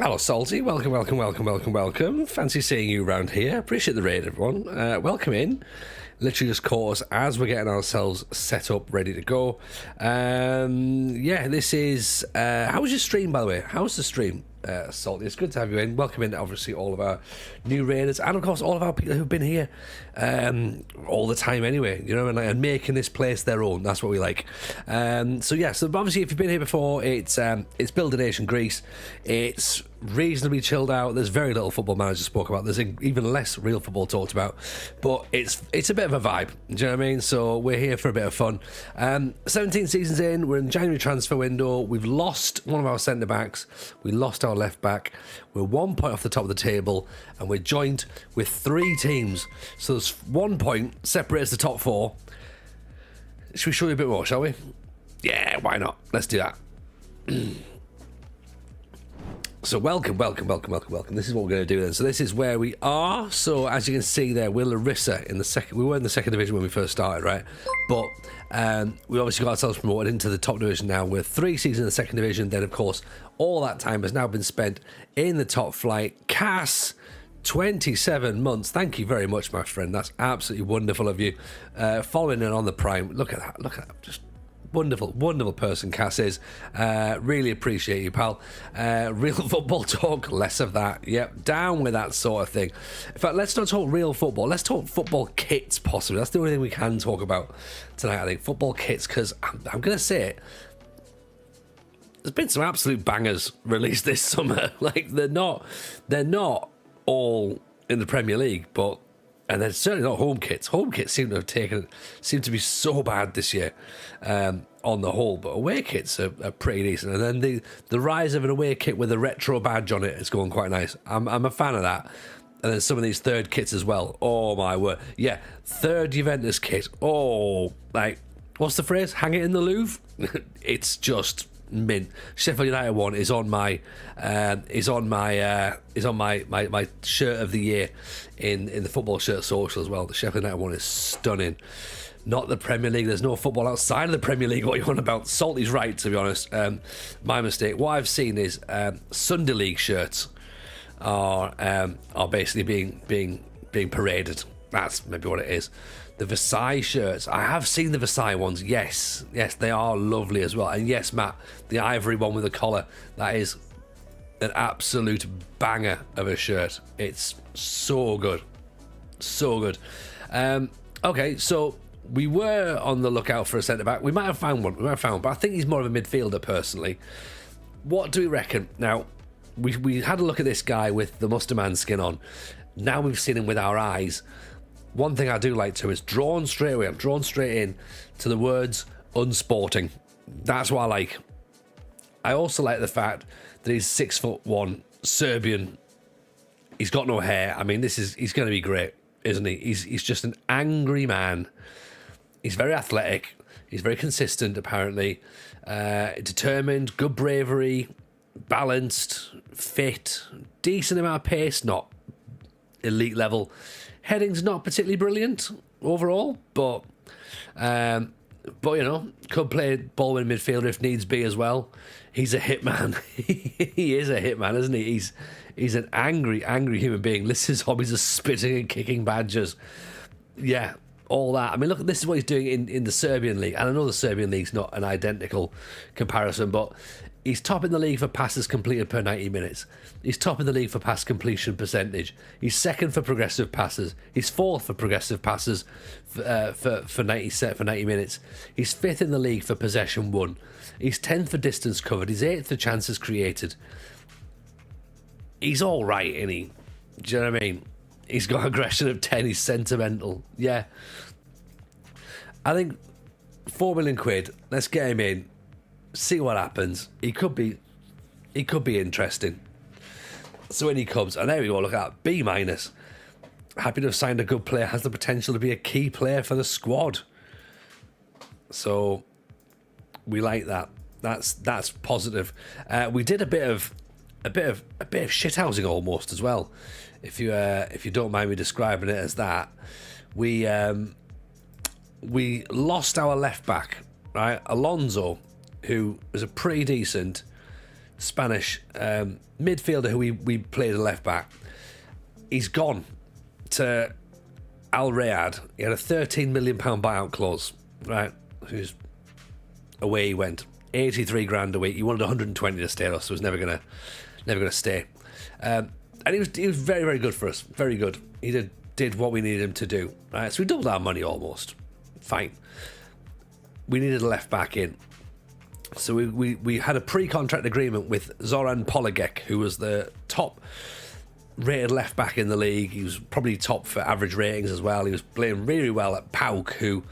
Hello, Salty. Welcome, welcome, welcome, welcome, welcome. Fancy seeing you around here. Appreciate the raid, everyone. Welcome in. Literally just caught us as we're getting ourselves set up, ready to go. Yeah, this is... how was your stream, by the way? How was the stream, Salty? It's good to have you in. Welcome in, obviously, all of our new raiders. And, of course, all of our people who've been here all the time anyway. You know, and making this place their own. That's what we like. So, yeah, so obviously, if you've been here before, it's Build a Nation Greece. It's reasonably chilled out. There's very little Football Manager spoke about. There's even less real football talked about, but it's a bit of a vibe. Do you know what I mean? So we're here for a bit of fun. 17 seasons in, we're in the January transfer window. We've lost one of our centre backs. We lost our left back. We're 1 point off the top of the table, and we're joined with 3 teams. So there's 1 point separates the top 4. Should we show you a bit more? Shall we? Yeah, why not? Let's do that. So welcome. This is what we're going to do then. So this is where we are. So as you can see there, we're Larisa in the second. We were in the second division when we first started, right? But we obviously got ourselves promoted into the top division now. We're 3 seasons in the second division. Then, of course, all that time has now been spent in the top flight. Cass, 27 months. Thank you very much, my friend. That's absolutely wonderful of you. Following in on the prime. Look at that. Just wonderful person Cass is. Really appreciate you, pal. Real football talk, less of that. Yep, down with that sort of thing. In fact, let's not talk real football. Let's talk football kits, possibly. That's the only thing we can talk about tonight, I think. Football kits, because I'm going to say it. There's been some absolute bangers released this summer. Like, they're not all in the Premier League, but... And they're certainly not home kits. Home kits seem to be so bad this year on the whole. But away kits are pretty decent. And then the rise of an away kit with a retro badge on it is going quite nice. I'm a fan of that. And then some of these third kits as well. Oh, my word. Yeah, third Juventus kit. Oh, like, what's the phrase? Hang it in the Louvre? It's just... mint. Sheffield United one is on my my shirt of the year in the football shirt social as well. The Sheffield United one is stunning. Not the Premier League. There's no football outside of the Premier League. What you want about? Salty's right, to be honest. My mistake. What I've seen is Sunday League shirts are basically being paraded. That's maybe what it is. The Versailles shirts, I have seen the Versailles ones. Yes, they are lovely as well. And yes, Matt, the ivory one with the collar, that is an absolute banger of a shirt. It's so good. Okay, so we were on the lookout for a centre-back. We might have found one, but I think he's more of a midfielder, personally. What do we reckon? Now, we had a look at this guy with the Musterman skin on. Now we've seen him with our eyes. One thing I do like to is drawn straight away. I'm drawn straight in to the words unsporting. That's what I like. I also like the fact that he's 6'1", Serbian. He's got no hair. I mean, he's going to be great, isn't he? He's just an angry man. He's very athletic. He's very consistent, apparently. Determined, good bravery, balanced, fit, decent amount of pace, not elite level. Heading's not particularly brilliant overall, but you know, could play ball in midfielder if needs be as well. He's a hitman. He is a hitman, isn't he? He's an angry human being. Lists his hobbies are spitting and kicking badgers. Yeah, all that. I mean, look, this is what he's doing in the Serbian league. And I know the Serbian league's not an identical comparison, but he's top in the league for passes completed per 90 minutes. He's top in the league for pass completion percentage. He's second for progressive passes. He's fourth for progressive passes for 90 minutes. He's fifth in the league for possession won. He's 10th for distance covered. He's 8th for chances created. He's all right, isn't he? Do you know what I mean? He's got aggression of 10. He's sentimental. Yeah. I think £4 million. Let's get him in. See what happens. He could be interesting. So when he comes, and there we go, look at that, B-. Happy to have signed a good player, has the potential to be a key player for the squad. So we like that. That's positive. We did a bit of shithousing almost as well. If you don't mind me describing it as that, we lost our left back, right? Alonso, who was a pretty decent Spanish midfielder who we played a left back. He's gone to Al Riyadh. He had a £13 million buyout clause, right? Who's away he went. 83 grand a week. He wanted 120 to stay with us, so he was never gonna stay. And he was very, very good for us. Very good. He did what we needed him to do. Right? So we doubled our money almost. Fine. We needed a left back in. So we had a pre-contract agreement with Zoran Poligek, who was the top rated left back in the league. He was probably top for average ratings as well. He was playing really well at PAOK, who,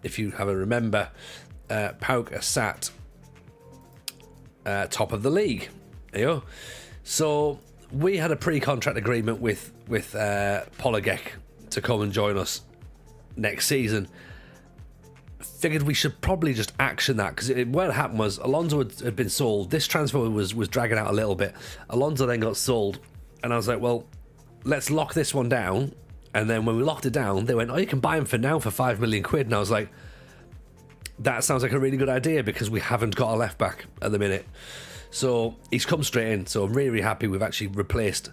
if you haven't remember, PAOK are sat top of the league. There you go. So we had a pre-contract agreement with Poligek to come and join us next season. Figured we should probably just action that, because what happened was Alonso had been sold. This transfer was dragging out a little bit. Alonso then got sold, and I was like, well, let's lock this one down. And then when we locked it down, they went, oh, you can buy him for now for £5 million. And I was like, that sounds like a really good idea, because we haven't got a left back at the minute. So he's come straight in. So I'm really, really happy we've actually replaced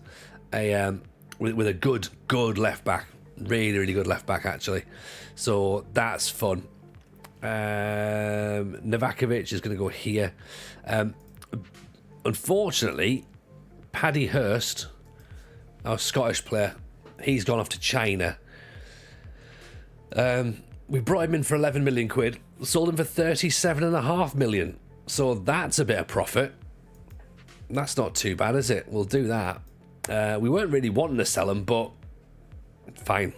with a good left back. Really, really good left back, actually. So that's fun. Novakovic is going to go here. Unfortunately, Paddy Hurst, our Scottish player, he's gone off to China. We brought him in for 11 million quid, sold him for 37.5 million. So that's a bit of profit. That's not too bad, is it? We'll do that. We weren't really wanting to sell him, but fine.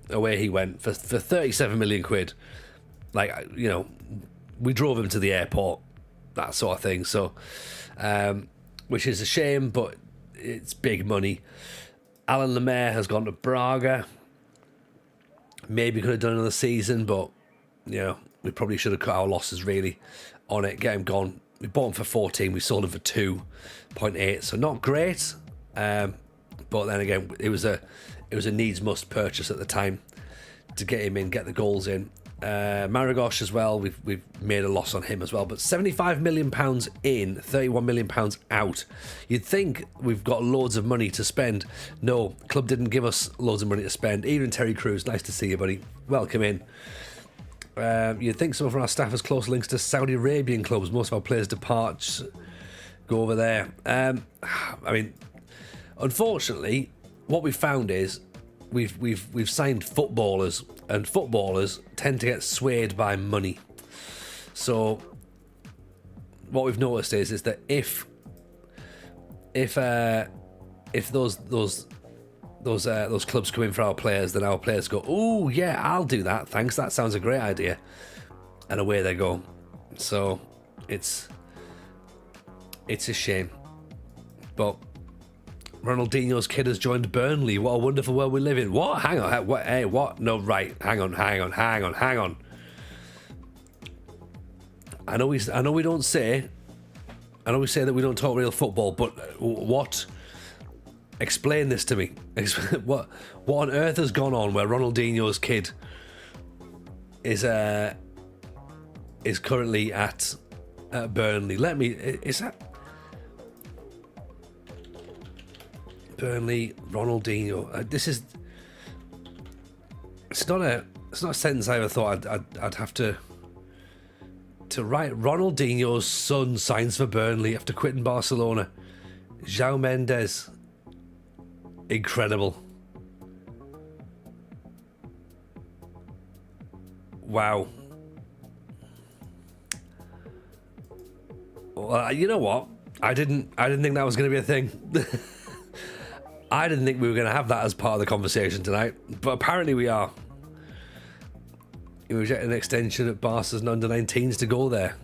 Away he went for 37 million quid. Like, you know, we drove him to the airport, that sort of thing. So, which is a shame, but it's big money. Alan Lemaire has gone to Braga. Maybe could have done another season, but, you know, we probably should have cut our losses really on it. Get him gone. We bought him for 14. We sold him for 2.8. So not great. But then again, it was a needs must purchase at the time to get him in, get the goals in. Maragos as well, we've made a loss on him as well, but £75 million in, £31 million out. You'd think we've got loads of money to spend. No, club didn't give us loads of money to spend. Even Terry Crews, nice to see you, buddy. Welcome in. You'd think some of our staff has close links to Saudi Arabian clubs. Most of our players depart, go over there. I mean, unfortunately, what we found is we've signed footballers, and footballers tend to get swayed by money. So what we've noticed is that if those clubs come in for our players, then our players go, oh yeah, I'll do that, thanks, that sounds a great idea, and away they go. So it's a shame, but Ronaldinho's kid has joined Burnley. What a wonderful world we live in. What? Hang on. What? Hey, what? No, right. Hang on. I know we say that we don't talk real football, but what? Explain this to me. What on earth has gone on where Ronaldinho's kid is currently at Burnley? Is that Burnley, Ronaldinho? It's not a sentence I ever thought I'd have to write. Ronaldinho's son signs for Burnley after quitting Barcelona. João Mendes. Incredible. Wow. Well, you know what? I didn't think that was going to be a thing. I didn't think we were going to have that as part of the conversation tonight, but apparently we are. He was getting an extension at Barca's under-19s to go there.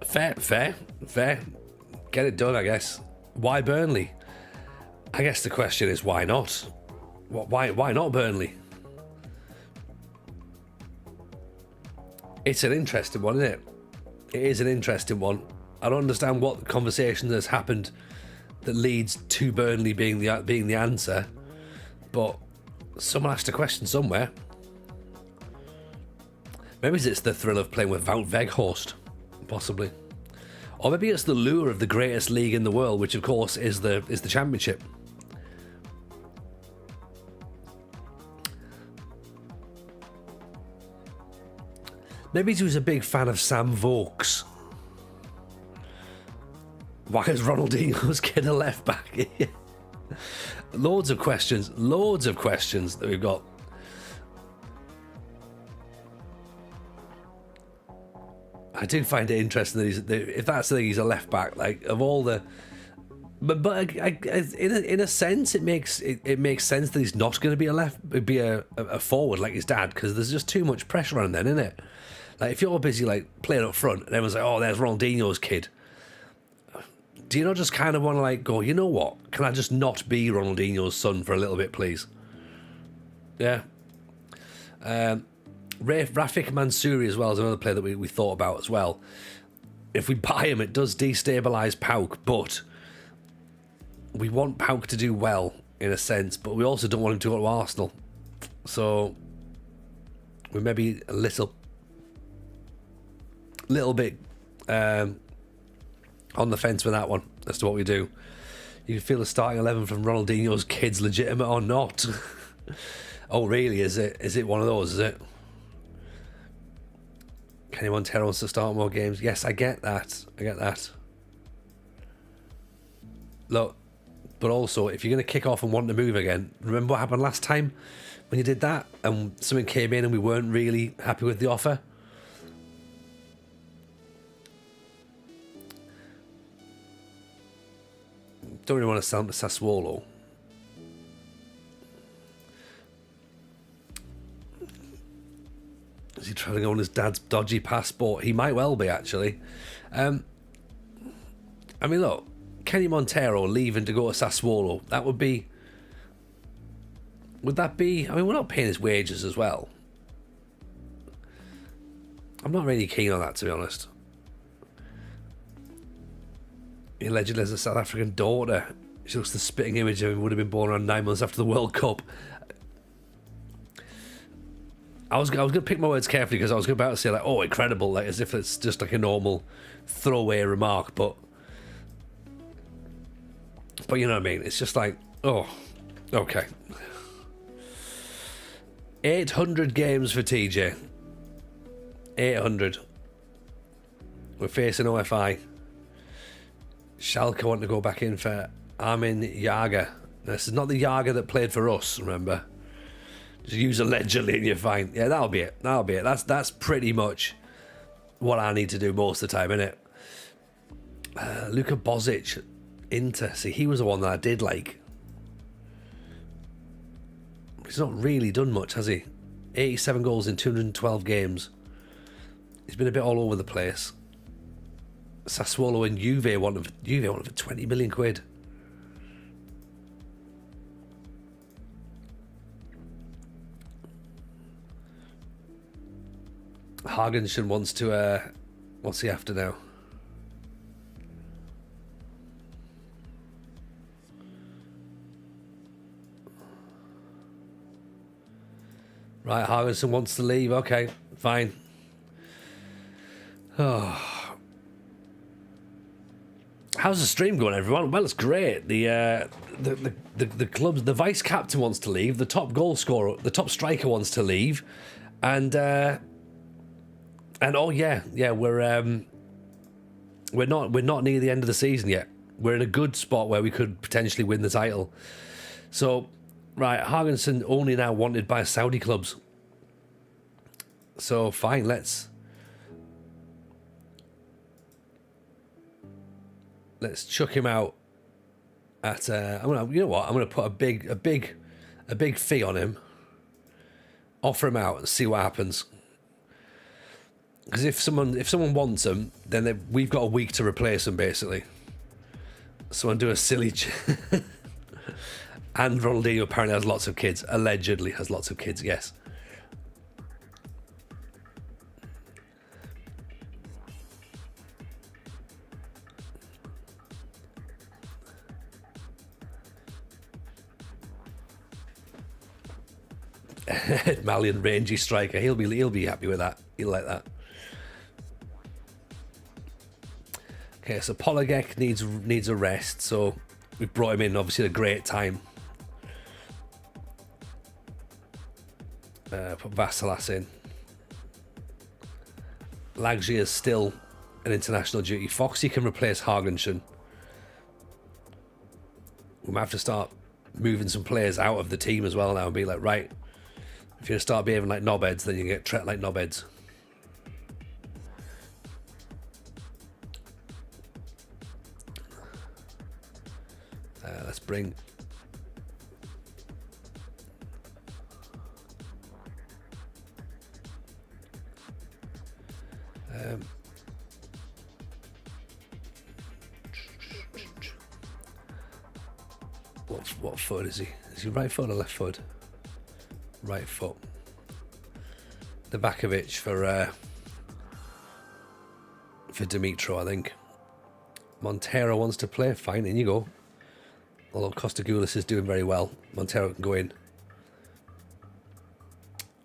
Fair. Get it done, I guess. Why Burnley? I guess the question is, why not? Why not Burnley? It's an interesting one, isn't it? It is an interesting one. I don't understand what conversation has happened that leads to Burnley being the answer, but someone asked a question somewhere. Maybe it's the thrill of playing with Wout Weghorst. Possibly. Or maybe it's the lure of the greatest league in the world, which of course is the Championship. Maybe he was a big fan of Sam Vokes. Why is Ronaldinho's kid a left back? Loads of questions that we've got. I do find it interesting that if that's the thing, he's a left back. Like, of all the, but in a sense, it makes sense that he's not going to be a forward like his dad, because there's just too much pressure on him then, isn't it? Like, if you're busy like playing up front and everyone's like, oh, there's Ronaldinho's kid, do you not just kind of want to like go, you know what? Can I just not be Ronaldinho's son for a little bit, please? Yeah. Rafik Mansouri as well is another player that we thought about as well. If we buy him, it does destabilise Pauk, but we want Pauk to do well in a sense, but we also don't want him to go to Arsenal. So we may be a little bit on the fence with that one as to what we do. You can feel the starting 11 from Ronaldinho's kids legitimate or not. Oh, really? Is it one of those? Is it? Kenny Montero wants to start more games. Yes, I get that. Look, but also, if you're going to kick off and want to move again, remember what happened last time when you did that and something came in and we weren't really happy with the offer? Don't really want to sell him to Sassuolo. Is he trying to go on his dad's dodgy passport? He might well be, actually. I mean, look, Kenny Montero leaving to go to Sassuolo, that would be... Would that be... I mean, we're not paying his wages as well. I'm not really keen on that, to be honest. He allegedly has a South African daughter. She looks the spitting image of him, would have been born around 9 months after the World Cup. I was going to pick my words carefully because I was about to say, like, oh, incredible, like as if it's just like a normal throwaway remark, but you know what I mean? It's just like, oh, okay. 800 games for TJ. 800. We're facing OFI. Schalke want to go back in for Armin Jager. This is not the Jager that played for us, remember? Just use allegedly and you're fine. Yeah, that'll be it. That's pretty much what I need to do most of the time, innit? Luka Bozic, Inter. See, he was the one that I did like. He's not really done much, has he? 87 goals in 212 games. He's been a bit all over the place. Sassuolo and Juve want him for 20 million quid. Hagensen wants to what's he after now? Right, Hagensen wants to leave. Okay, fine. Oh. How's the stream going, everyone? Well, it's great. The clubs, the vice captain wants to leave, the top goal scorer, the top striker wants to leave, and oh yeah, we're not near the end of the season yet. We're in a good spot where we could potentially win the title. So, right, Hagensen only now wanted by Saudi clubs. So fine, let's chuck him out at you know what? I'm gonna put a big fee on him, offer him out and see what happens. Because if someone wants him, then we've got a week to replace him, basically. So I'm doing a silly and Ronaldinho apparently has lots of kids. Allegedly has lots of kids, yes. Malian rangy striker. He'll be happy with that. He'll like that. Okay, so Polagek needs a rest, so we've brought him in, obviously at a great time. Put Vasilas in. Lagji is still an international duty. Foxy can replace Hargensen. We might have to start moving some players out of the team as well now and be like, right, if you start behaving like knobheads, then you get treated like knobheads. Let's bring... What foot is he? Is he right foot or left foot? Right foot. Novakovic for Dimitro, I think. Montero wants to play. Fine, in you go. Although Costagoulis is doing very well. Montero can go in.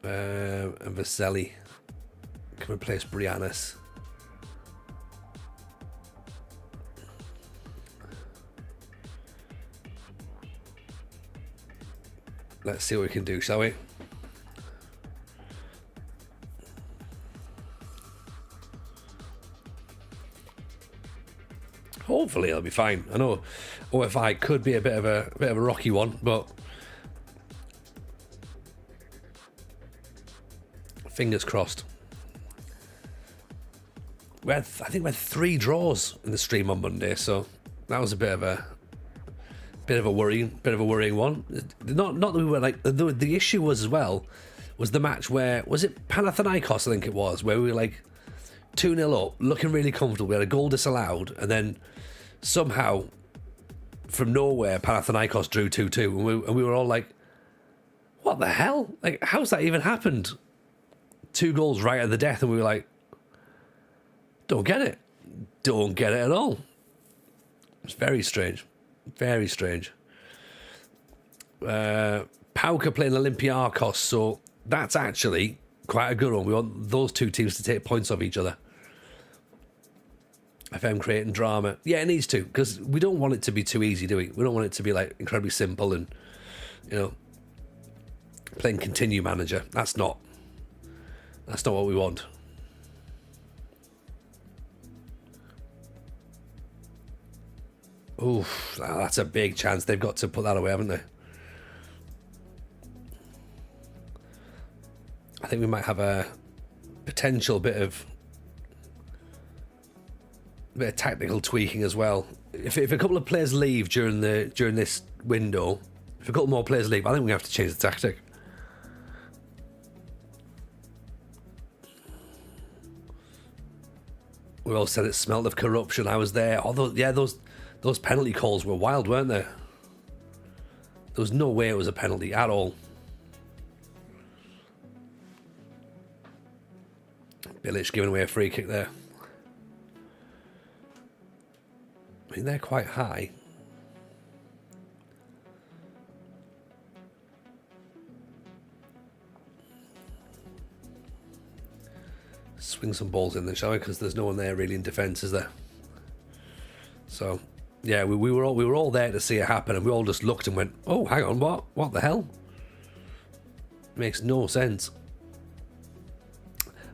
And Vaselli can replace Brianis. Let's see what we can do, shall we? Hopefully it'll be fine. I know OFI could be a bit of a rocky one, but fingers crossed. I think we had 3 draws in the stream on Monday, so that was a bit of a worrying one. Not that we were like the issue was as well was the match where was it Panathinaikos, I think it was, where we were like 2-0 up, looking really comfortable. We had a goal disallowed, and then somehow from nowhere Panathinaikos drew 2-2, and we were all like, what the hell? Like, how's that even happened? 2 goals right at the death, and we were like, don't get it at all. It's very strange. Very strange. Pauka playing Olympiakos, so that's actually quite a good one. We want those 2 teams to take points off each other. FM creating drama. Yeah, it needs to, because we don't want it to be too easy, do we? We don't want it to be like incredibly simple and, you know, playing continue manager. That's not what we want. Oof, that's a big chance. They've got to put that away, haven't they? I think we might have a potential bit of tactical tweaking as well. If a couple of players leave during this window, if a couple more players leave, I think we have to change the tactic. We all said it smelled of corruption. I was there. Although, yeah, those penalty calls were wild, weren't they? There was no way it was a penalty at all. Bilic giving away a free kick there. I mean, they're quite high. Swing some balls in there, shall we? Because there's no one there really in defence, is there? So, yeah, we were all there to see it happen, and we all just looked and went, "Oh, hang on, what the hell?" Makes no sense.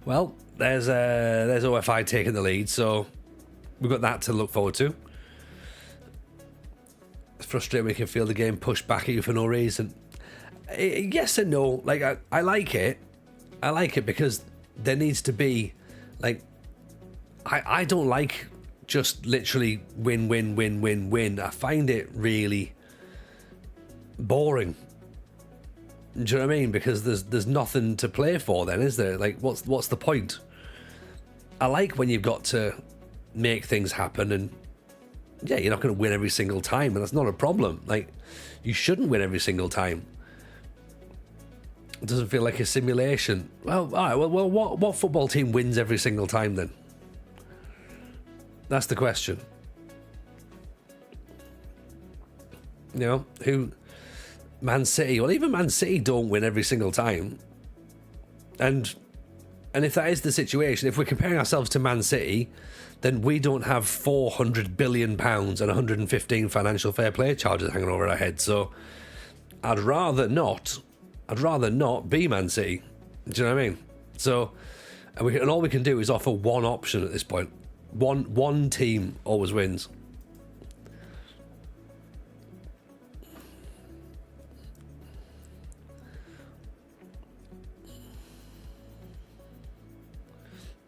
Well, there's OFI taking the lead, so we've got that to look forward to. It's frustrating we can feel the game pushed back at you for no reason. Yes and no. Like, I like it. I like it because there needs to be, like, I don't like just literally win. I find it really boring. Do you know what I mean? Because there's nothing to play for then, is there? Like, what's the point? I like when you've got to make things happen, and yeah, you're not going to win every single time, and that's not a problem. Like, you shouldn't win every single time. It doesn't feel like a simulation. Well, all right, well, what football team wins every single time then? That's the question. You know, who... Man City, well, even Man City don't win every single time. And And if that is the situation, if we're comparing ourselves to Man City, then we don't have £400 billion and 115 financial fair play charges hanging over our heads. So I'd rather not be Man City. Do you know what I mean? So, and all we can do is offer one option at this point. One team always wins.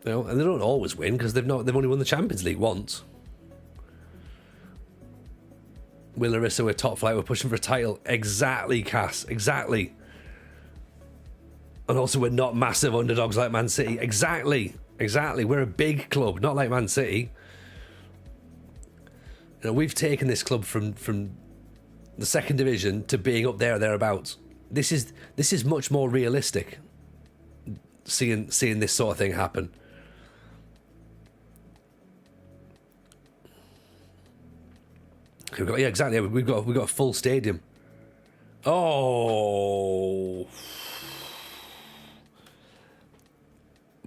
You know, and they don't always win because they've only won the Champions League once. Will Larisa, we're top flight, we're pushing for a title. Exactly, Cass, exactly. And also we're not massive underdogs like Man City. Exactly. We're a big club, not like Man City. You know, we've taken this club from the second division to being up there or thereabouts. This is much more realistic. Seeing this sort of thing happen. Exactly. We've got a full stadium. Oh,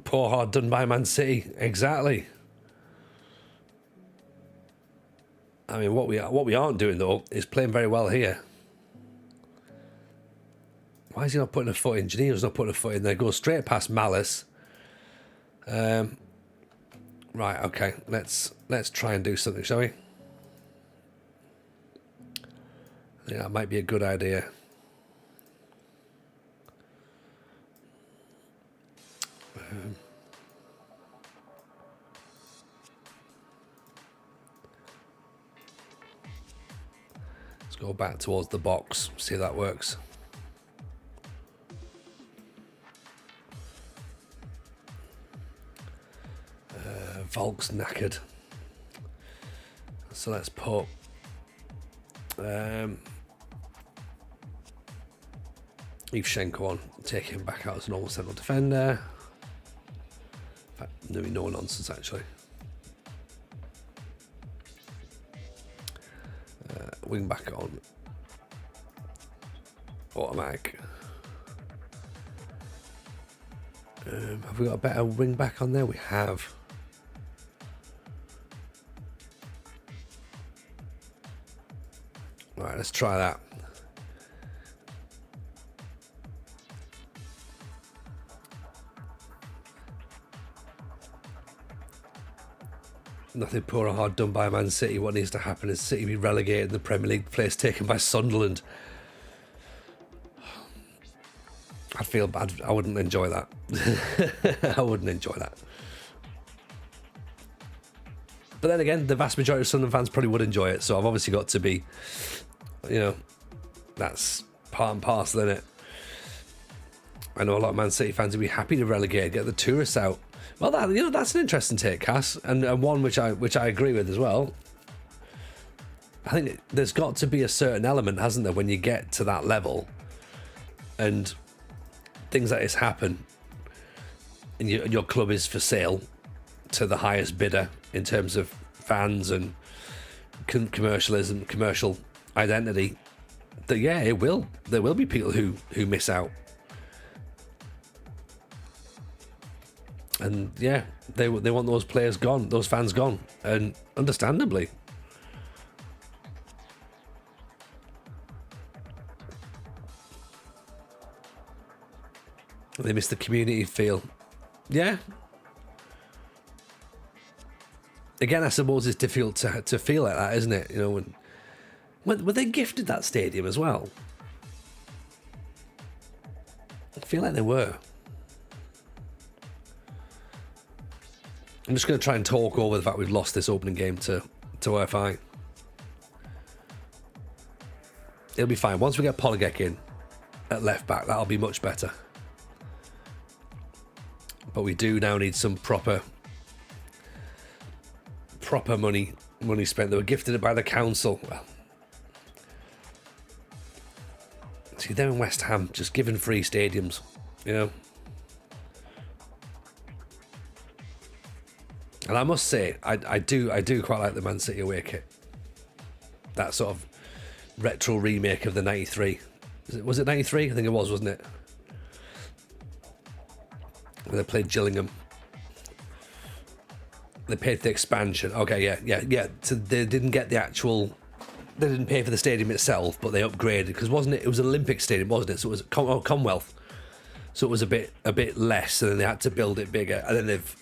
poor hard done by Man City. Exactly. I mean, what we aren't doing though is playing very well here. Why is he not putting a foot in? Janino's not putting a foot in there. Goes straight past Malice. Right. Okay. Let's try and do something, shall we? I think that might be a good idea. Let's go back towards the box, see if that works. Volk's knackered. So let's put Ivshenko on, take him back out as a normal central defender. In fact, no nonsense actually. Wing back on. Automatic. Have we got a better wing back on there? We have. Alright, let's try that. Nothing poor or hard done by Man City. What needs to happen is City be relegated in the Premier League, place taken by Sunderland. I'd feel bad. I wouldn't enjoy that. I wouldn't enjoy that. But then again, the vast majority of Sunderland fans probably would enjoy it. So I've obviously got to be, you know, that's part and parcel, isn't it? I know a lot of Man City fans would be happy to relegate, get the tourists out. Well, that's an interesting take, Cass, and one which I agree with as well. I think there's got to be a certain element, hasn't there, when you get to that level, and things like this happen, and your club is for sale to the highest bidder in terms of fans and commercialism, commercial identity. That there will be people who miss out. And yeah, they want those players gone, those fans gone, and understandably. They miss the community feel. Yeah. Again, I suppose it's difficult to feel like that, isn't it? You know, when were they gifted that stadium as well? I feel like they were. I'm just going to try and talk over the fact we've lost this opening game to OFI. It'll be fine. Once we get Polagek in at left back, that'll be much better. But we do now need some proper money spent. They were gifted it by the council. Well, see, them in West Ham just giving free stadiums, you know. And I must say, I do quite like the Man City away kit. That sort of retro remake of the 93. Was it 93? I think it was, wasn't it? When they played Gillingham. They paid for the expansion. Okay, yeah. So they didn't get the actual... They didn't pay for the stadium itself, but they upgraded. Because wasn't it? It was an Olympic stadium, wasn't it? So it was Commonwealth. So it was a bit less, and then they had to build it bigger. And then they've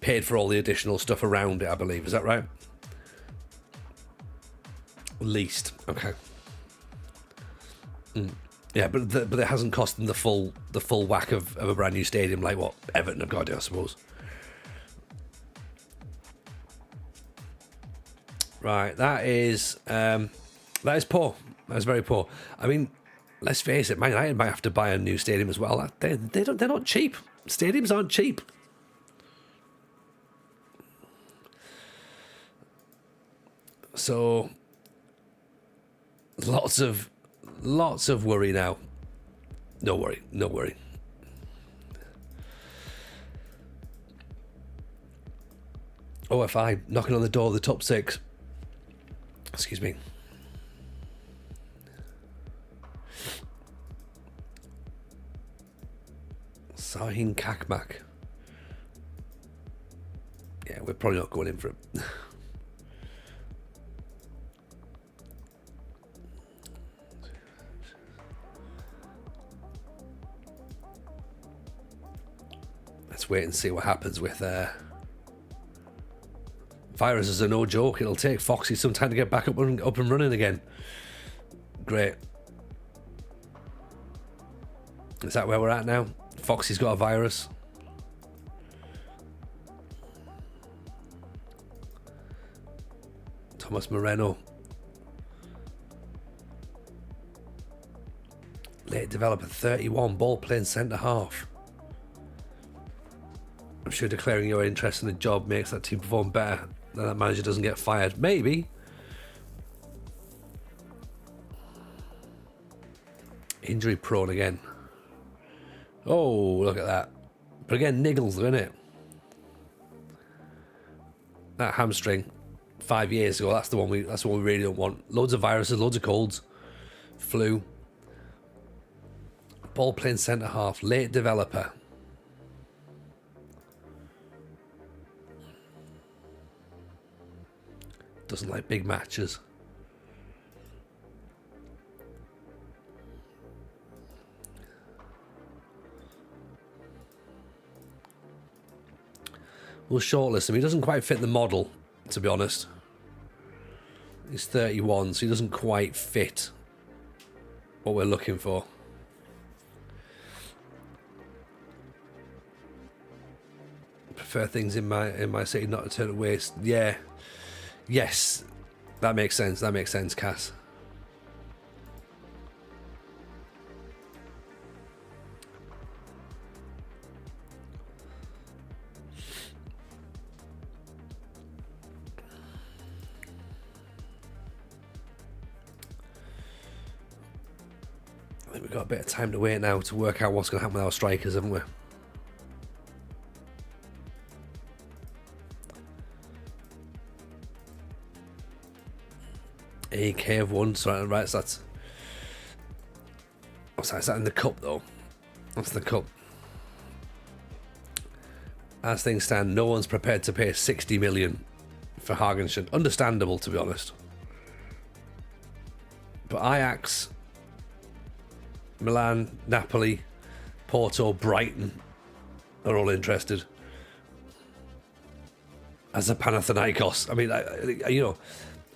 paid for all the additional stuff around it, I believe. Is that right? Least. Okay. Yeah, but it hasn't cost them the full whack of a brand new stadium like what Everton have got to do, I suppose. Right, that is poor. That's very poor. I mean, let's face it, Man United might have to buy a new stadium as well. They're not cheap. Stadiums aren't cheap. So lots of worry now. No worry. OFI knocking on the door of the top 6. Excuse me. Sahin Kakmak. Yeah, we're probably not going in for it. Let's wait and see what happens with viruses are no joke. It'll take Foxy some time to get back up and running again. Great. Is that where we're at now? Foxy's got a virus. Thomas Moreno. Late developer 31, ball playing centre half. I'm sure declaring your interest in the job makes that team perform better. Then that manager doesn't get fired. Maybe. Injury prone again. Oh, look at that. But again, niggles, isn't it? That hamstring 5 years ago, that's the one we really don't want. Loads of viruses, loads of colds, flu. Ball playing centre half, late developer. Doesn't like big matches. We'll shortlist him. He doesn't quite fit the model, to be honest. He's 31, so he doesn't quite fit what we're looking for. Prefer things in my city, not to turn to waste. Yeah. Yes, that makes sense. That makes sense, Cass. I think we've got a bit of time to wait now to work out what's going to happen with our strikers, haven't we? AK have won, so right, so that's... Oh, sorry, is that in the cup, though? That's the cup. As things stand, no one's prepared to pay 60 million for Hagensson. Understandable, to be honest. But Ajax, Milan, Napoli, Porto, Brighton are all interested. As a Panathinaikos. I mean,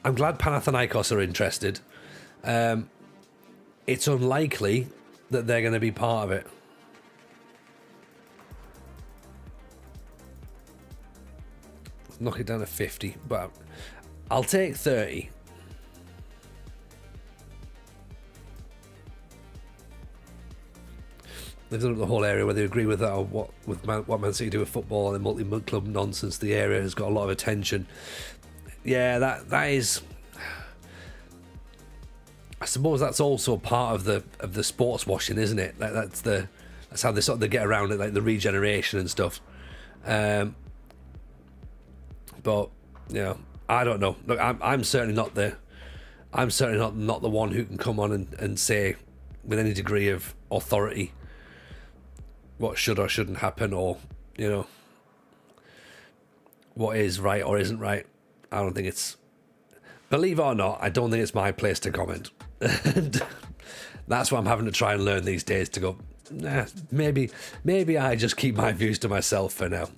I'm glad Panathinaikos are interested. It's unlikely that they're going to be part of it. Knock it down to 50, but I'll take 30. They've done up the whole area, whether they agree with that or what Man City do with football and the multi-club nonsense. The area has got a lot of attention. Yeah, that is. I suppose that's also part of the sports washing, isn't it? That's how they sort of get around it, like the regeneration and stuff. But I don't know. Look, I'm certainly not the one who can come on and say with any degree of authority what should or shouldn't happen, or what is right or isn't right. I don't think it's, believe it or not, I don't think it's my place to comment. And that's what I'm having to try and learn these days, to go, nah, maybe I just keep my views to myself for now.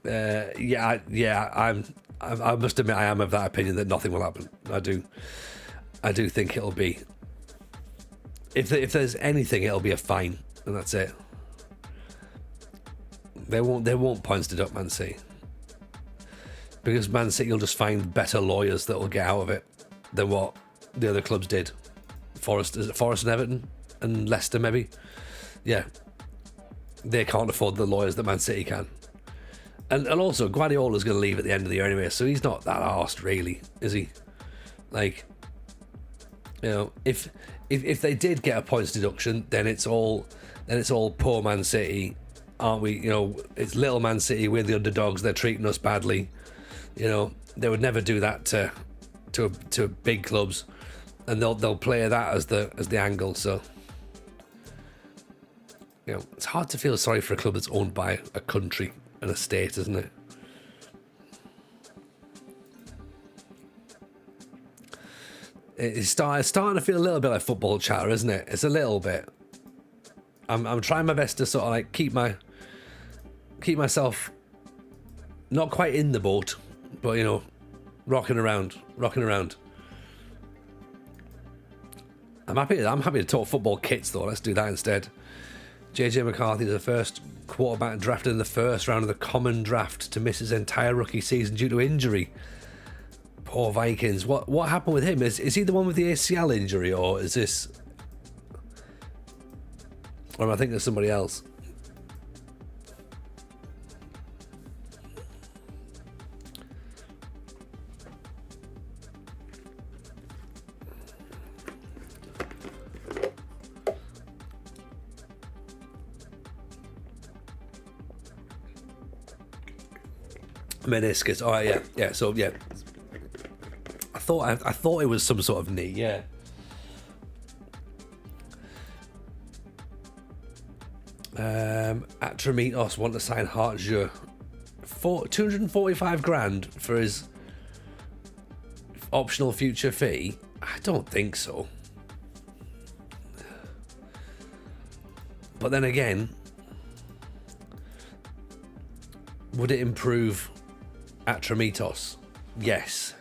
I must admit, I am of that opinion that nothing will happen. I do think it'll be, if there's anything, it'll be a fine, and that's it. They won't points deduct Man City, because Man City will just find better lawyers that will get out of it than what the other clubs did. Forest and Everton and Leicester, maybe. Yeah, they can't afford the lawyers that Man City can. And also, Guardiola's going to leave at the end of the year anyway, so he's not that arsed, really, is he? Like, if they did get a points deduction, then it's all poor Man City, aren't we? It's little Man City, we're the underdogs, they're treating us badly. They would never do that to big clubs, and they'll play that as the angle. So it's hard to feel sorry for a club that's owned by a country and a state, isn't it? It's starting to feel a little bit like football chatter, isn't it? It's a little bit. I'm trying my best to sort of like keep myself not quite in the boat, but rocking around. I'm happy to talk football kits though. Let's do that instead. JJ McCarthy is the first quarterback drafted in the first round of the common draft to miss his entire rookie season due to injury. Poor Vikings. What happened with him? Is he the one with the ACL injury, or is this, or am I thinking of somebody else? Meniscus. Oh yeah. So yeah, I thought it was some sort of knee. Yeah. Atramitos want to sign Hartjeux for 245 grand for his optional future fee. I don't think so. But then again, would it improve Atramitos? Yes.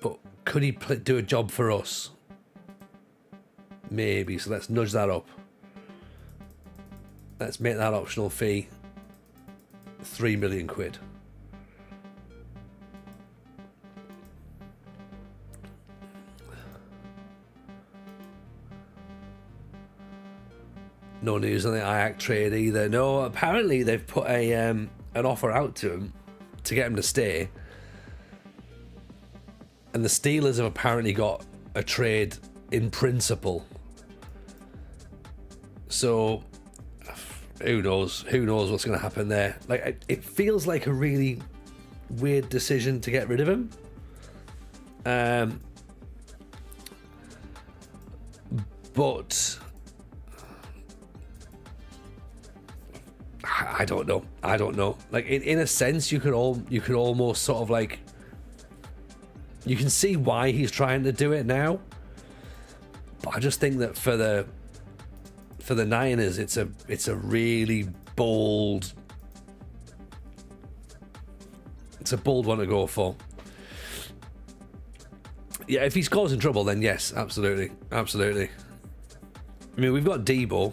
But could he do a job for us? Maybe. So let's nudge that up. Let's make that optional fee 3 million quid. No news on the Ajax trade either. No, apparently they've put an offer out to him to get him to stay, and the Steelers have apparently got a trade in principle. So who knows what's going to happen there. Like, it feels like a really weird decision to get rid of him. But I don't know. Like, in a sense, you could almost sort of like, you can see why he's trying to do it now. But I just think that for the Niners, it's a really bold. It's a bold one to go for. Yeah, if he's causing trouble, then yes, absolutely. I mean, we've got Debo,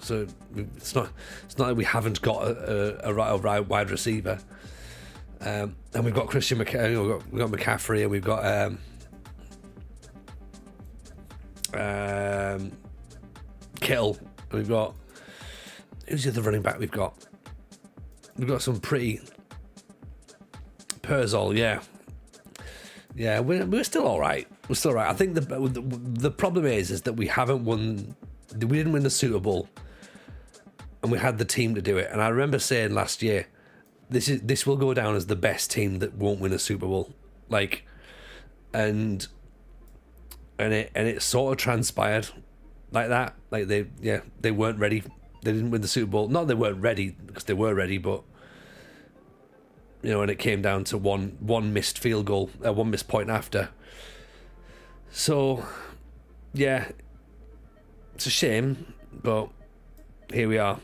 so it's not like we haven't got a wide receiver, and we've got Christian McCaffrey, we've got McCaffrey, and we've got Kittle, and we've got, who's the other running back we've got some pretty, Perzol, yeah, we're still all right. I think the problem is that we didn't win the Super Bowl, and we had the team to do it. And I remember saying last year, this will go down as the best team that won't win a Super Bowl. Like, and it sort of transpired. like that. Like they weren't ready. They didn't win the Super Bowl. Not they weren't ready, because they were ready, but you know, and it came down to one missed field goal, one missed point after. So yeah, it's a shame, but here we are.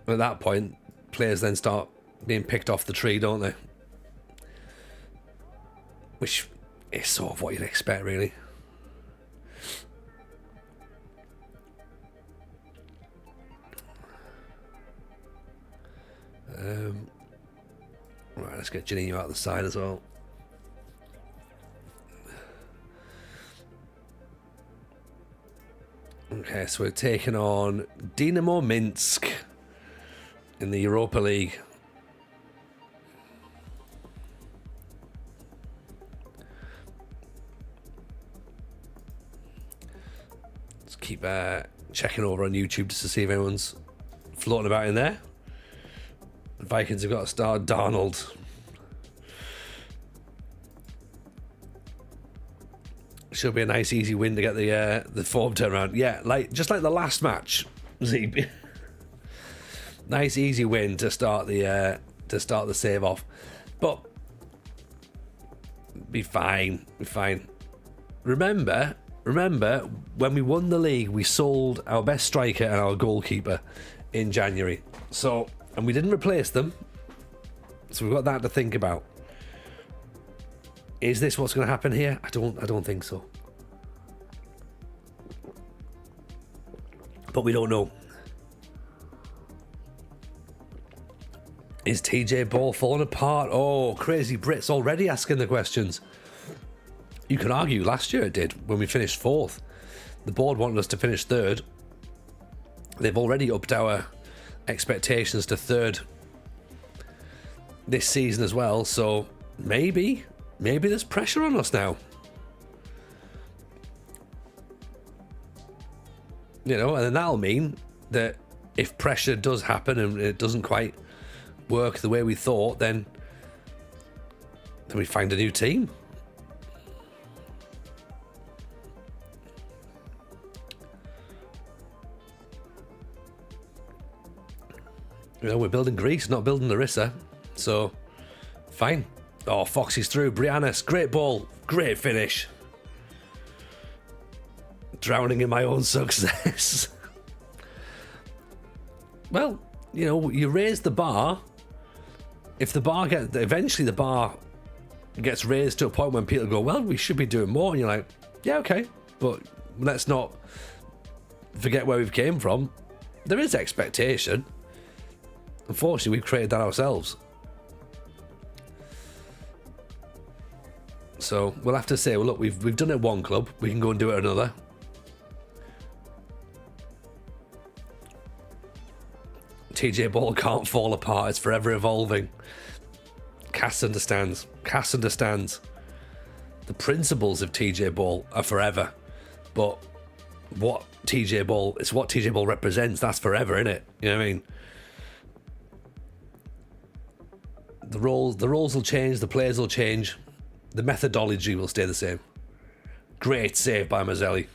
At that point, players then start being picked off the tree, don't they? Which is sort of what you'd expect, really. Right, let's get Janino out the side as well. Okay, so we're taking on Dynamo Minsk in the Europa League. Let's keep checking over on YouTube just to see if anyone's floating about in there. The Vikings have got a star, Darnold. Should be a nice, easy win to get the form turned around. Yeah, just like the last match, ZB. Nice, easy win to start the save off, but be fine. Be fine. Remember when we won the league, we sold our best striker and our goalkeeper in January. So, and we didn't replace them. So we've got that to think about. Is this what's going to happen here? I don't think so. But we don't know. Is TJ Ball falling apart? Oh, Crazy Brits already asking the questions. You can argue last year it did when we finished 4th. The board wanted us to finish 3rd. They've already upped our expectations to 3rd this season as well. So maybe there's pressure on us now. You know, and then that'll mean that if pressure does happen and it doesn't quite work the way we thought, then we find a new team. You know, we're building Greece, not building Larisa. So, fine. Oh, Foxy's through. Briannas, great ball. Great finish. Drowning in my own success. Well, you know, you raise the bar. If the bar eventually the bar gets raised to a point when people go, well, we should be doing more. And you're like, yeah, okay. But let's not forget where we've came from. There is expectation. Unfortunately, we've created that ourselves. So we'll have to say, well, look, we've done it at one club. We can go and do it at another. TJ Ball can't fall apart. It's forever evolving. Cass understands. Cass understands. The principles of TJ Ball are forever. But what TJ Ball represents, that's forever, isn't it? You know what I mean? The roles will change, the players will change, the methodology will stay the same. Great save by Mazzelli.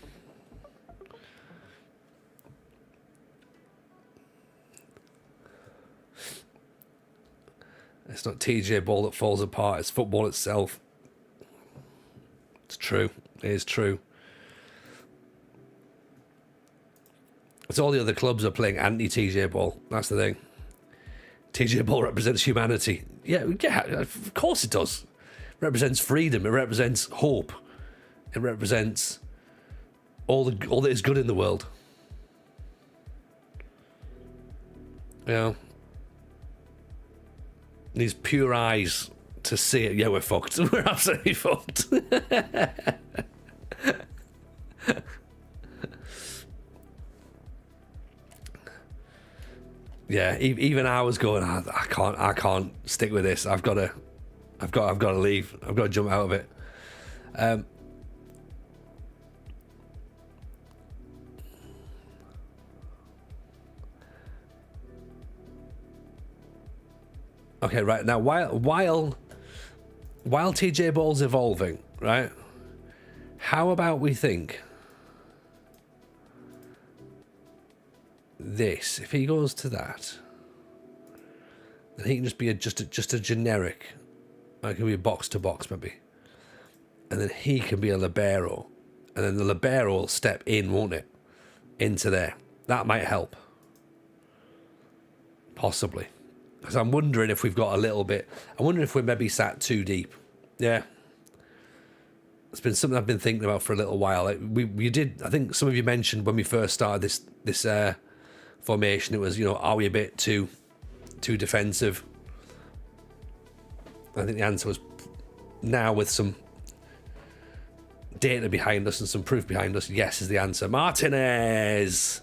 It's not TJ Ball that falls apart, it's football itself. It's true. It is true. It's all the other clubs are playing anti-TJ Ball. That's the thing. TJ Ball represents humanity. Yeah, of course it does. It represents freedom. It represents hope. It represents all that is good in the world. You know, these pure eyes to see it. Yeah, we're fucked. We're absolutely fucked. Yeah, even I was going, I can't stick with this. I've got to leave. I've got to jump out of it. Okay, right now while TJ Ball's evolving, right? How about we think this, if he goes to that, then he can just be just a generic. It can be a box to box maybe, and then he can be a libero, and then the libero will step in, won't it, into there. That might help, possibly, because I'm wondering if we've got a little bit. I'm wondering if we're maybe sat too deep. Yeah. It's been something I've been thinking about for a little while. We did, I think some of you mentioned when we first started this formation, it was, are we a bit too defensive? I think the answer was, now with some data behind us and some proof behind us, yes is the answer. Martinez!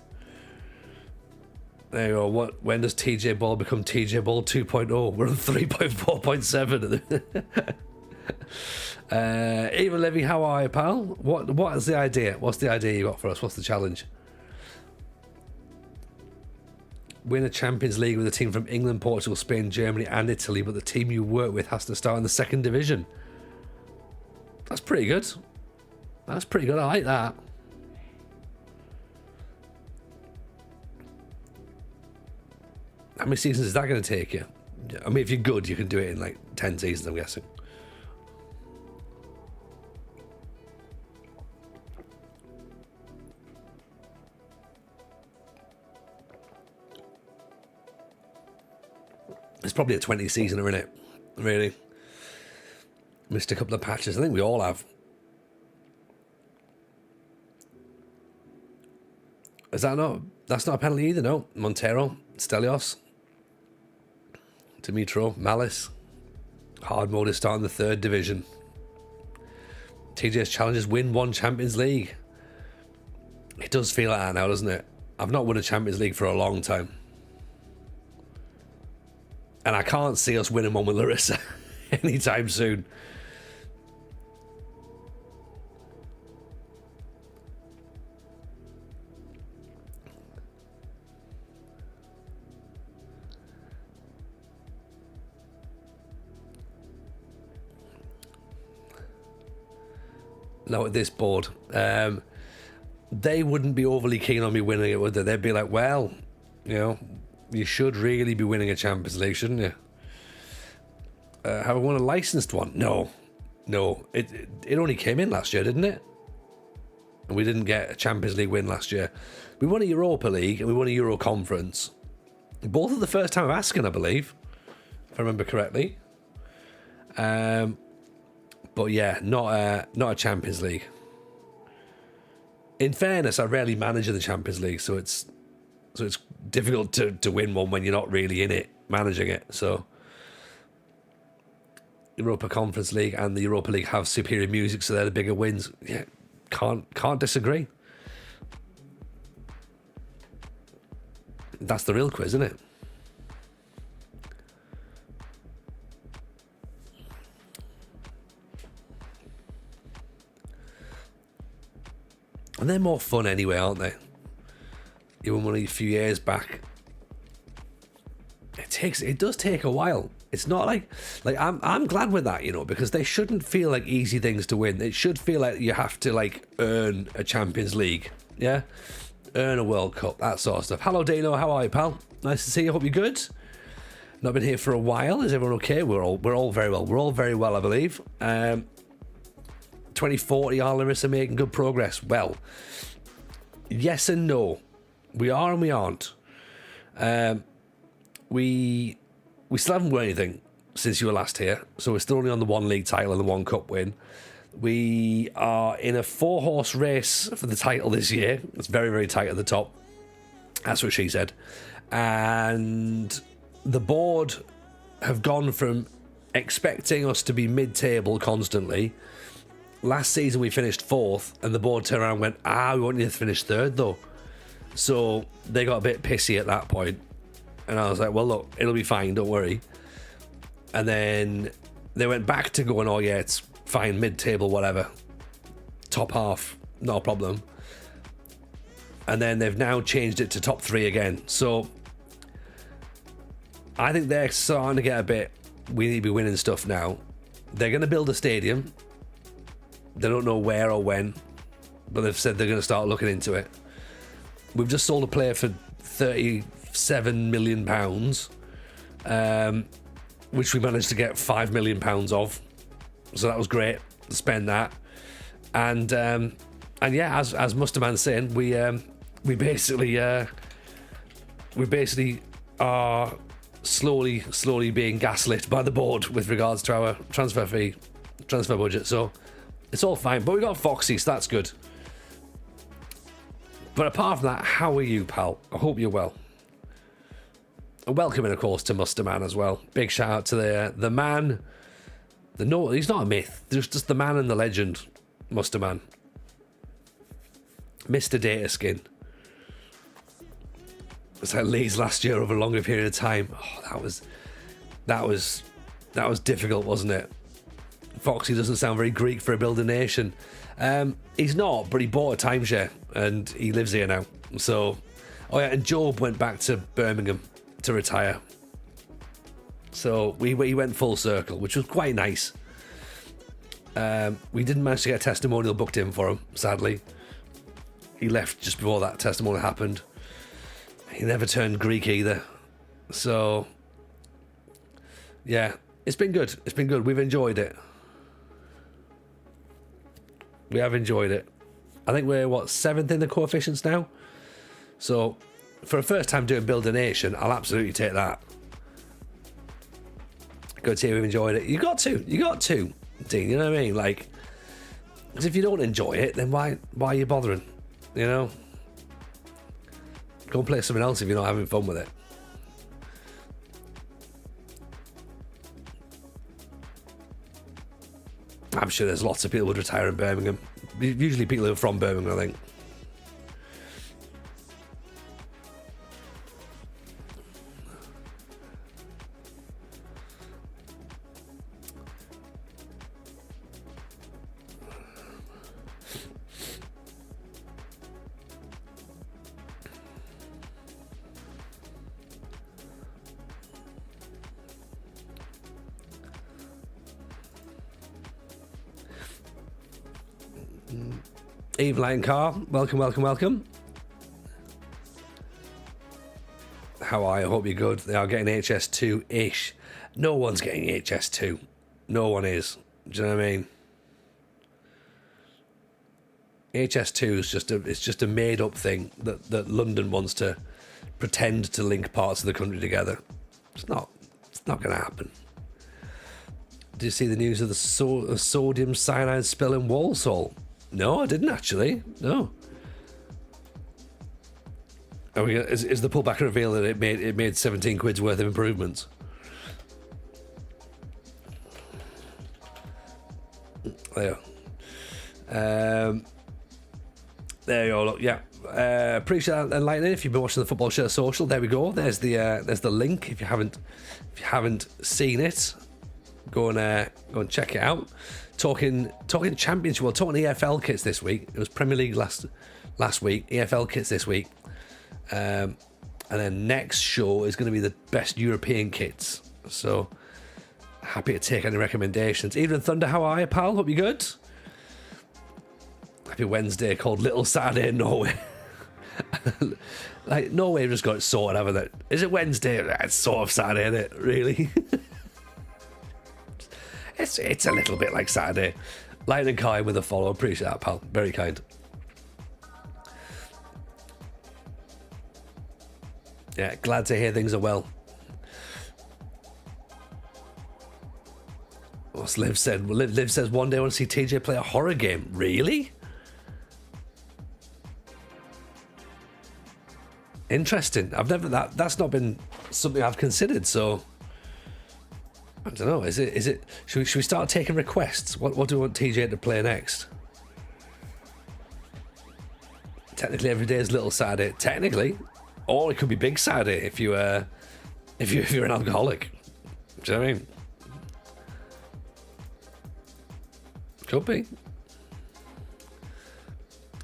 There you go. When does TJ Ball become TJ Ball 2.0? We're on 3.4.7. Eva Levy, how are you, pal? What is the idea? What's the idea you got for us? What's the challenge? Win a Champions League with a team from England, Portugal, Spain, Germany and Italy, but the team you work with has to start in the second division. That's pretty good. That's pretty good. I like that. How many seasons is that going to take you? I mean, if you're good, you can do it in like 10 seasons, I'm guessing. It's probably a 20 seasoner, isn't it? Really. Missed a couple of patches. I think we all have. Is that not? That's not a penalty either, no. Montero, Stelios, Dimitro, Malice. Hard mode is starting the third division. TJ's challenges win one Champions League. It does feel like that now, doesn't it? I've not won a Champions League for a long time. And I can't see us winning one with Larisa anytime soon. No, at this board. They wouldn't be overly keen on me winning it, would they? They'd be like, well, you should really be winning a Champions League, shouldn't you? Have I won a licensed one? No. It only came in last year, didn't it? And we didn't get a Champions League win last year. We won a Europa League and we won a Euro Conference. Both are the first time of asking, I believe, if I remember correctly. But yeah, not a Champions League. In fairness, I rarely manage in the Champions League, so it's difficult to win one when you're not really in it, managing it. So Europa Conference League and the Europa League have superior music, so they're the bigger wins. Yeah, can't disagree. That's the real quiz, isn't it? And they're more fun anyway, aren't they? Even one a few years back. It does take a while. It's not like I'm glad with that, because they shouldn't feel like easy things to win. It should feel like you have to earn a Champions League, yeah, earn a World Cup, that sort of stuff. Hello, Dino. How are you, pal? Nice to see you. Hope you're good. Not been here for a while. Is everyone okay? We're all very well. We're all very well, I believe. 2040, are Larisa making good progress? Well, yes and no. We are and we aren't. We still haven't won anything since you were last here, so we're still only on the one league title and the one cup win. We are in a 4-horse race for the title this year. It's very, very tight at the top. That's what she said. And the board have gone from expecting us to be mid-table constantly. Last season we finished 4th, and the board turned around and went, we want you to finish 3rd though. So they got a bit pissy at that point. And I was like, well, look, it'll be fine, don't worry. And then they went back to going, oh yeah, it's fine, mid-table, whatever. Top half, not a problem. And then they've now changed it to top 3 again. So I think they're starting to get a bit, we need to be winning stuff now. They're going to build a stadium. They don't know where or when, but they've said they're going to start looking into it. We've just sold a player for £37 million, which we managed to get £5 million of. So that was great to spend that. And yeah, as Musterman's saying, we basically are slowly being gaslit by the board with regards to our transfer budget. So it's all fine. But we got Foxy, so that's good. But apart from that, how are you, pal? I hope you're well. And welcoming, of course, to Musterman as well. Big shout out to the man. He's not a myth. There's just the man and the legend, Musterman. Mr. Data Skin. It's like Leeds last year over a longer period of time. Oh, that was difficult, wasn't it? Foxy doesn't sound very Greek for a builder nation. He's not, but he bought a timeshare and he lives here now. So, oh yeah, and Job went back to Birmingham to retire. So he went full circle, which was quite nice. We didn't manage to get a testimonial booked in for him, sadly. He left just before that testimonial happened. He never turned Greek either. So, yeah, it's been good. It's been good. We've enjoyed it. We have enjoyed it. I think we're, 7th in the coefficients now? So, for a first time doing Build a Nation, I'll absolutely take that. Good to hear we've enjoyed it. You got to, Dean, you know what I mean? Like, because if you don't enjoy it, then why are you bothering? You know? Go and play something else if you're not having fun with it. I'm sure there's lots of people who would retire in Birmingham. Usually people who are from Birmingham, I think. Eveline Car, welcome. How are you? I hope you're good. They are getting HS2-ish. No one's getting HS2. No one is. Do you know what I mean? HS2 is just a made up thing that London wants to pretend to link parts of the country together. It's not going to happen. Did you see the news of the sodium cyanide spill in Walsall? No, I didn't actually. No. Is the pullback reveal that it made 17 quid's worth of improvements? There. There you go. Look, yeah. Appreciate that enlightening. If you've been watching the Football Shirt Social, there we go. There's the link. If you haven't seen it, go and check it out. Talking Championship, well, talking EFL kits this week. It was Premier League last week. EFL kits this week, and then next show is going to be the best European kits. So happy to take any recommendations. Evening Thunder, how are you, pal? Hope you're good. Happy Wednesday, called Little Saturday in Norway. Like Norway just got it sorted, haven't it? Is it Wednesday? It's sort of Saturday, isn't it? Really? It's a little bit like Saturday. Lightning Kai with a follow. Appreciate that, pal. Very kind. Yeah, glad to hear things are well. What's Liv said? Well, Liv says one day I want to see TJ play a horror game. Really? Interesting. That's not been something I've considered, so I don't know. Is it? Should we start taking requests? What do we want TJ to play next? Technically, every day is Little Saturday. Technically, or it could be Big Saturday if you're an alcoholic. Do you know what I mean? Could be.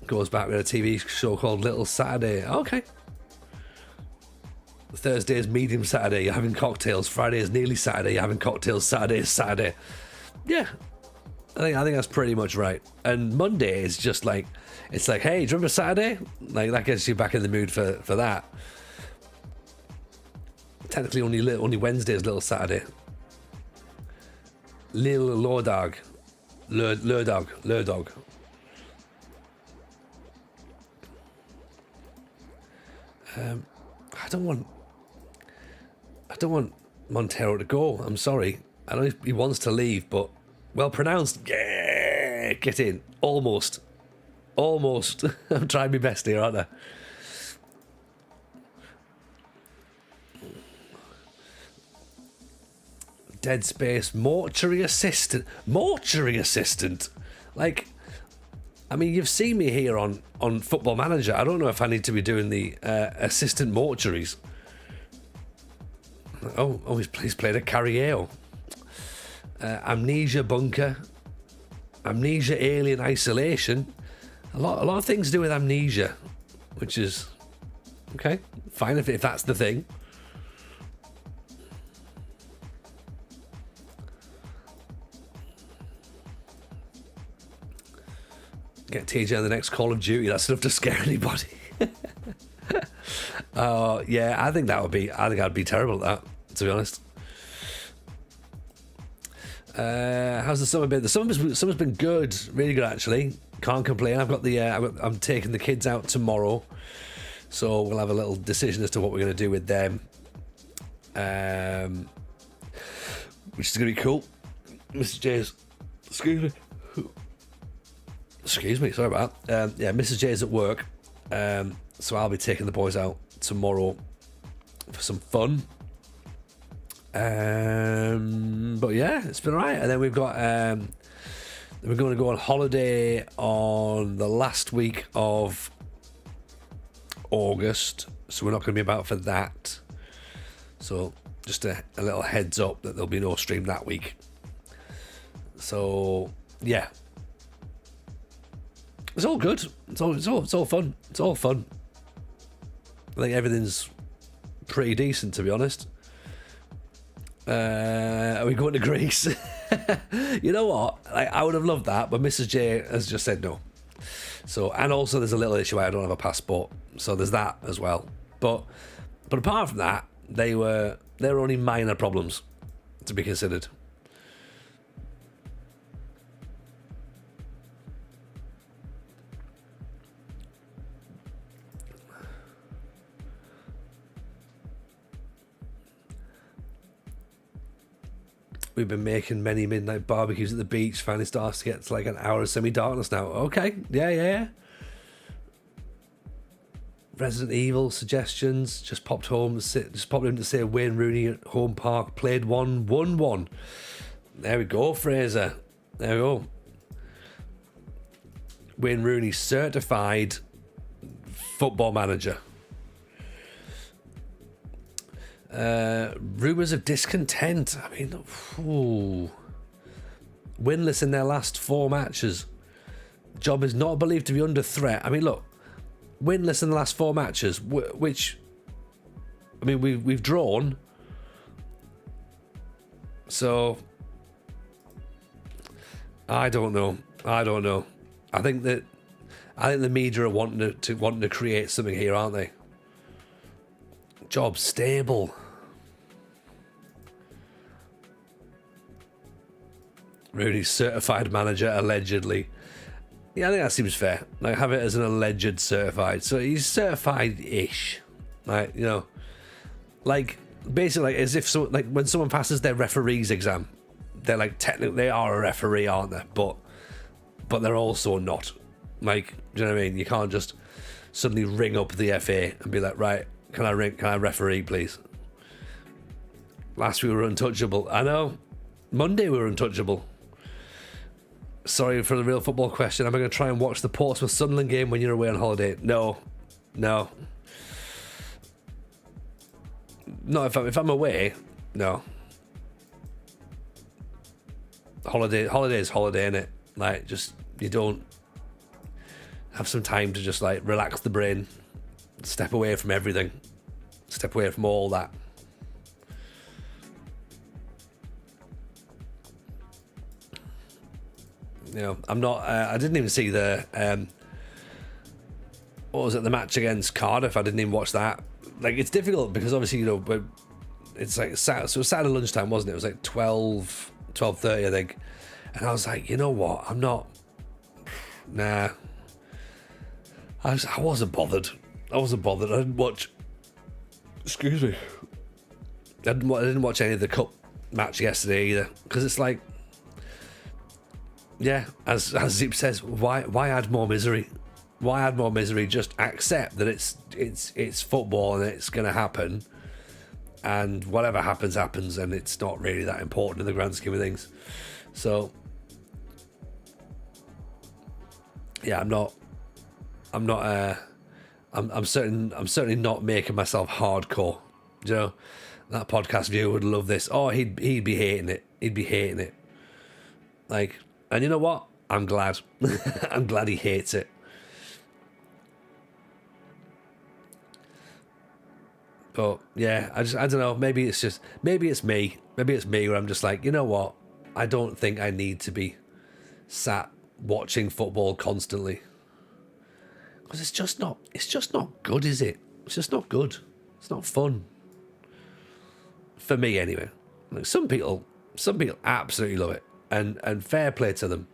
Goes back with a TV show called Little Saturday. Okay. Thursday is medium Saturday, you're having cocktails. Friday is nearly Saturday, you're having cocktails. Saturday is Saturday. Yeah, I think that's pretty much right. And Monday is just like, it's like, hey, do you remember Saturday? Like that gets you back in the mood for that. Technically only Wednesday's little Saturday. Lil Lordog. Lurdog. I don't want Montero to go. I'm sorry. I know he wants to leave, but well pronounced. Yeah, get in. Almost. I'm trying my best here, aren't I? Dead Space mortuary assistant. Like, I mean, you've seen me here on Football Manager. I don't know if I need to be doing the assistant mortuaries. Oh, he's played a Carriero. Amnesia Bunker. Amnesia Alien Isolation. A lot of things to do with amnesia, which is okay. Fine if that's the thing. Get TJ on the next Call of Duty. That's enough to scare anybody. Yeah, I think I'd be terrible at that, to be honest. How's the summer been? The summer's been good, really good actually. Can't complain. I'm taking the kids out tomorrow, so we'll have a little decision as to what we're going to do with them, which is going to be cool. Mrs. J's, excuse me, sorry about that. Yeah, Mrs. J's at work, so I'll be taking the boys out tomorrow for some fun. But yeah, it's been alright. And then we've got we're going to go on holiday on the last week of August, so we're not going to be about for that. So just a little heads up that there'll be no stream that week. So yeah, it's all good. It's all fun. It's all fun. I think everything's pretty decent, to be honest. Are we going to Greece? You know what? I would have loved that, but Mrs. J has just said no. So, and also there's a little issue I don't have a passport, so there's that as well. But apart from that, they were only minor problems to be considered. We've been making many midnight barbecues at the beach. Finally starts to get to like an hour of semi-darkness now. Okay, yeah. Resident Evil suggestions. Just popped in to say Wayne Rooney at home park played 1-1-1. There we go, Fraser. There we go. Wayne Rooney certified football manager. Rumours of discontent. I mean, winless in their last 4 matches. Job is not believed to be under threat. I mean, look, winless in the last 4 matches, which, I mean, we've drawn. So, I don't know. I think the media are wanting to create something here, aren't they? Job stable. Rooney's certified manager, allegedly. Yeah, I think that seems fair. Like, have it as an alleged certified. So he's certified-ish. Like, you know, like, basically, like, as if like when someone passes their referee's exam, they're like, technically, they are a referee, aren't they? But they're also not. Like, do you know what I mean? You can't just suddenly ring up the FA and be like, right, can I referee, please? Last week we were untouchable. I know. Monday we were untouchable. Sorry for the real football question. Am I going to try and watch the Portsmouth Sunderland game when you're away on holiday? No. Not if I'm away. No. Holiday is holiday, innit? Like, just, you don't have some time to just like relax the brain, step away from everything, step away from all that. You know, I'm not. I didn't even see the. What was it? The match against Cardiff. I didn't even watch that. Like, it's difficult because obviously, you know, but it's like so it was Saturday lunchtime, wasn't it? It was like 12:30, I think. And I was like, you know what? I'm not. Nah. I wasn't bothered. I didn't watch. Excuse me. I didn't watch any of the cup match yesterday either, because it's like, yeah, as Zip says, why add more misery? Why add more misery? Just accept that it's football and it's going to happen, and whatever happens, and it's not really that important in the grand scheme of things. So, yeah, I'm certainly not making myself hardcore. You know, that podcast viewer would love this. Oh, he'd be hating it. Like, and you know what? I'm glad. I'm glad he hates it. But yeah, I don't know. Maybe it's me where I'm just like, you know what? I don't think I need to be sat watching football constantly, because it's just not good, is it? It's just not good. It's not fun for me anyway. Like, some people absolutely love it, and fair play to them.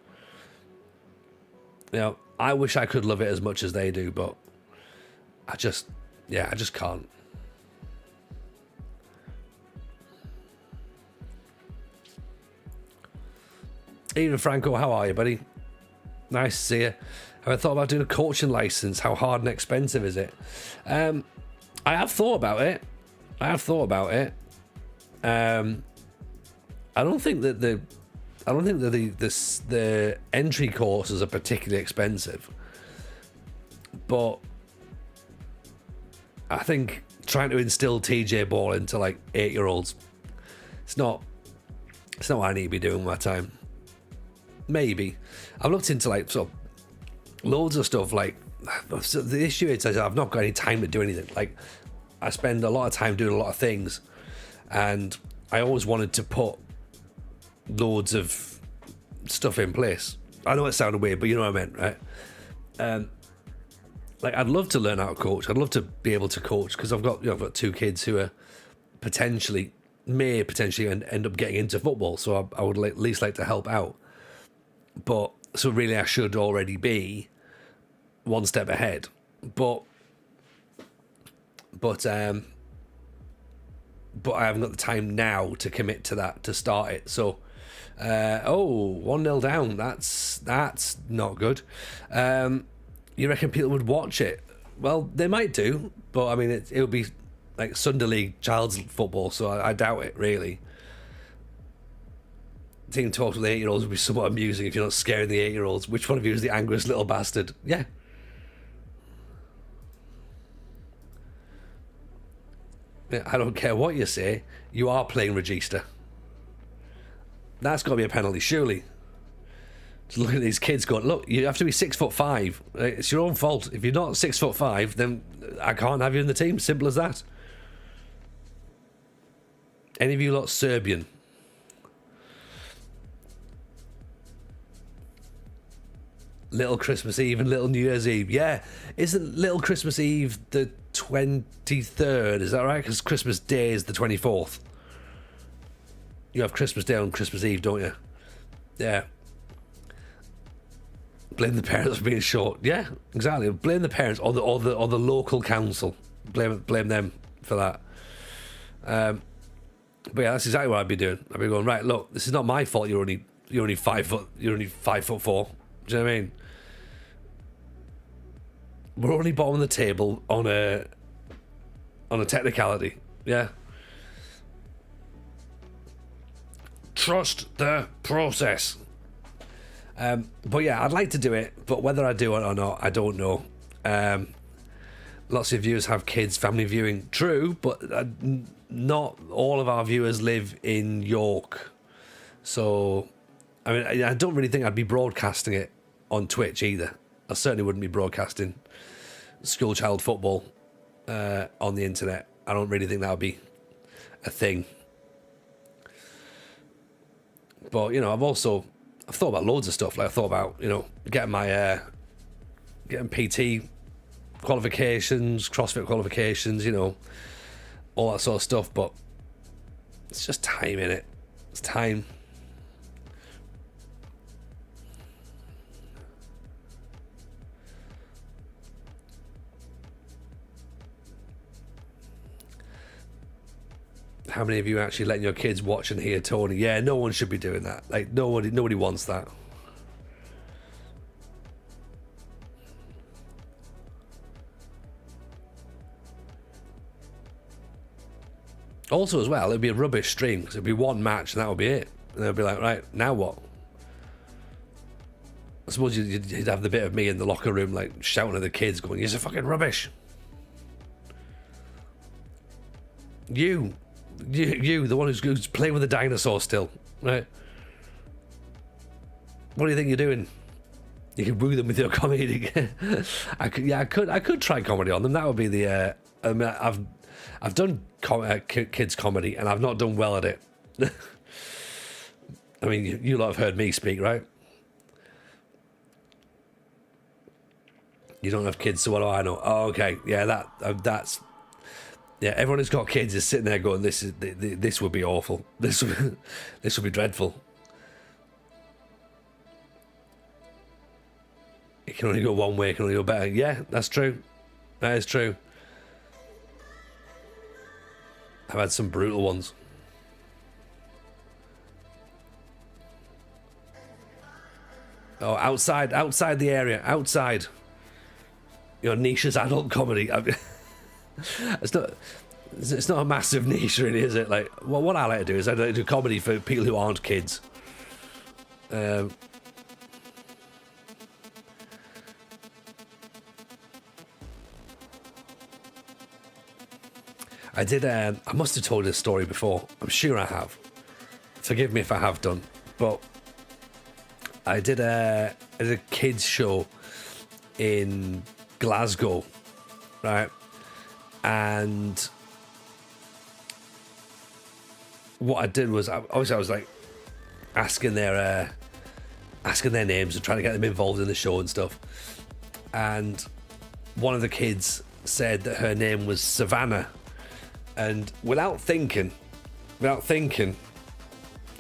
You know, I wish I could love it as much as they do, but I just can't. Even Franco, how are you, buddy? Nice to see you. Have I thought about doing a coaching license? How hard and expensive is it? I have thought about it. I don't think that the entry courses are particularly expensive, but I think trying to instill TJ ball into like 8-year-olds, it's not what I need to be doing with my time. Maybe I've looked into like sort of loads of stuff. Like, so the issue is I've not got any time to do anything. Like, I spend a lot of time doing a lot of things, and I always wanted to put loads of stuff in place. I know it sounded weird, but you know what I meant, right? Like, I'd love to learn how to coach. I'd love to be able to coach, because I've got 2 kids who are may potentially end up getting into football. So I would at least like to help out. But so really, I should already be one step ahead. But I haven't got the time now to commit to that, to start it. So, 1-0 down. That's not good. You reckon people would watch it? Well, they might do, but I mean, it would be like Sunday League child's football, so I doubt it, really. Team talks with the 8-year-olds would be somewhat amusing if you're not scaring the 8-year-olds. Which one of you is the angriest little bastard? Yeah. I don't care what you say. You are playing Regista. That's got to be a penalty, surely. Just looking at these kids going, look, you have to be 6'5". It's your own fault. If you're not 6'5", then I can't have you in the team. Simple as that. Any of you lot Serbian? Little Christmas Eve and Little New Year's Eve. Yeah. Isn't Little Christmas Eve the 23rd? Is that right? Because Christmas Day is the 24th. You have Christmas Day on Christmas Eve, don't you? Yeah. Blame the parents for being short. Yeah, exactly. Blame the parents or the local council. Blame them for that. But yeah, that's exactly what I'd be doing. I'd be going, right, look, this is not my fault. You're only 5 foot. You're only 5'4". Do you know what I mean? We're only bottom of the table on a technicality. Yeah. Trust the process. But yeah, I'd like to do it, but whether I do it or not, I don't know. Lots of viewers have kids, family viewing. True, but not all of our viewers live in York. So, I mean, I don't really think I'd be broadcasting it on Twitch either. I certainly wouldn't be broadcasting school child football on the internet. I don't really think that would be a thing. But, you know, I've thought about loads of stuff. Like, I thought about, you know, getting PT qualifications, CrossFit qualifications, you know, all that sort of stuff. But It's just time, innit? It's time. How many of you are actually letting your kids watch and hear Tony? Yeah, no one should be doing that. Like, nobody wants that. Also, as well, it'd be a rubbish stream because it'd be one match and that would be it. And they'd be like, right, now what? I suppose you'd have the bit of me in the locker room, like, shouting at the kids, going, "You're fucking rubbish." You, the one who's playing with the dinosaur still, right? What do you think you're doing? You can woo them with your comedy. I could try comedy on them. That would be the. I mean, I've done kids comedy and I've not done well at it. I mean, you lot have heard me speak, right? You don't have kids, so what do I know? Oh, okay, yeah, that's. Yeah, everyone who's got kids is sitting there going, this would be awful. This would be dreadful. It can only go one way, it can only go better. Yeah, that's true. That is true. I've had some brutal ones. Oh, outside the area, outside. Your niche is adult comedy. It's not a massive niche, really, is it? Like, well, what I like to do is I like to do comedy for people who aren't kids. I did. I must have told this story before. I'm sure I have. Forgive me if I have done. But I did a kids show in Glasgow, right? And what I did was, obviously I was like asking their names and trying to get them involved in the show and stuff. And one of the kids said that her name was Savannah, and without thinking,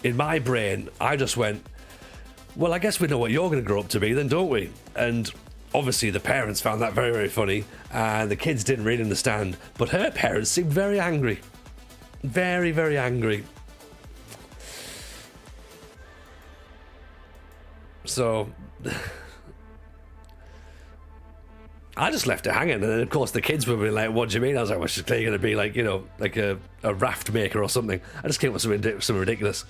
in my brain, I just went, well, I guess we know what you're going to grow up to be then, don't we? And obviously the parents found that very, very funny, and the kids didn't really understand, but her parents seemed very angry. Very, very angry. So I just left it hanging, and then of course the kids were like, "What do you mean?" I was like, "Well, she's clearly going to be like, you know, like a raft maker or something." I just came up with something ridiculous.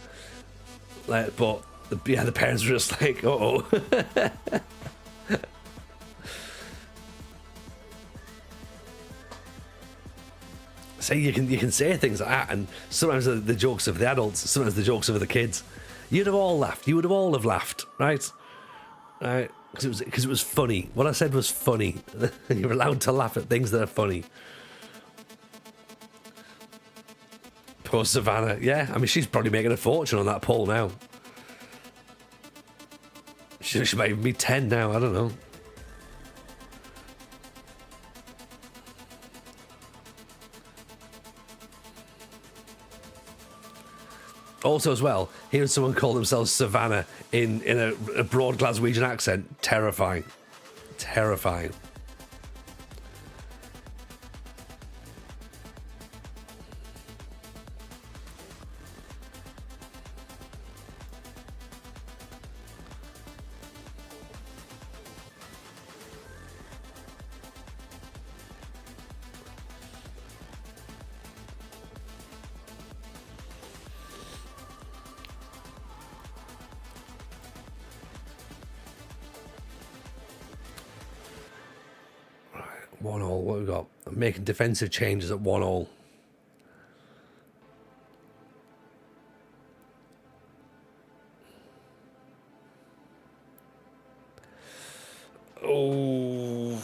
Like, but the parents were just like, "Uh-oh." See, you can say things like that, and sometimes the jokes of the adults, sometimes the jokes of the kids. You'd have all laughed. You would have all have laughed, right? Right? Because it was funny. What I said was funny. You're allowed to laugh at things that are funny. Poor Savannah. Yeah, I mean, she's probably making a fortune on that pole now. She might even be 10 now. I don't know. Also, as well, hearing someone call themselves Savannah in a broad Glaswegian accent, terrifying. Terrifying. One all. What have we got? I'm making defensive changes at 1-1. Oh.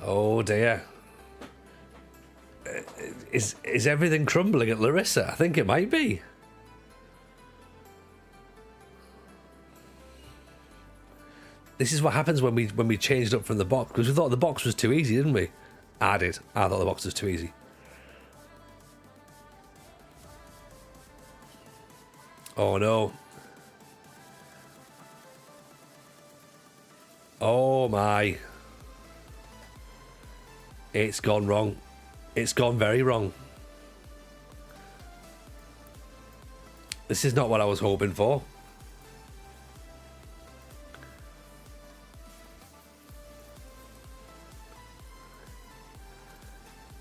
Oh dear. Is everything crumbling at Larisa? I think it might be. This is what happens when we changed up from the box, because we thought the box was too easy, didn't we? I did. I thought the box was too easy. Oh no. Oh my. It's gone wrong. It's gone very wrong. This is not what I was hoping for.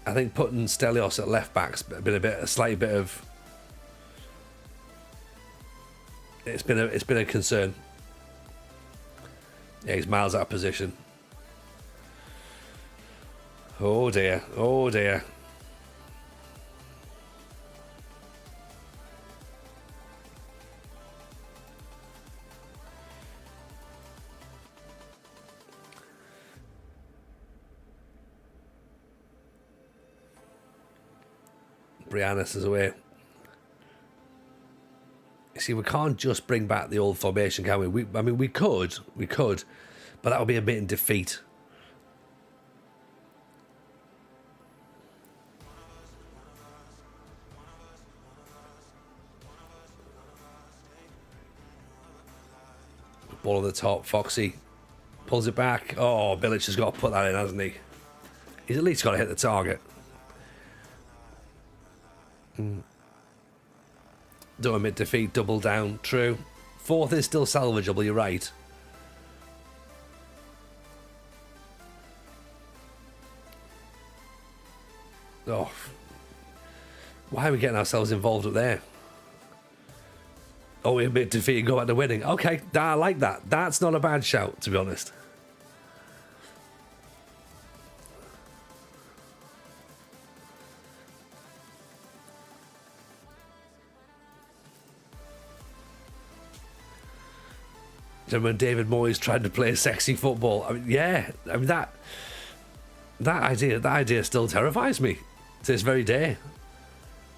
I think putting Stelios at left back's been a slight bit of. It's been a concern. Yeah, he's miles out of position. Oh dear. Oh dear. Briannis is away. You see, we can't just bring back the old formation, can we? I mean, we could, but that would be admitting defeat. Ball on the top, Foxy pulls it back. Oh, Bilic has got to put that in, hasn't he? He's at least got to hit the target. Don't admit defeat, double down, true. Fourth is still salvageable, you're right. Oh, why are we getting ourselves involved up there? Oh, we admit defeat and go back to winning. Okay, I like that. That's not a bad shout, to be honest. When David Moyes tried to play sexy football, I mean, yeah, I mean that idea still terrifies me to this very day.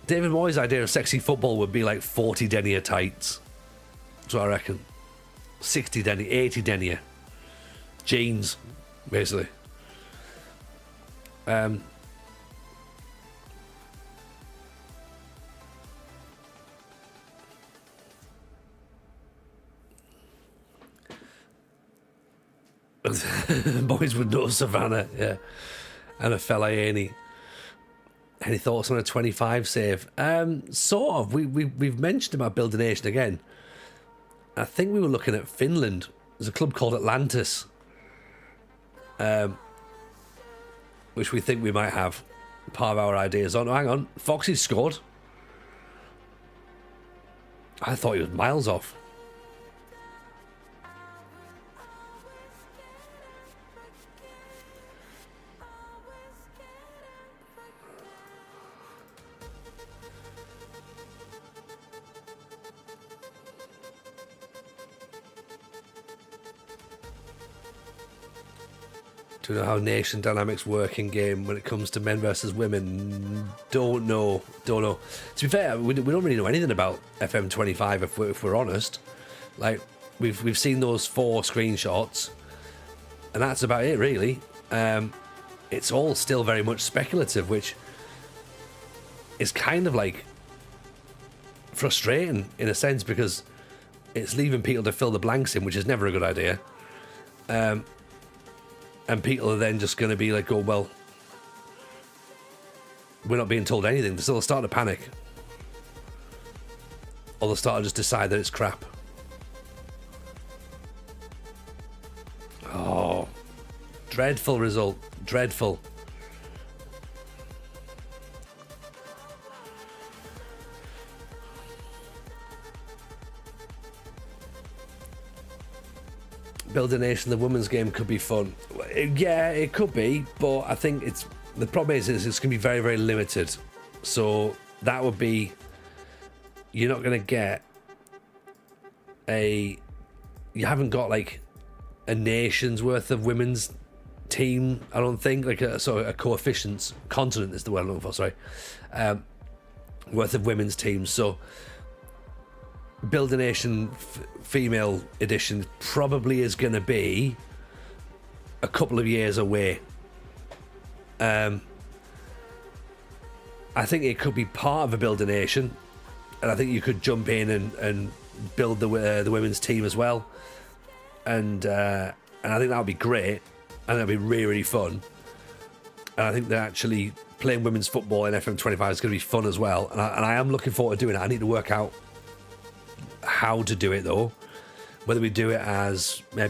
David Moyes' idea of sexy football would be like 40 denier tights. That's what I reckon. 60 denier, 80 denier jeans, basically. Boys would know Savannah, yeah. And a Fellaini. Any thoughts on a 25 save? Sort of. We've mentioned about building nation again. I think we were looking at Finland. There's a club called Atlantis, which we think we might have part of our ideas on. Oh, hang on, Foxy scored. I thought he was miles off. Do you know how nation dynamics work in game when it comes to men versus women? Don't know. To be fair, we don't really know anything about FM25 if we're honest. Like we've seen those 4 screenshots, and that's about it really. It's all still very much speculative, which is kind of like frustrating in a sense because it's leaving people to fill the blanks in, which is never a good idea. And people are then just going to be like, oh, well, we're not being told anything. So they'll start to panic. Or they'll start to just decide that it's crap. Oh, dreadful result. Dreadful. Build a nation, the women's game could be fun. Yeah, it could be, but I think the problem is it's going to be very, very limited. So that would be, you're not going to get you haven't got like a nation's worth of women's team, I don't think, like a continent is the word I'm looking for, sorry, worth of women's teams. So Build a Nation female edition probably is going to be a couple of years away. I think it could be part of a Build a Nation, and I think you could jump in and build the women's team as well, and I think that would be great, and that'd be really, really fun. And I think that actually playing women's football in FM25 is going to be fun as well, and I am looking forward to doing it. I need to work out how to do it though, whether we do it as the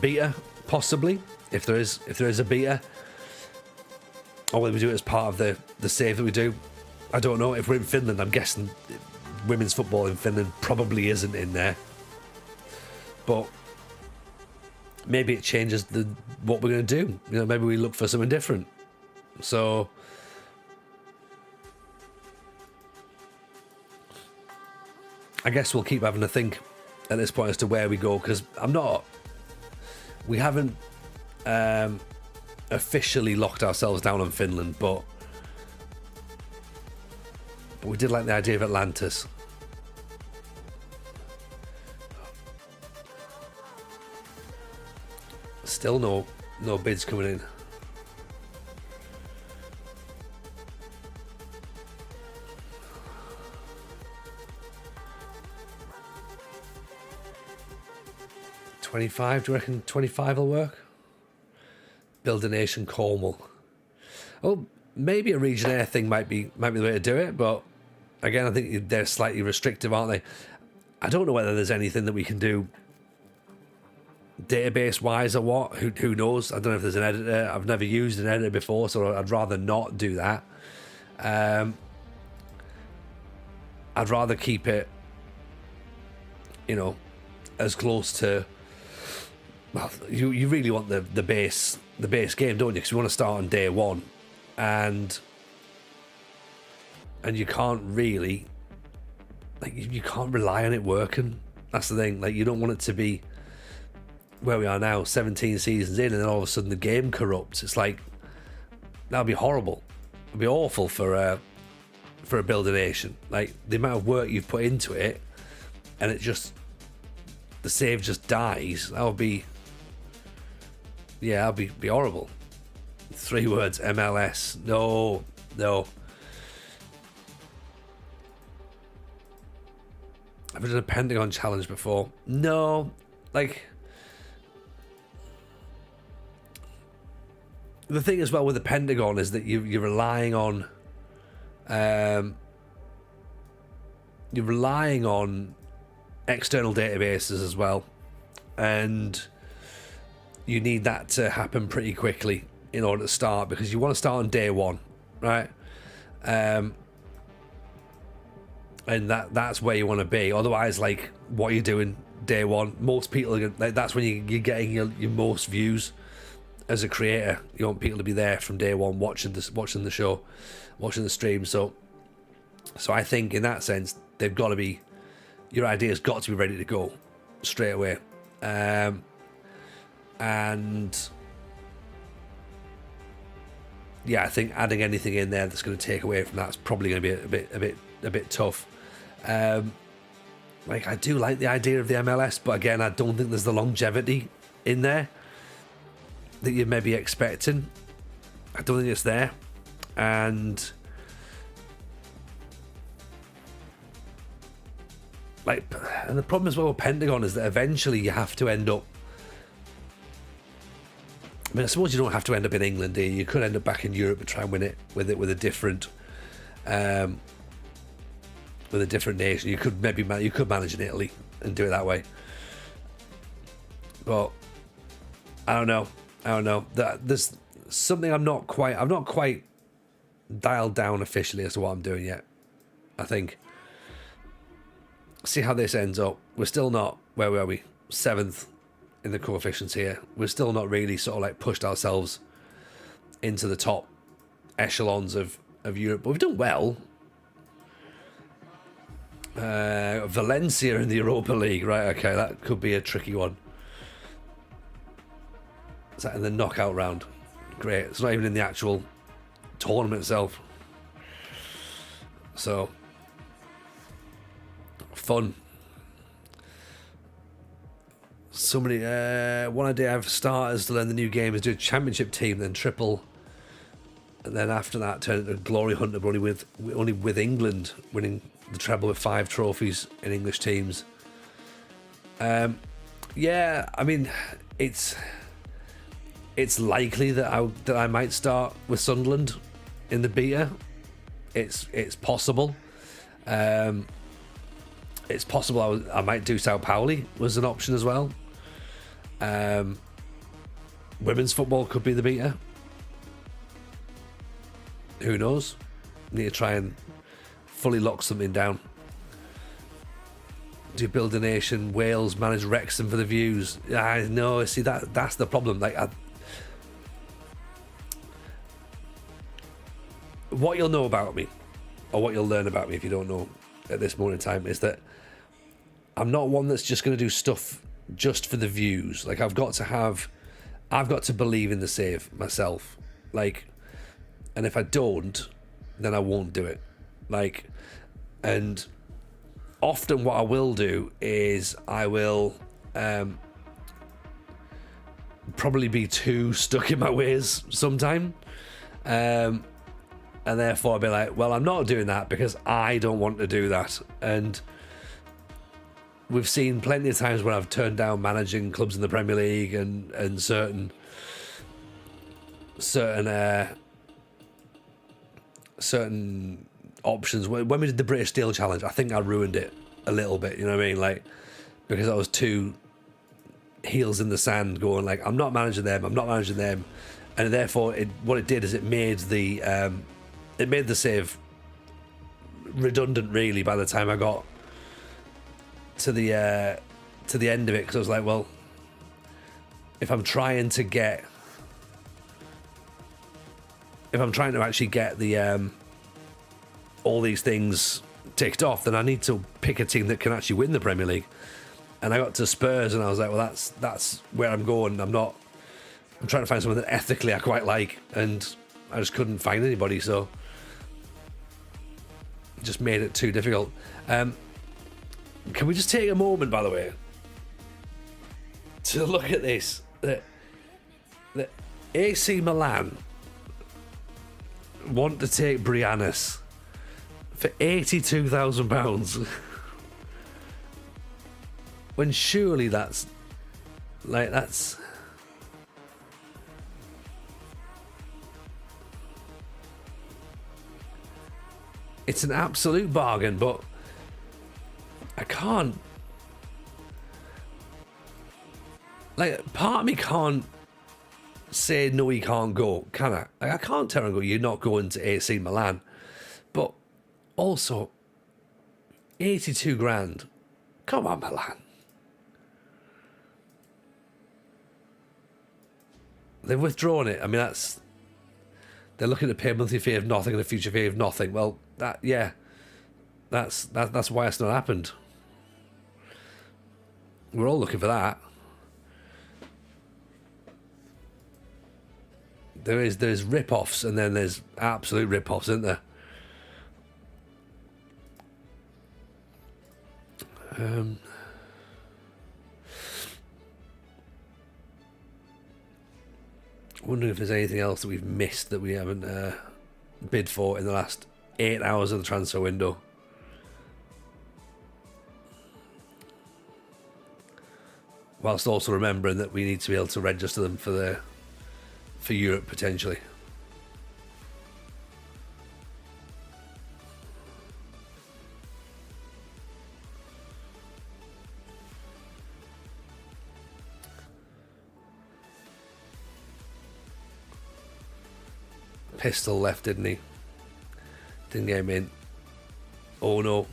beta, possibly, if there is a beta, or whether we do it as part of the save that we do. I don't know. If we're in Finland, I'm guessing women's football in Finland probably isn't in there, but maybe it changes what we're going to do. You know, maybe we look for something different. So I guess we'll keep having a think at this point as to where we go, because we haven't officially locked ourselves down on Finland, but we did like the idea of Atlantis. Still no bids coming in. $25, do you reckon 25 will work? Build a Nation Cornwall. Oh, maybe a Regionair thing might be the way to do it, but again, I think they're slightly restrictive, aren't they? I don't know whether there's anything that we can do database wise or what. Who knows? I don't know if there's an editor. I've never used an editor before, so I'd rather not do that. I'd rather keep it, you know, as close to, well, you really want the base game, don't you? Because you want to start on day one, and you can't really, like, you can't rely on it working. That's the thing. Like, you don't want it to be where we are now, 17 seasons in, and then all of a sudden the game corrupts. It's like, that'd be horrible. It'd be awful for a Build a Nation. Like, the amount of work you've put into it, and it just, the save just dies. That would be, yeah, that'd be horrible. 3 words, MLS. No. Have I done a Pentagon challenge before? No. Like, the thing as well with the Pentagon is that you're relying on external databases as well, and you need that to happen pretty quickly in order to start, because you want to start on day one, right? And that's where you want to be. Otherwise, like, what you're doing day one, most people are gonna, like, that's when you're getting your most views as a creator. You want people to be there from day one, watching the show, watching the stream. So I think in that sense, they've got to be, your idea's got to be ready to go straight away. And yeah, I think adding anything in there that's going to take away from that's probably going to be a bit tough. Like, I do like the idea of the MLS, but again, I don't think there's the longevity in there that you're maybe expecting. I don't think it's there, and the problem as well with Pentagon is that eventually you have to end up, I mean, I suppose you don't have to end up in England, do you? You could end up back in Europe and try and win it with a different nation. You could manage in Italy and do it that way, but I don't know. There's something I'm not quite dialed down officially as to what I'm doing yet. I think, see how this ends up. We're still not, where were we? 7th in the coefficients here. We're still not really sort of like pushed ourselves into the top echelons of Europe, but we've done well. Valencia in the Europa League, right? Okay, that could be a tricky one. Is that in the knockout round? Great. It's not even in the actual tournament itself. So So fun. Somebody, one idea I have for starters to learn the new game is do a championship team, then triple, and then after that turn it into a glory hunter, but only with England winning the treble with 5 trophies in English teams. Yeah, I mean, it's likely that I might start with Sunderland in the beta. It's possible. It's possible I might do Sao Pauli was an option as well. Women's football could be the beta. Who knows? Need to try and fully lock something down. Do build a nation? Wales manage Wrexham for the views. I know. See that's the problem. Like, what you'll know about me, or what you'll learn about me if you don't know at this moment in time, is that I'm not one that's just going to do stuff just for the views. Like, I've got to believe in the save myself. Like, and if I don't, then I won't do it. Like, and often what I will do is I will probably be too stuck in my ways sometime. And therefore I'll be like, well, I'm not doing that because I don't want to do that. And we've seen plenty of times when I've turned down managing clubs in the Premier League and certain options. When we did the British Steel Challenge, I think I ruined it a little bit, you know what I mean? Like, because I was too heels in the sand going like, I'm not managing them, and therefore what it did is it made the save redundant really by the time I got to the end of it, because I was like, well, if I'm trying to actually get the all these things ticked off, then I need to pick a team that can actually win the Premier League. And I got to Spurs and I was like, well, that's where I'm going. I'm trying to find someone that ethically I quite like, and I just couldn't find anybody, so it just made it too difficult. Can we just take a moment, by the way, to look at this? That AC Milan want to take Briannis for £82,000 when surely that's it's an absolute bargain, but I can't, like, part of me can't say no, he can't go, can I? Like, I can't tell him, go, you're not going to AC Milan. But also 82 grand, come on, Milan. They've withdrawn it. I mean, they're looking to pay a monthly fee of nothing and a future fee of nothing. Well, that's why it's not happened. We're all looking for that. There's rip-offs and then there's absolute rip-offs, isn't there? Wondering if there's anything else that we've missed that we haven't bid for in the last 8 hours of the transfer window. Whilst also remembering that we need to be able to register them for Europe potentially. Pistol left, didn't he? Didn't get him in. Oh no.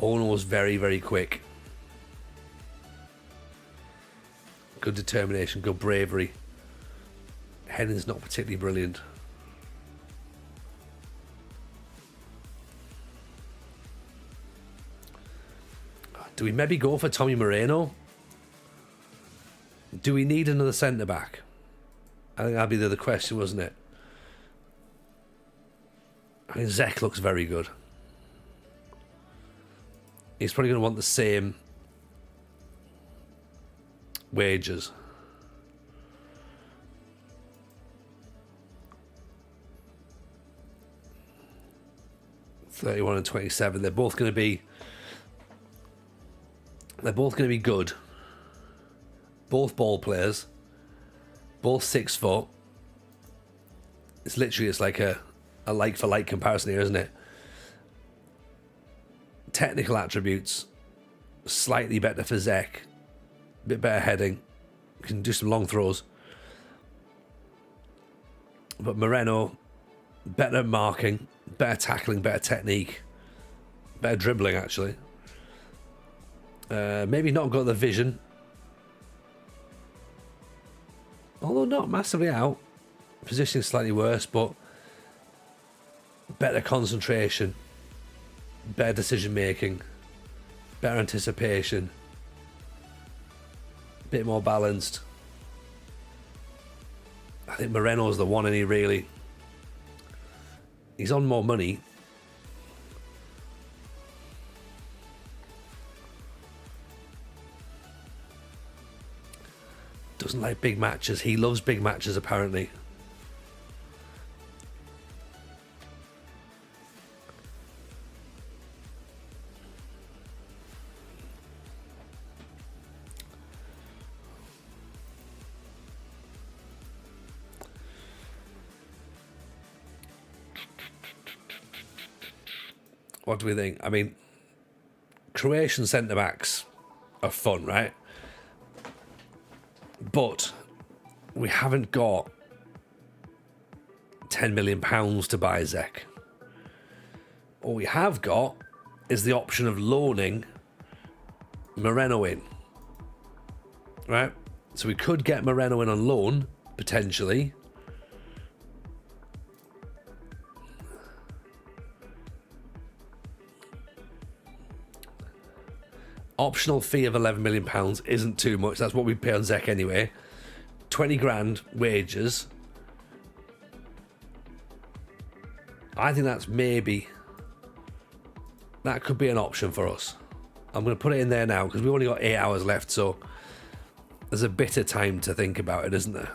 Ono was very, very quick. Good determination, good bravery. Heading's not particularly brilliant. Do we maybe go for Tommy Moreno? Do we need another centre-back? I think that'd be the other question, wasn't it? I mean, Zek looks very good. He's probably going to want the same wages. $31 and $27. They're both going to be good. Both ball players. Both 6 foot. It's like a like for like comparison here, isn't it? Technical attributes slightly better for Zek. A bit better heading. Can do some long throws. But Moreno, better marking, better tackling, better technique, better dribbling actually. Maybe not got the vision. Although not massively out. Positioning slightly worse, but better concentration, better decision making, better anticipation, a bit more balanced. I think Moreno's the one, and he's on more money. Doesn't like big matches. He loves big matches apparently. What do we think? I mean, Croatian centre-backs are fun, right? But we haven't got £10 million to buy Zek. All we have got is the option of loaning Moreno in. Right? So we could get Moreno in on loan, potentially. Optional fee of £11 million isn't too much. That's what we pay on Zek anyway. 20 grand wages. I think that could be an option for us. I'm going to put it in there now because we've only got 8 hours left, so there's a bit of time to think about it, isn't there?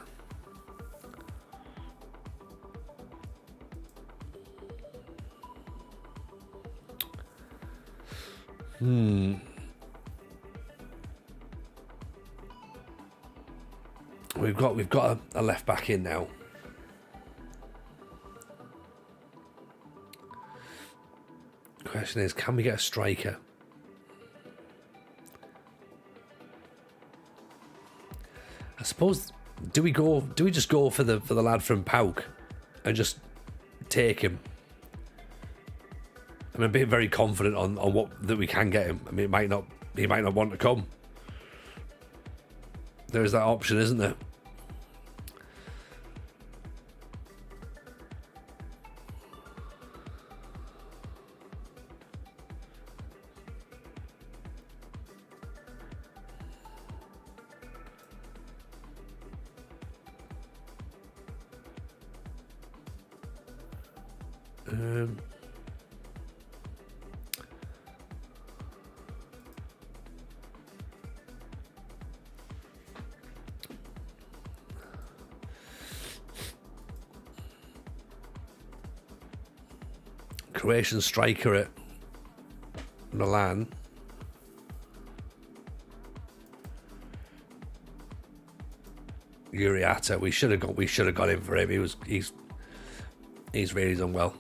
We've got a left back in now. Question is, can we get a striker? I suppose do we just go for the lad from PAOK and just take him? I'm being very confident on that we can get him. I mean, he might not want to come. There's that option, isn't there? Croatian striker at Milan. Uriata, we should have got him for him. He's really done well.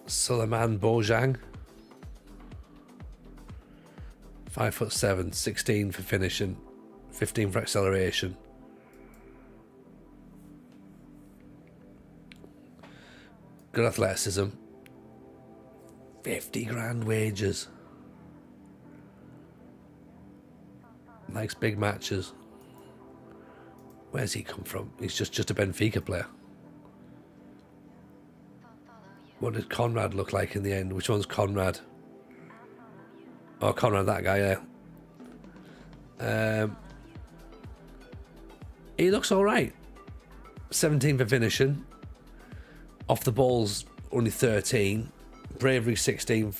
Suleiman Bojang, 5'7", 16 for finishing, 15 for acceleration. Good athleticism. 50 grand wages. Likes big matches. Where's he come from? He's just a Benfica player. What did Conrad look like in the end? Which one's Conrad? Oh, Conrad, that guy, yeah. He looks all right. 17 for finishing. Off the ball's only 13. Bravery 16.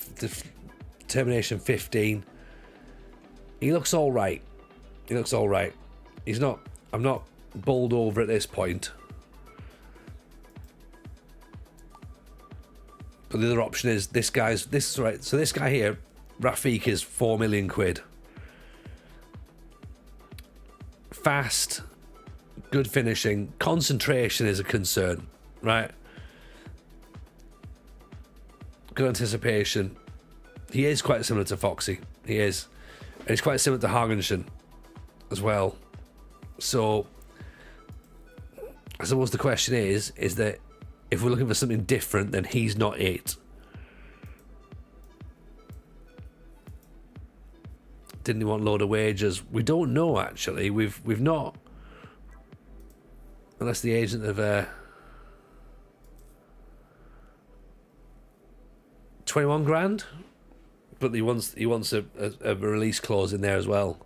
Determination 15. He looks all right. He's not... I'm not bowled over at this point. But the other option is this guy's... This is right. So this guy here, Rafiq, is 4 million quid. Fast, good finishing. Concentration is a concern, right? Good anticipation. He is quite similar to Foxy. He is. And he's quite similar to Hargensen as well. So, I suppose the question is that if we're looking for something different, then he's not it. Didn't he want a load of wages? We don't know, actually. We've not, unless the agent of 21 grand, but he wants a release clause in there as well.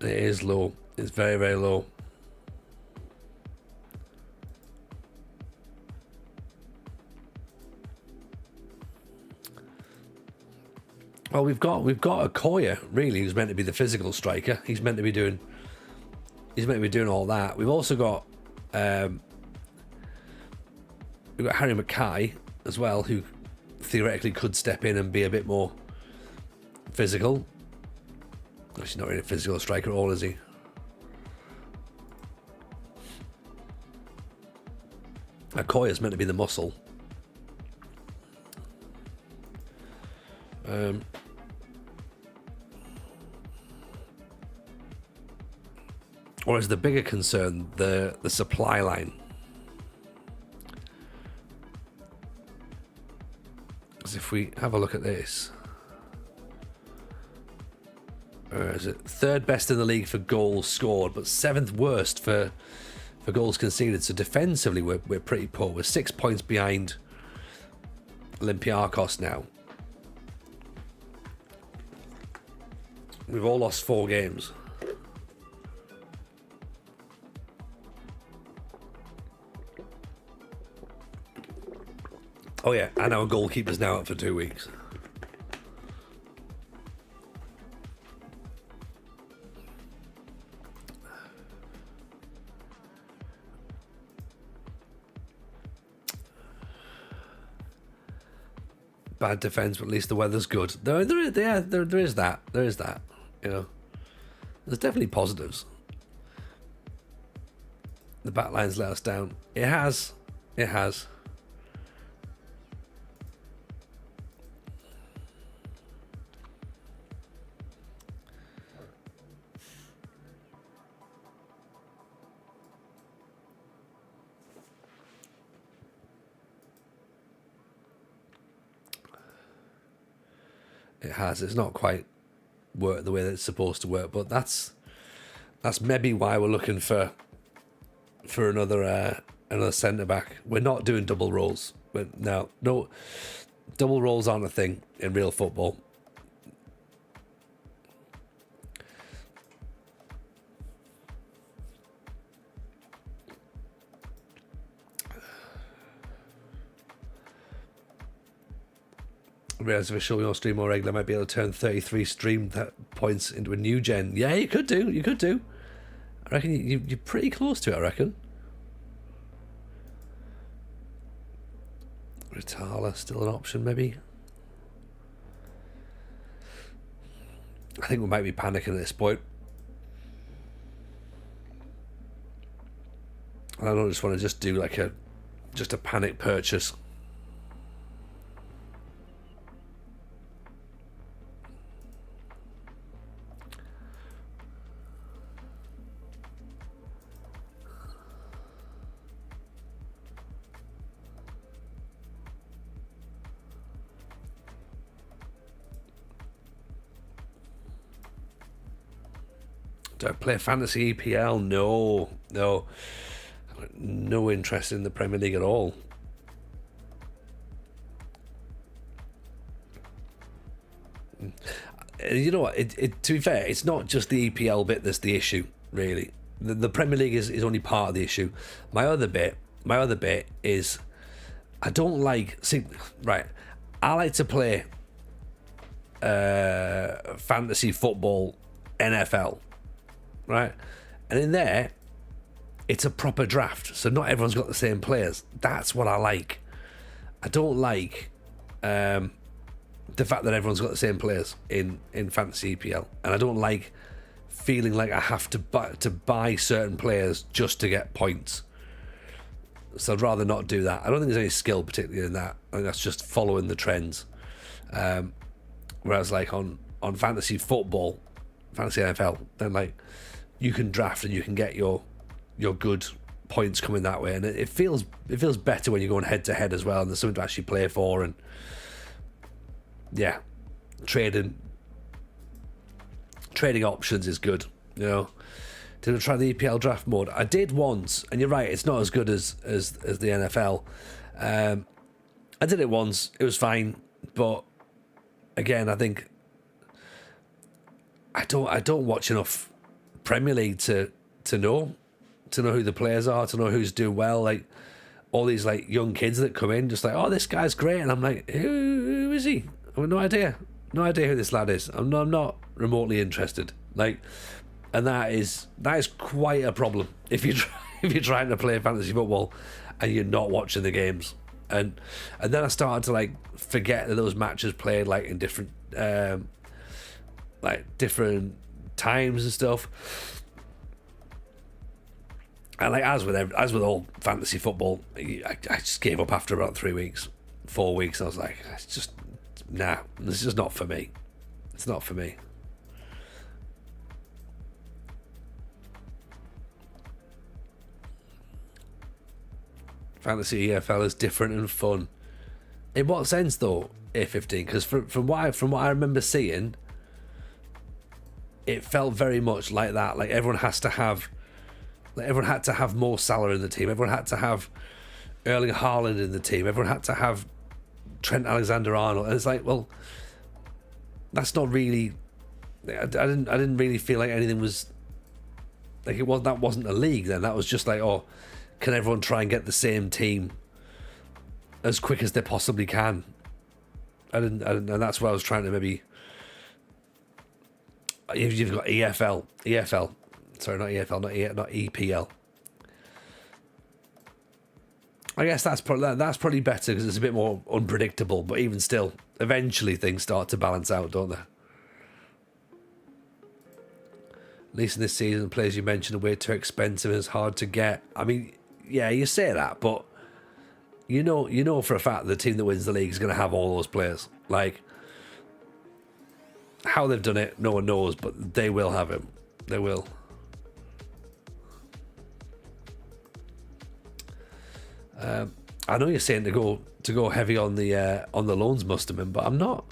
It is low. It's very, very low. Well, we've got Okoye, really, who's meant to be the physical striker. He's meant to be doing all that. We've also got Harry Mackay as well, who theoretically could step in and be a bit more physical. He's not really a physical striker at all, is he? Okoye is meant to be the muscle. Or is the bigger concern the supply line? Because if we have a look at this, is it third best in the league for goals scored, but seventh worst for goals conceded. So defensively, we're pretty poor. We're 6 points behind Olympiacos now. We've all lost 4 games. Oh yeah, and our goalkeeper's now out for 2 weeks. Bad defense, but at least the weather's good. There is that. You know, there's definitely positives. The back line's let us down. It has. It has. It has. It's not quite worked the way that it's supposed to work, but that's maybe why we're looking for another centre back. We're not doing double roles. No, double roles aren't a thing in real football. Whereas if I show your stream more regular, I might be able to turn 33 stream points into a new gen. Yeah, you could do. I reckon you're pretty close to it, I reckon. Ritala, still an option, maybe? I think we might be panicking at this point. I don't just want to just do like a panic purchase. Do I play fantasy EPL? No. I've got no interest in the Premier League at all. You know what? To be fair, it's not just the EPL bit that's the issue, really. The Premier League is only part of the issue. My other bit is I don't like. See, right? I like to play fantasy football, NFL, right? And in there, it's a proper draft, so not everyone's got the same players. That's what I like. I don't like the fact that everyone's got the same players in fantasy EPL, and I don't like feeling like I have to buy certain players just to get points. So I'd rather not do that. I don't think there's any skill particularly in that. I think that's just following the trends. Whereas like on fantasy football, fantasy NFL, then like you can draft and you can get your good points coming that way, and it feels better when you're going head to head as well, and there's something to actually play for. And yeah, trading options is good, you know. Did I try the EPL draft mode? I did once, and you're right, it's not as good as the NFL. I did it once, it was fine, but again, I think I don't watch enough Premier League to know who the players are, to know who's doing well. Like all these like young kids that come in, just like, oh, this guy's great, and I'm like, who is he? I have no idea who this lad is. I'm not remotely interested. Like, and that is quite a problem if you're trying to play fantasy football and you're not watching the games. And then I started to like forget that those matches played like in different times and stuff. And like as with all fantasy football, I just gave up after about 3 weeks, 4 weeks. I was like, it's just nah, this is just not for me. It's not for me. Fantasy EFL is different and fun. In what sense though, A15? Because from what I remember seeing, it felt very much like that. Like everyone had to have Mo Salah in the team. Everyone had to have Erling Haaland in the team. Everyone had to have Trent Alexander-Arnold. And it's like, well, that's not really. I didn't really feel like anything was like it was. That wasn't a league then. That was just like, oh, can everyone try and get the same team as quick as they possibly can? And that's what I was trying to maybe. You've got EFL. Sorry, not EFL, not EPL. I guess that's probably better because it's a bit more unpredictable. But even still, eventually things start to balance out, don't they? At least in this season, the players you mentioned are way too expensive and it's hard to get. I mean, yeah, you say that, but you know for a fact the team that wins the league is going to have all those players. Like how they've done it, no one knows, but they will have him. They will. I know you're saying to go heavy on the loans, Musterman, but I'm not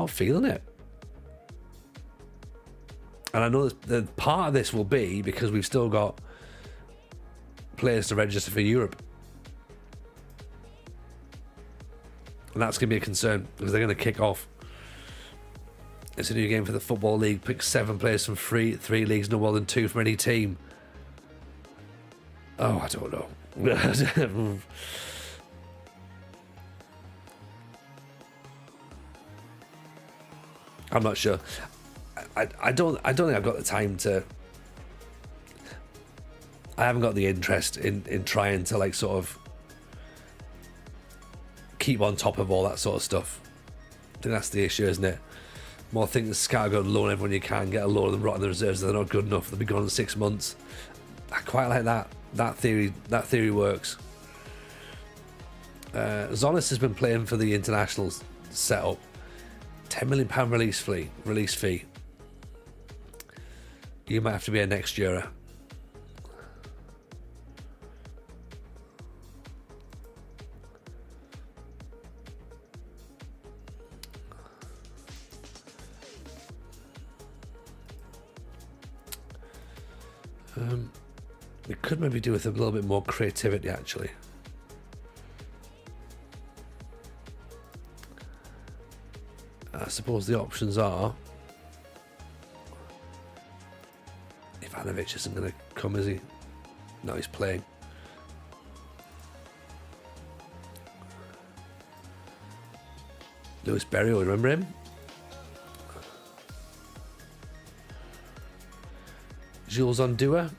feeling it. And I know that part of this will be because we've still got players to register for Europe, and that's going to be a concern because they're going to kick off. It's a new game for the Football League. Pick 7 players from three leagues, no more than 2 from any team. Oh, I don't know. I'm not sure. I don't think I've got the time to. I haven't got the interest in trying to like sort of keep on top of all that sort of stuff. I think that's the issue, isn't it? More think the scattergun and loan everyone you can, get a load of them rot in the reserves. They're not good enough. They'll be gone in 6 months. I quite like that. That theory works. Zonis has been playing for the internationals setup. £10 million release fee. You might have to be a next year. We could maybe do with a little bit more creativity, actually. I suppose the options are... Ivanovic isn't going to come, is he? No, he's playing. Lewis Berrio, remember him? Jules Ondua.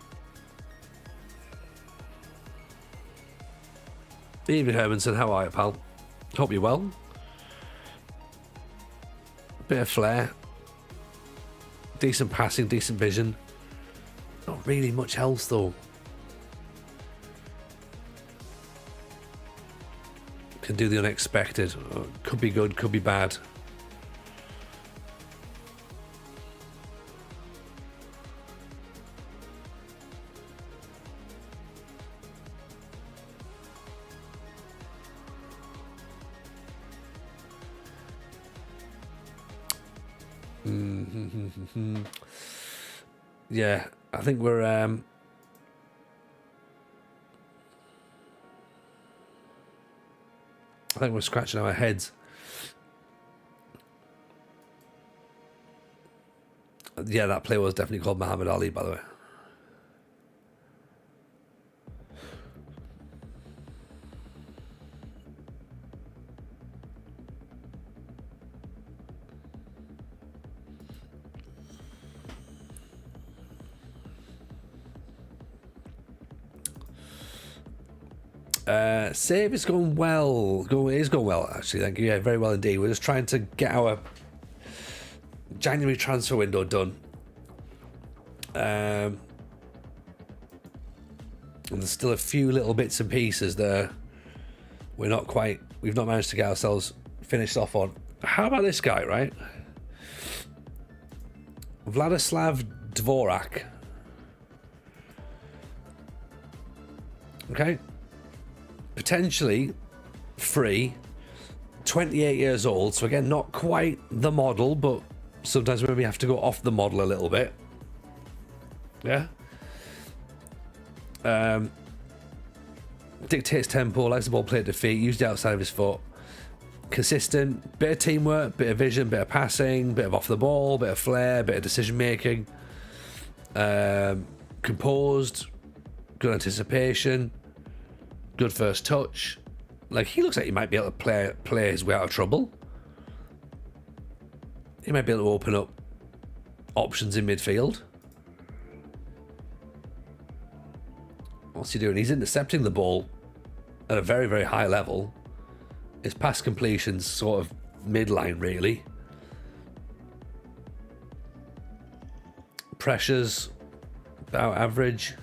Evening, Hermanson. How are you, pal? Hope you're well. Bit of flair. Decent passing, decent vision. Not really much else, though. Can do the unexpected. Could be good, could be bad. Yeah, I think we're I think we're scratching our heads. Yeah, that player was definitely called Muhammad Ali, by the way. Save is going well. It is going well, actually. Thank you. Yeah, very well indeed. We're just trying to get our January transfer window done. And there's still a few little bits and pieces there. We've not managed to get ourselves finished off on. How about this guy, right? Vladislav Dvorak. Okay. Potentially free, 28 years old, so again, not quite the model, but sometimes maybe have to go off the model a little bit. Yeah. Dictates tempo, likes the ball played to feet, used the outside of his foot. Consistent, bit of teamwork, bit of vision, bit of passing, bit of off the ball, bit of flair, bit of decision making. Composed, good anticipation. Good first touch. Like, he looks like he might be able to play his way out of trouble. He might be able to open up options in midfield. What's he doing? He's intercepting the ball at a very, very high level. His pass completion's sort of midline, really. Pressures about average.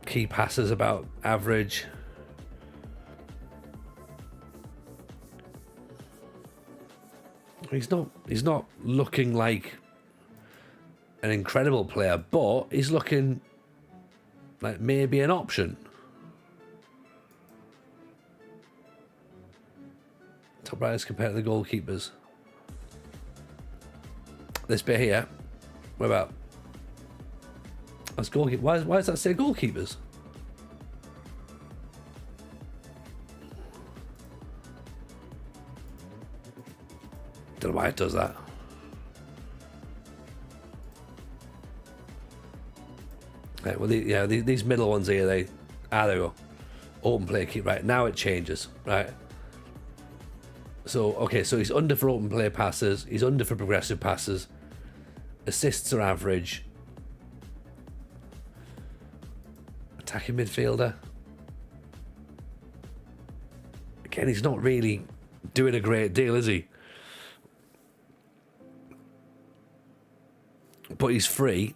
Key passes about average. He's not looking like an incredible player, but he's looking like maybe an option. Top right compared to the goalkeepers. This bit here. What about? That's goalkeeper. Why does that say goalkeepers? Don't know why it does that. Right, well, these middle ones here, there we go. Open play keep. Right, now it changes. Right. So, okay, so he's under for open play passes. He's under for progressive passes. Assists are average. Attacking midfielder. Again, he's not really doing a great deal, is he? But he's free.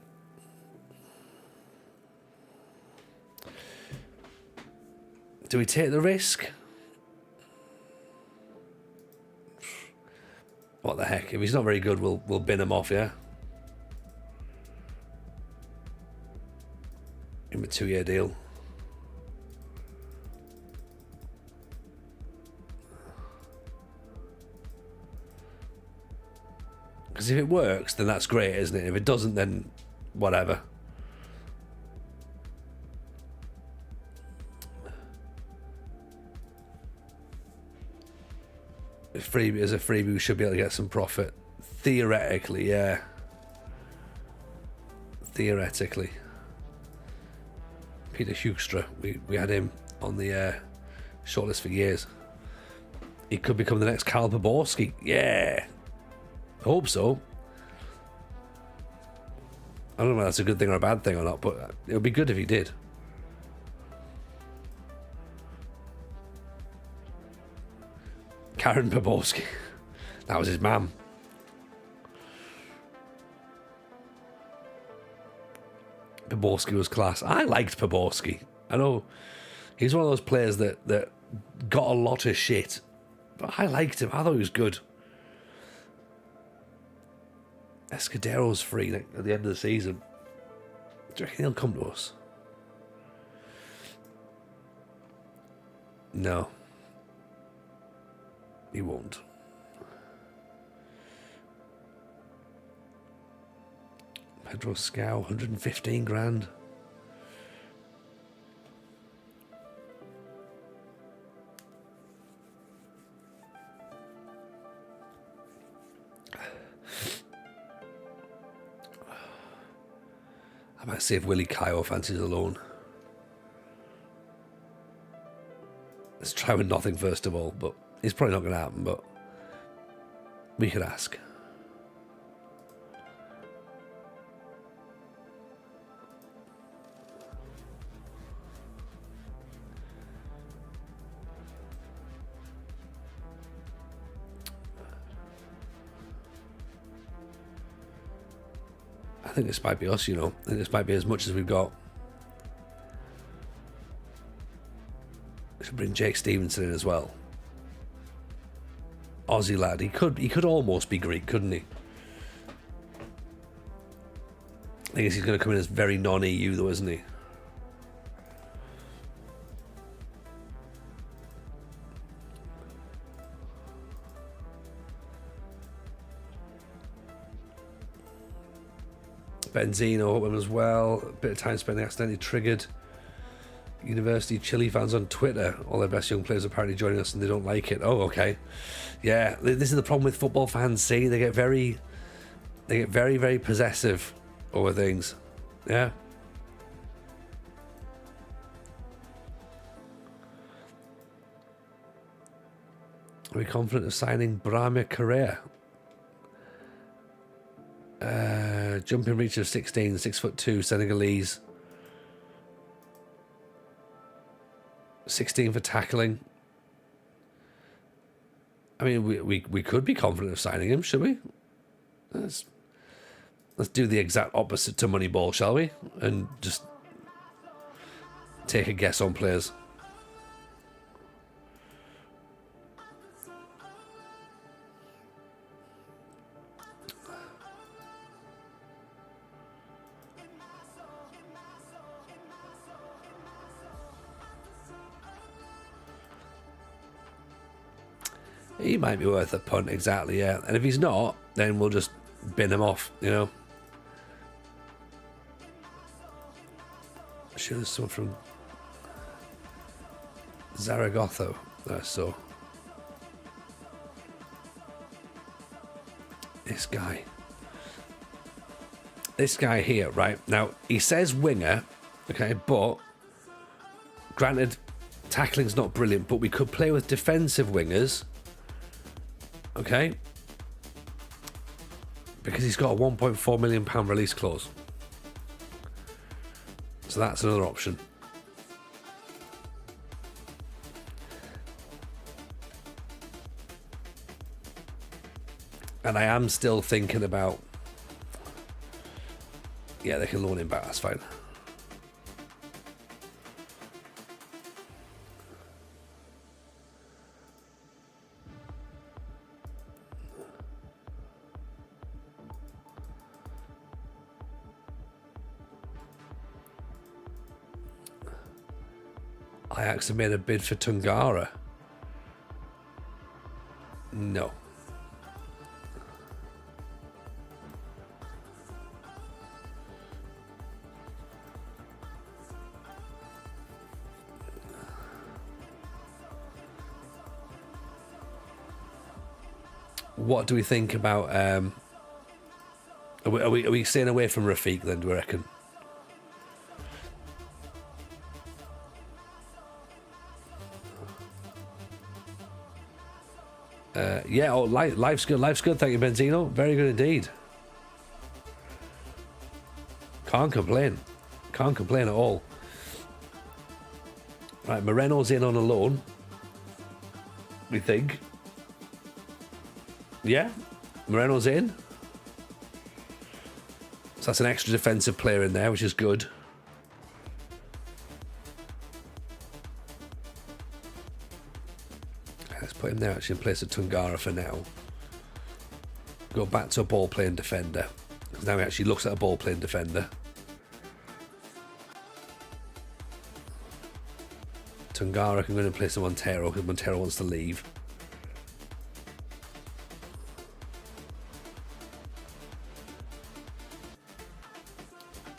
Do we take the risk? What the heck? If he's not very good, we'll bin him off, yeah? Give him a 2-year deal. Because if it works, then that's great, isn't it? If it doesn't, then whatever. Freebie as a freebie, we should be able to get some profit. Theoretically, yeah. Theoretically. Peter Hugstra, we had him on the shortlist for years. He could become the next Karl Poborski. Yeah. I hope so. I don't know if that's a good thing or a bad thing or not, but it would be good if he did. Karen Poborski. That was his mum. Poborski was class. I liked Poborski. I know he's one of those players that got a lot of shit, but I liked him. I thought he was good. Escudero's free at the end of the season. Do you reckon he'll come to us? No. He won't. Pedro Scow, 115 grand. I might see if Willie Kyle fancies a loan. Let's try with nothing first of all, but it's probably not going to happen, but we could ask. I think this might be us, you know. I think this might be as much as we've got. We should bring Jake Stevenson in as well. Aussie lad. He could almost be Greek, couldn't he? I guess he's going to come in as very non-EU though, isn't he? Benzino as well. A bit of time spent accidentally triggered. University Chile fans on Twitter. All their best young players are apparently joining us and they don't like it. Oh, okay. Yeah, this is the problem with football fans. See, they get very, very possessive over things. Yeah. Are we confident of signing Brahma Correa? Jumping reach of 16, 6'2", Senegalese. 16 for tackling. I mean, we could be confident of signing him, should we? Let's do the exact opposite to Moneyball, shall we? And just take a guess on players. He might be worth a punt, exactly, yeah. And if he's not, then we'll just bin him off, you know. I'm sure there's someone from Zaragoza that I saw. This guy here, right? Now, he says winger, okay, but granted, tackling's not brilliant, but we could play with defensive wingers. Okay, because he's got a £1.4 million release clause, so that's another option. And I am still thinking about, yeah, they can loan him back, that's fine. Ajax have made a bid for Tungara. No. What do we think about... Are we staying away from Rafiq then, do we reckon? Yeah, life's good. Life's good, thank you, Benzino. Very good indeed. Can't complain. Can't complain at all. Right, Moreno's in on a loan. We think. Yeah, Moreno's in. So that's an extra defensive player in there, which is good. Let's put him there actually in place of Tungara for now. Go back to a ball-playing defender. Because now he actually looks at a ball-playing defender. Tungara can go in place of Montero because Montero wants to leave.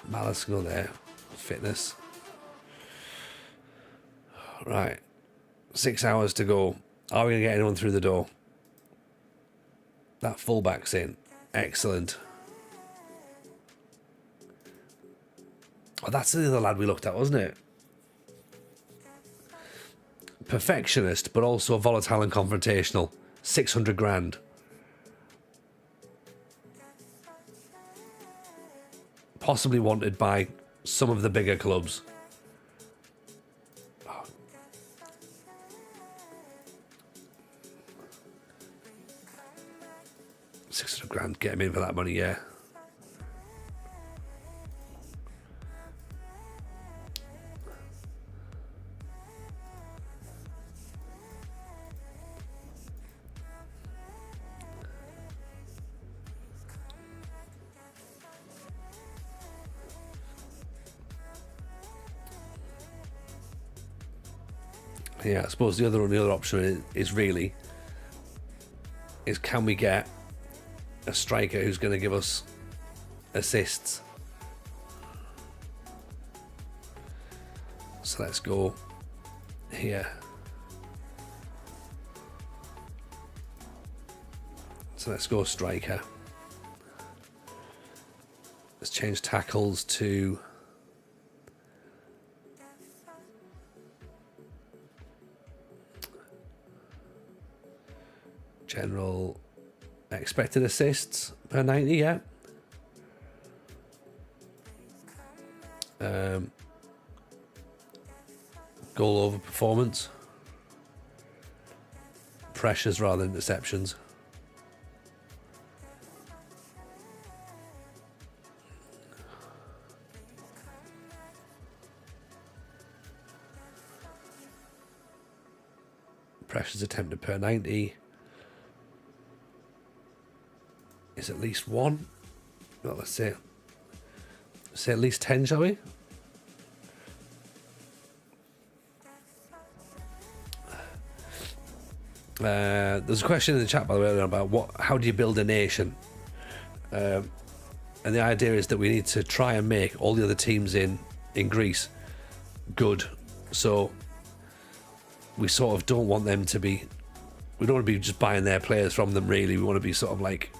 Malice can go there. Fitness. Right. 6 hours to go. Are we going to get anyone through the door? That fullback's in. Excellent. Oh, that's the other lad we looked at, wasn't it? Perfectionist, but also volatile and confrontational. 600 grand. Possibly wanted by some of the bigger clubs. Oh. 600 grand, get him in for that money, yeah. Yeah, I suppose the other option is can we get a striker who's going to give us assists? So let's go here. So let's go striker. Let's change tackles to general expected assists per 90, yeah. Goal over performance. Pressures rather than interceptions. Pressures attempted per 90. Is at least one? Well, let's say at least 10, shall we? There's a question in the chat, by the way, about how do you build a nation? And the idea is that we need to try and make all the other teams in Greece good. So we sort of don't want them to be... We don't want to be just buying their players from them, really. We want to be sort of like...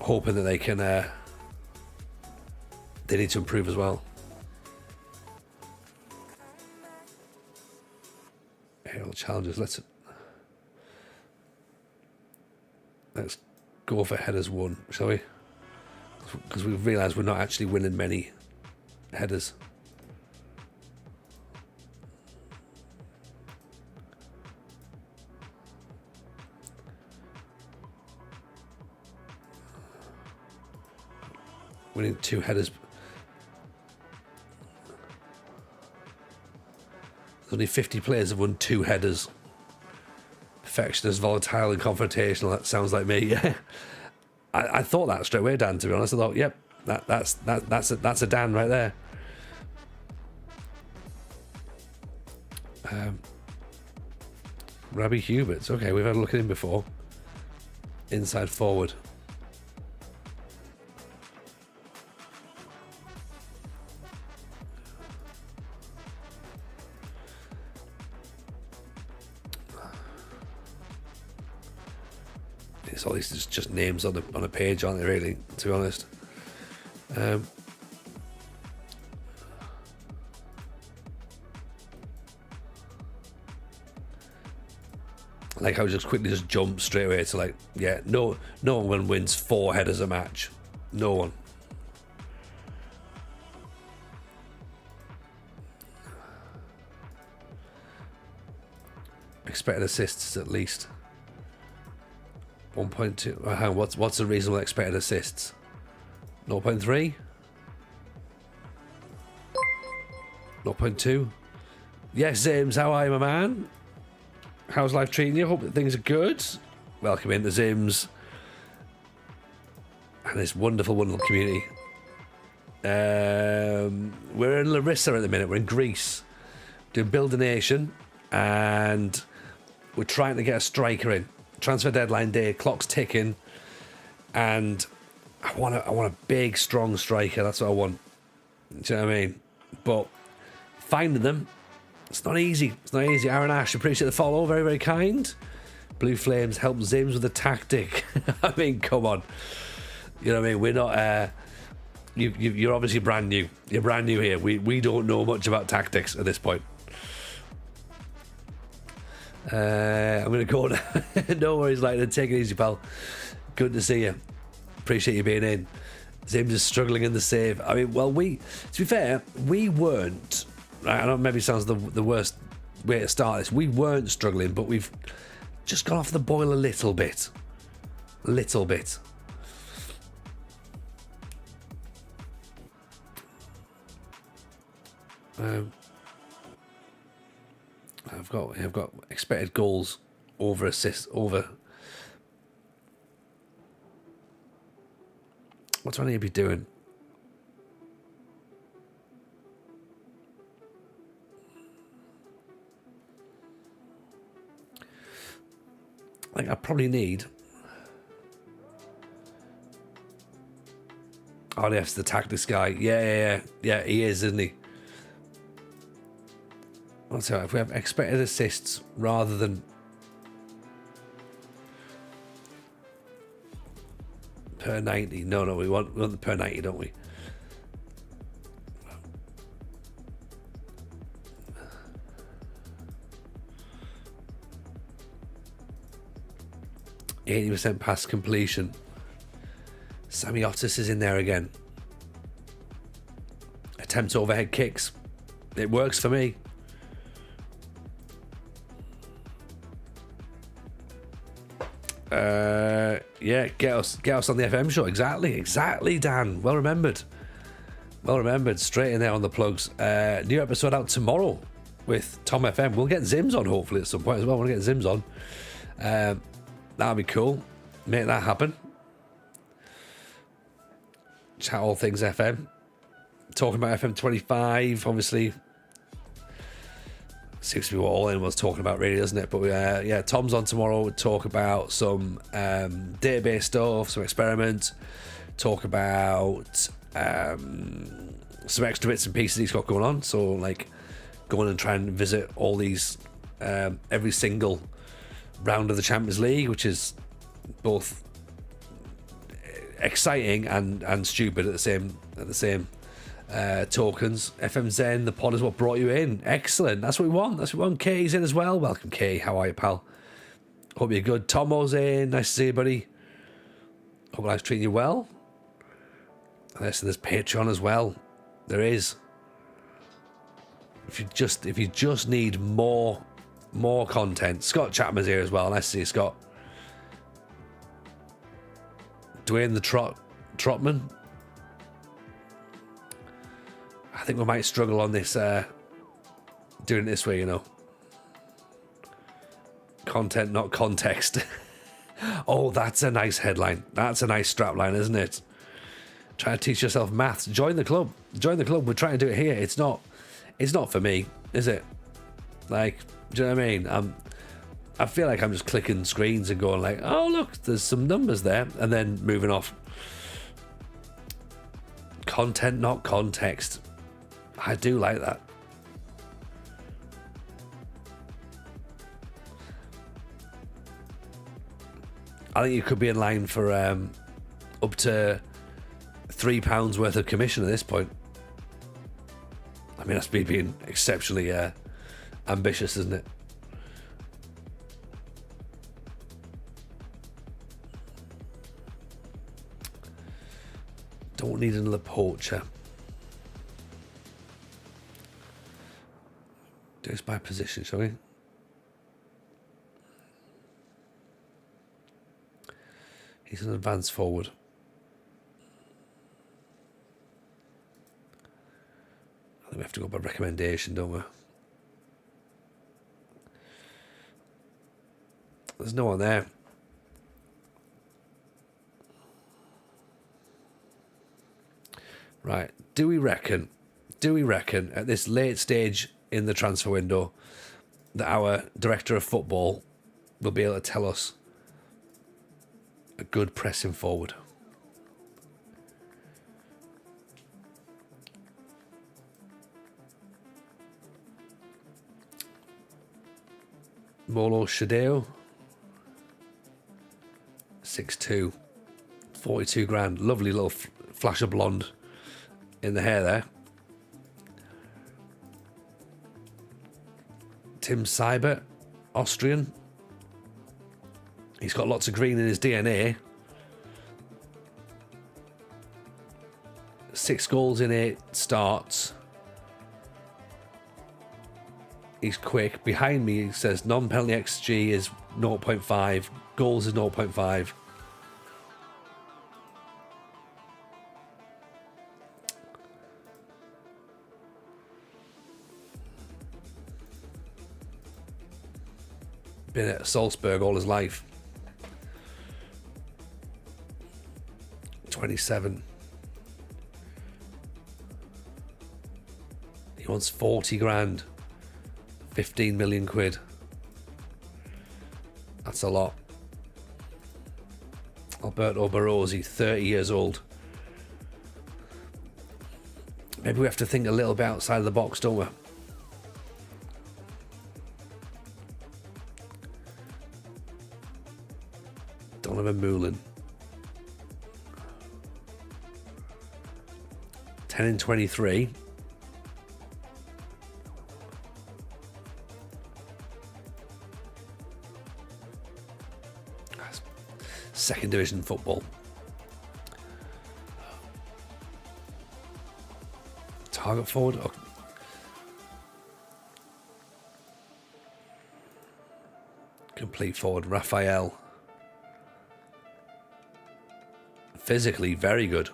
hoping that they can they need to improve as well. Aerial challenges. Let's go for headers one, shall we? Because we've realised we're not actually winning many headers. Winning 2 headers. Only 50 players have won 2 headers. Perfectionist, volatile, and confrontational. That sounds like me. Yeah, I thought that straight away, Dan. To be honest, I thought, yep, that's a Dan right there. Rabbi Huberts. Okay, we've had a look at him before. Inside forward. It's all these just names on a page, aren't they? Really, to be honest. Like how just quickly just jump straight away to like, yeah, no one wins 4 headers a match. No one. Expected assists at least 1.2. What's the reasonable expected assists? 0.3? 0.2? Yes, James, how are you, my man? How's life treating you? Hope that things are good. Welcome into Zims and this wonderful, wonderful community. We're in Larisa at the minute. We're in Greece doing Build a Nation, and we're trying to get a striker in. Transfer deadline day, clock's ticking, and I want a big, strong striker. That's what I want. Do you know what I mean? But finding them, it's not easy. It's not easy. Aaron Ash, appreciate the follow. Very, very kind. Blue Flames help Zims with the tactic. I mean, come on. You know what I mean? We're not... you're obviously brand new. You're brand new here. We don't know much about tactics at this point. I'm going to go now. No worries, like, take it easy, pal. Good to see you. Appreciate you being in. Zims is struggling in the save. I mean, well, to be fair, we weren't... I know maybe it sounds the worst way to start this. We weren't struggling, but we've just gone off the boil a little bit. Little bit. I've got expected goals over assists over. What do I need to be doing? I think I probably need... RDF's the tactics guy. Yeah, he is, isn't he? I'll tell you, if we have expected assists rather than per 90. No, we want the per 90, don't we? 80% pass completion. Sammy Otis is in there again. Attempt overhead kicks. It works for me. Yeah, get us on the FM show. Exactly, Dan. Well remembered. Straight in there on the plugs. New episode out tomorrow with Tom FM. We'll get Zims on hopefully at some point as well. I want to get Zims on. That'll be cool. Make that happen. Chat all things FM. Talking about FM25, obviously. Seems to be what all anyone's talking about, really, doesn't it? But yeah, Tom's on tomorrow. We'll talk about some database stuff, some experiments. Talk about some extra bits and pieces he's got going on. So, like, going and try and visit all these, every single round of the Champions League, which is both exciting and stupid at the same tokens. FM Zen, the pod is what brought you in. Excellent. That's what we want. Katie's in as well. Welcome, Katie. How are you, pal? Hope you're good. Tomo's in. Nice to see you, buddy. Hope life's treating you well. And there's Patreon as well. There is. If you just need more content. Scott Chapman's here as well. Nice to see you, Scott. Dwayne the Trotman. I think we might struggle on this, doing it this way, you know. Content, not context. Oh, that's a nice headline. That's a nice strapline, isn't it? Try to teach yourself maths. Join the club. We're trying to do it here. It's not for me, is it? Like, do you know what I mean? I feel like I'm just clicking screens and going like, oh, look, there's some numbers there, and then moving off. Content, not context. I do like that. I think you could be in line for up to £3 worth of commission at this point. I mean, that's me being exceptionally ambitious, isn't it? Don't need another poacher. Do this by position, shall we? He's an advance forward. I think we have to go by recommendation, don't we? There's no one there. Right. Do we reckon at this late stage in the transfer window that our director of football will be able to tell us a good pressing forward? Molo Shadeo, 6'2", 42 grand. Lovely little flash of blonde in the hair there. Tim Seibert, Austrian. He's got lots of green in his DNA. 6 goals in 8 starts. He's quick. Behind me, it says non-penalty XG is 0.5. Goals is 0.5. Been at Salzburg all his life. 27. He wants 40 grand. 15 million quid. That's a lot. Alberto Barrosi, 30 years old. Maybe we have to think a little bit outside of the box, don't we? Donovan Moulin. 10 in 23. That's second division football. Target forward. Oh. Complete forward. Raphael. Physically very good.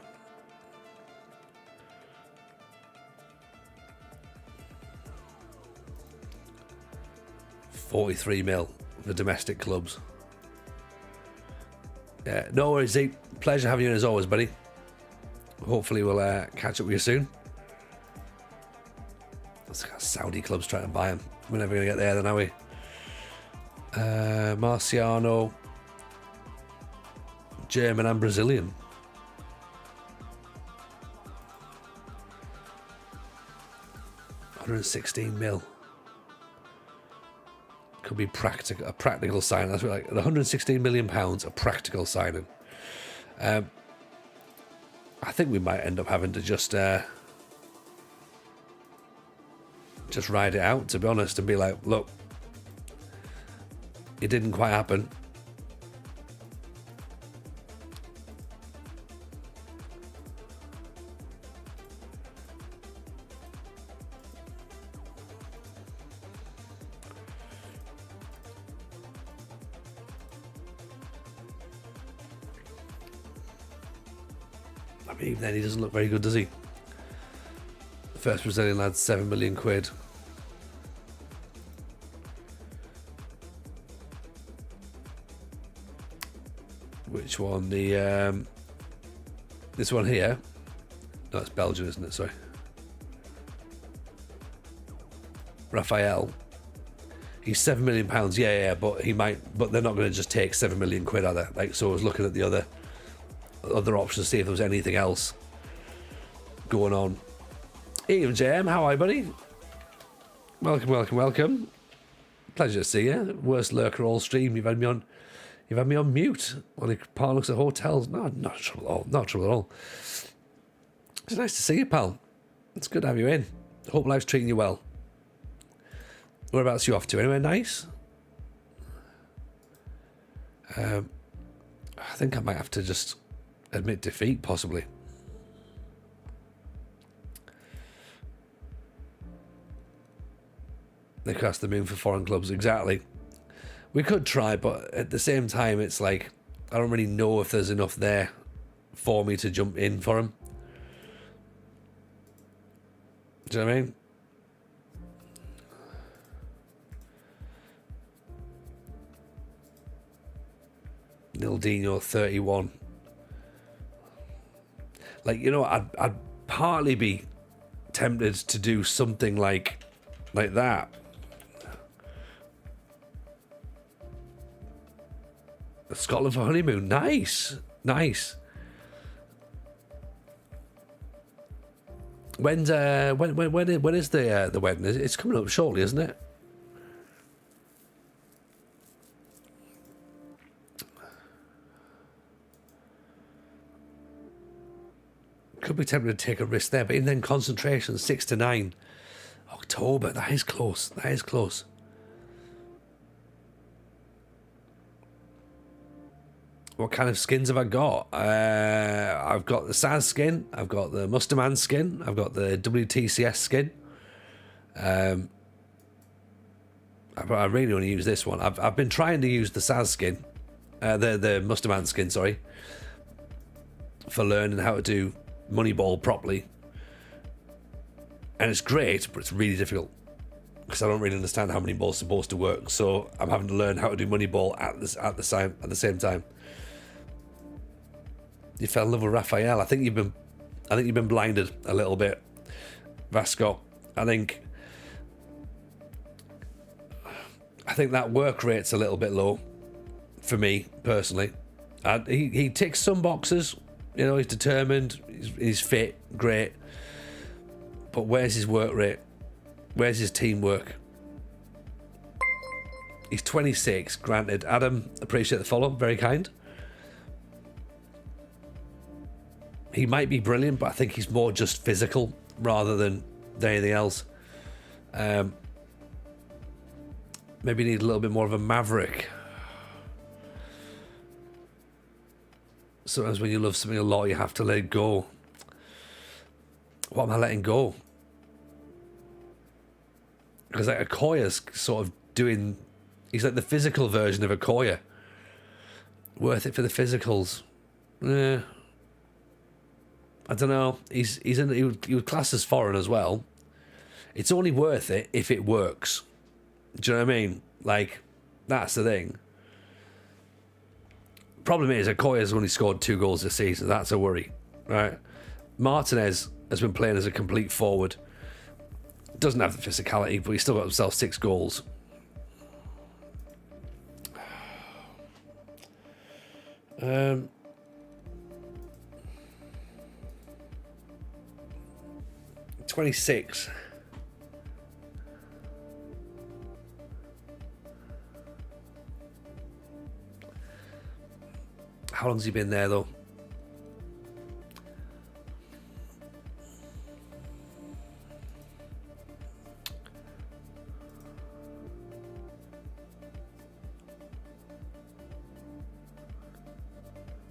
£43 million for domestic clubs. Yeah, no worries, Zeke. Pleasure having you in as always, buddy. Hopefully we'll catch up with you soon. Saudi clubs trying to buy him. We're never going to get there then, are we? Marciano. German and Brazilian. £116 million. Could be a practical signing. That's like £116 million, a practical signing. I think we might end up having to just ride it out, to be honest, and be like, look, it didn't quite happen. I mean, even then he doesn't look very good, does he? The first Brazilian lad, 7 million quid. Which one? The this one here? No, it's Belgium, isn't it? Sorry. Raphael. He's £7 million. Yeah, but he might. But they're not going to just take 7 million quid, are they? Like, so I was looking at the other options to see if there was anything else going on. Ian JM, how are you, buddy? Welcome. Pleasure to see you. Worst lurker all stream. You've had me on You've had me on mute on the partner looks at hotels. No, not trouble at all. Not trouble at all. It's nice to see you, pal. It's good to have you in. Hope life's treating you well. Whereabouts are you off to? Anywhere nice? I think I might have to just admit defeat, possibly. They cast the moon for foreign clubs, exactly. We could try, but at the same time, it's like, I don't really know if there's enough there for me to jump in for him. Do you know what I mean? Nildino 31. Like, you know, I'd partly be tempted to do something like that. Scotland for honeymoon. Nice. Nice. When is the wedding? It's coming up shortly, isn't it? Could be tempted to take a risk there, but in then concentration 6 to 9 October. That is close. That is close. What kind of skins have I got? I've got the Saz skin. I've got the Musterman skin. I've got the WTCS skin. I really want to use this one. I've been trying to use the Saz skin, the Musterman skin, sorry, for learning how to do Moneyball properly. And it's great, but it's really difficult because I don't really understand how Moneyball's supposed to work. So I'm having to learn how to do Moneyball at the same time. You fell in love with Raphael. I think you've been blinded a little bit, Vasco. I think that work rate's a little bit low for me personally. He ticks some boxes. You know, he's determined. He's fit. Great. But where's his work rate? Where's his teamwork? He's 26. Granted, Adam, appreciate the follow. Very kind. He might be brilliant, but I think he's more just physical rather than anything else. Maybe need a little bit more of a maverick. Sometimes when you love something a lot, you have to let it go. What am I letting go? Because like Okoya's sort of doing... He's like the physical version of Okoya. Worth it for the physicals. I don't know. He would class as foreign as well. It's only worth it if it works. Do you know what I mean? Like, that's the thing. Problem is, Okoya's only scored 2 goals this season. That's a worry, right? Martinez has been playing as a complete forward. Doesn't have the physicality, but he's still got himself 6 goals. Um... 26. How long's he been there though?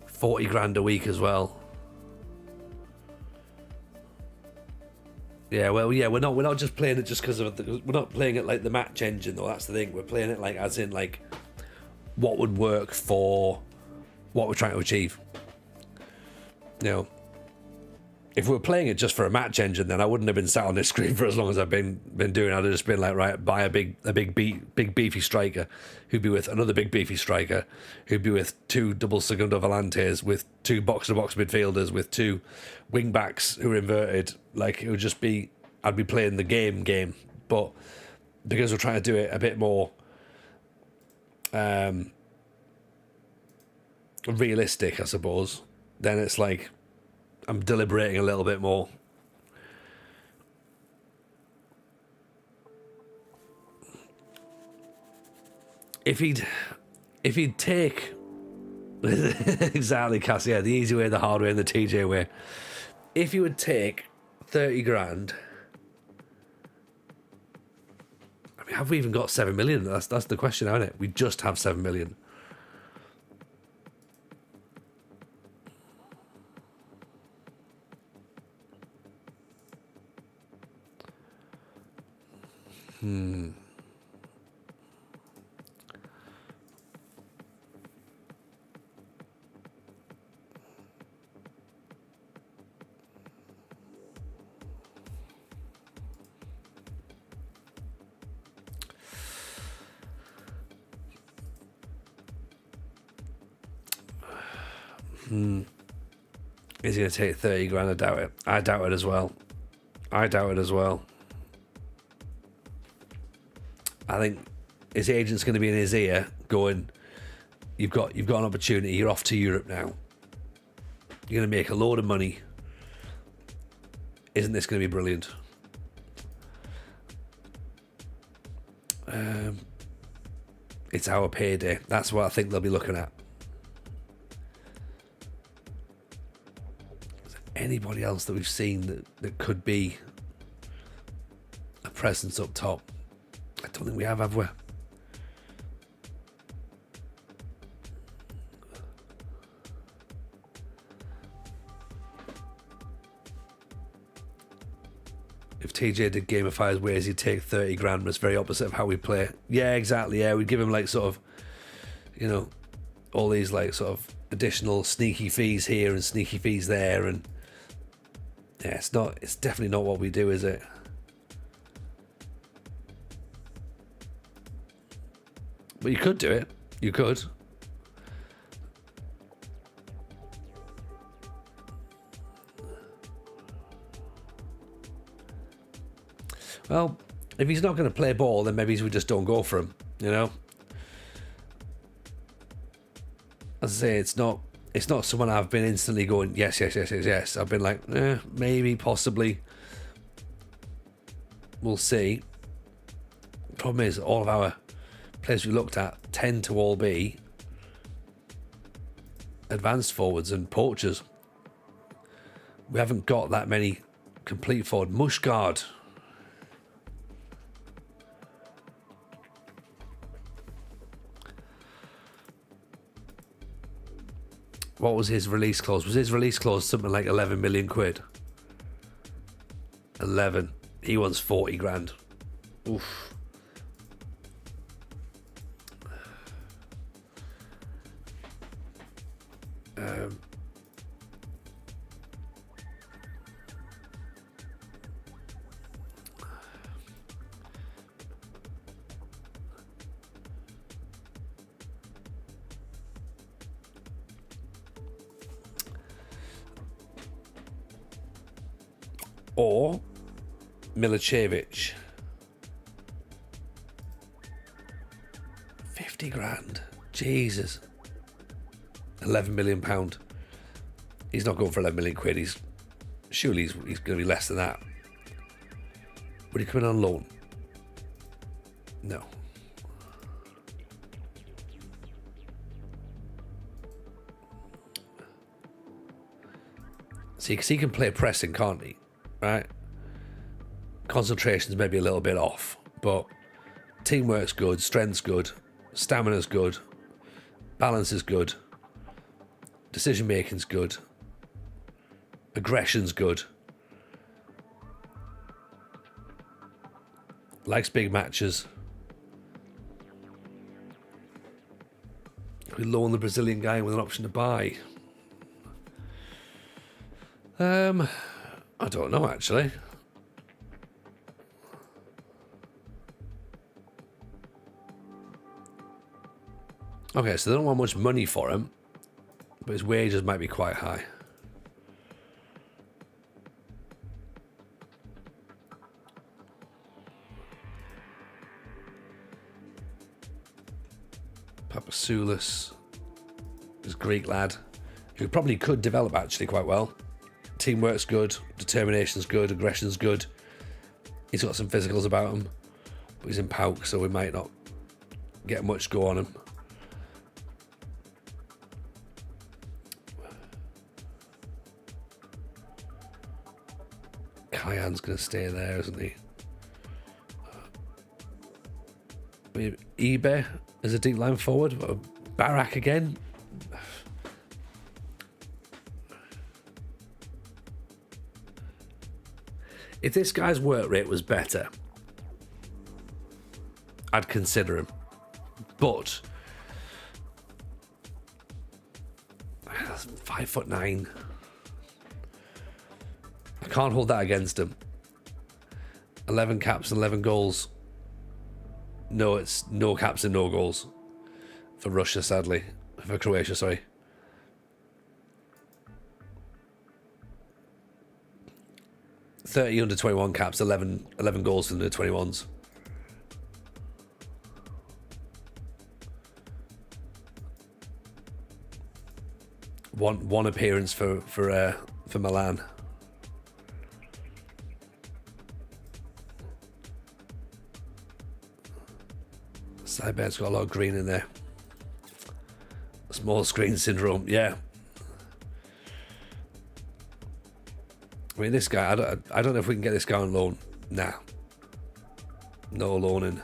$40,000 a week as well. Yeah, well, yeah, we're not just playing it just because of we're not playing it like the match engine though. That's the thing. We're playing it like as in like what would work for what we're trying to achieve. You know, if we were playing it just for a match engine, then I wouldn't have been sat on this screen for as long as I've been doing. I'd have just been like, right, buy a big beefy striker, who'd be with another big beefy striker, who'd be with 2 double segundo volantes, with 2 box-to-box midfielders, with 2 wing backs who are inverted. Like, it would just be, I'd be playing the game. But because we're trying to do it a bit more realistic, I suppose, then it's like I'm deliberating a little bit more. If he'd take Exactly, Cass. Yeah, the easy way, the hard way, and the TJ way. If you would take 30 grand, I mean, have we even got 7 million? That's the question, isn't it? We just have 7 million. Is he going to take 30 grand? I doubt it. I doubt it as well. I think his agent's going to be in his ear going, you've got an opportunity. You're off to Europe now. You're going to make a load of money. Isn't this going to be brilliant? It's our payday. That's what I think they'll be looking at. Anybody else that we've seen that could be a presence up top? I don't think we have we? If TJ did gamify his ways, he'd take 30 grand, but it's very opposite of how we play. Yeah, exactly. Yeah, we'd give him like sort of, you know, all these like sort of additional sneaky fees here and sneaky fees there, and yeah, it's definitely not what we do, is it? But you could do it. You could. Well, if he's not going to play ball, then maybe we just don't go for him, you know? As I say, it's not someone I've been instantly going, yes. I've been like, maybe, possibly. We'll see. Problem is, all of our players we looked at tend to all be advanced forwards and poachers. We haven't got that many complete forward. Mushguard. What was his release clause? Was his release clause something like 11 million quid? 11. He wants 40 grand. Oof. Or Milicevic. 50 grand. Jesus. 11 million pound. He's not going for 11 million quid. Surely he's going to be less than that. Would he come in on loan? No. See, because he can play pressing, can't he? Right? Concentration's maybe a little bit off, but teamwork's good, strength's good, stamina's good, balance is good, decision making's good, aggression's good, likes big matches. We loan the Brazilian guy with an option to buy. I don't know, actually. Okay, so they don't want much money for him, but his wages might be quite high. Papasoulis, this Greek lad, who probably could develop actually quite well. Teamwork's good, determination's good, aggression's good. He's got some physicals about him, but he's in PAOK, so we might not get much go on him. Kayan's going to stay there, isn't he? eBay as a deep line forward. Barak again. If this guy's work rate was better, I'd consider him. But 5'9". I can't hold that against him. 11 caps and 11 goals. No, it's no caps and no goals for Russia, sadly. For Croatia, sorry. Under 21 caps, 11 goals for the 21s. One appearance for Milan. Sidebed's got a lot of green in there. Small screen syndrome, yeah. I mean, this guy, I don't know if we can get this guy on loan. Nah. No loaning.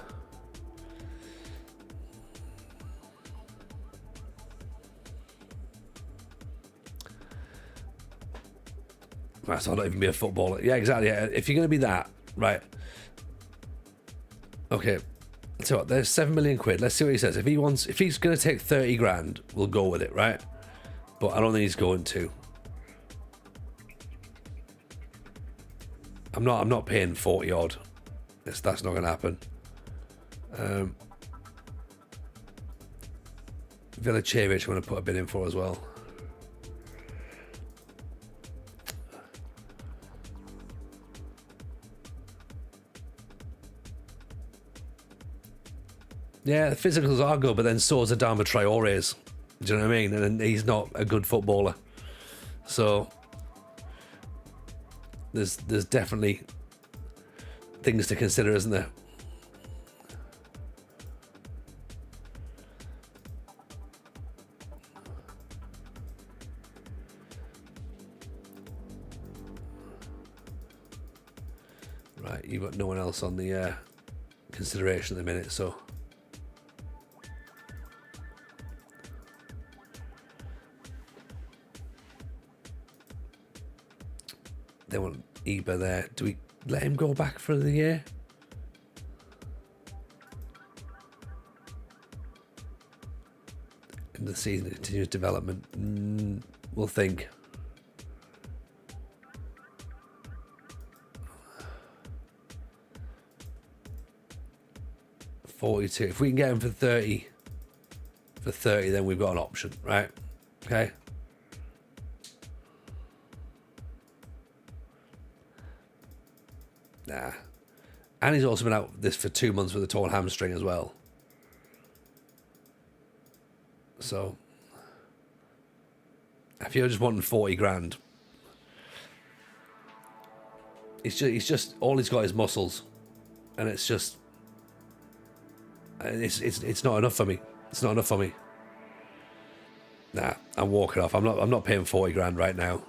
Might not even be a footballer. Yeah, exactly. Yeah. If you're going to be that, right. Okay. So what, there's 7 million quid. Let's see what he says. If he's going to take 30 grand, we'll go with it, right? But I don't think he's going to. I'm not paying 40 odd. That's not going to happen. Villacevic, I'm going to put a bid in for as well. Yeah, the physicals are good, but then so is Adama Traore's. Do you know what I mean? And he's not a good footballer. So there's definitely things to consider, isn't there? Right, you've got no one else on the consideration at the minute, so they want Iba there. Do we let him go back for the year? In the season, continuous development. We'll think. $42. If we can get him for 30, then we've got an option, right? Okay. Nah. And he's also been out this for 2 months with a torn hamstring as well. So if you're just wanting 40 grand, he's just all he's got is muscles, and it's just it's not enough for me. It's not enough for me. Nah, I'm walking off. I'm not paying 40 grand right now.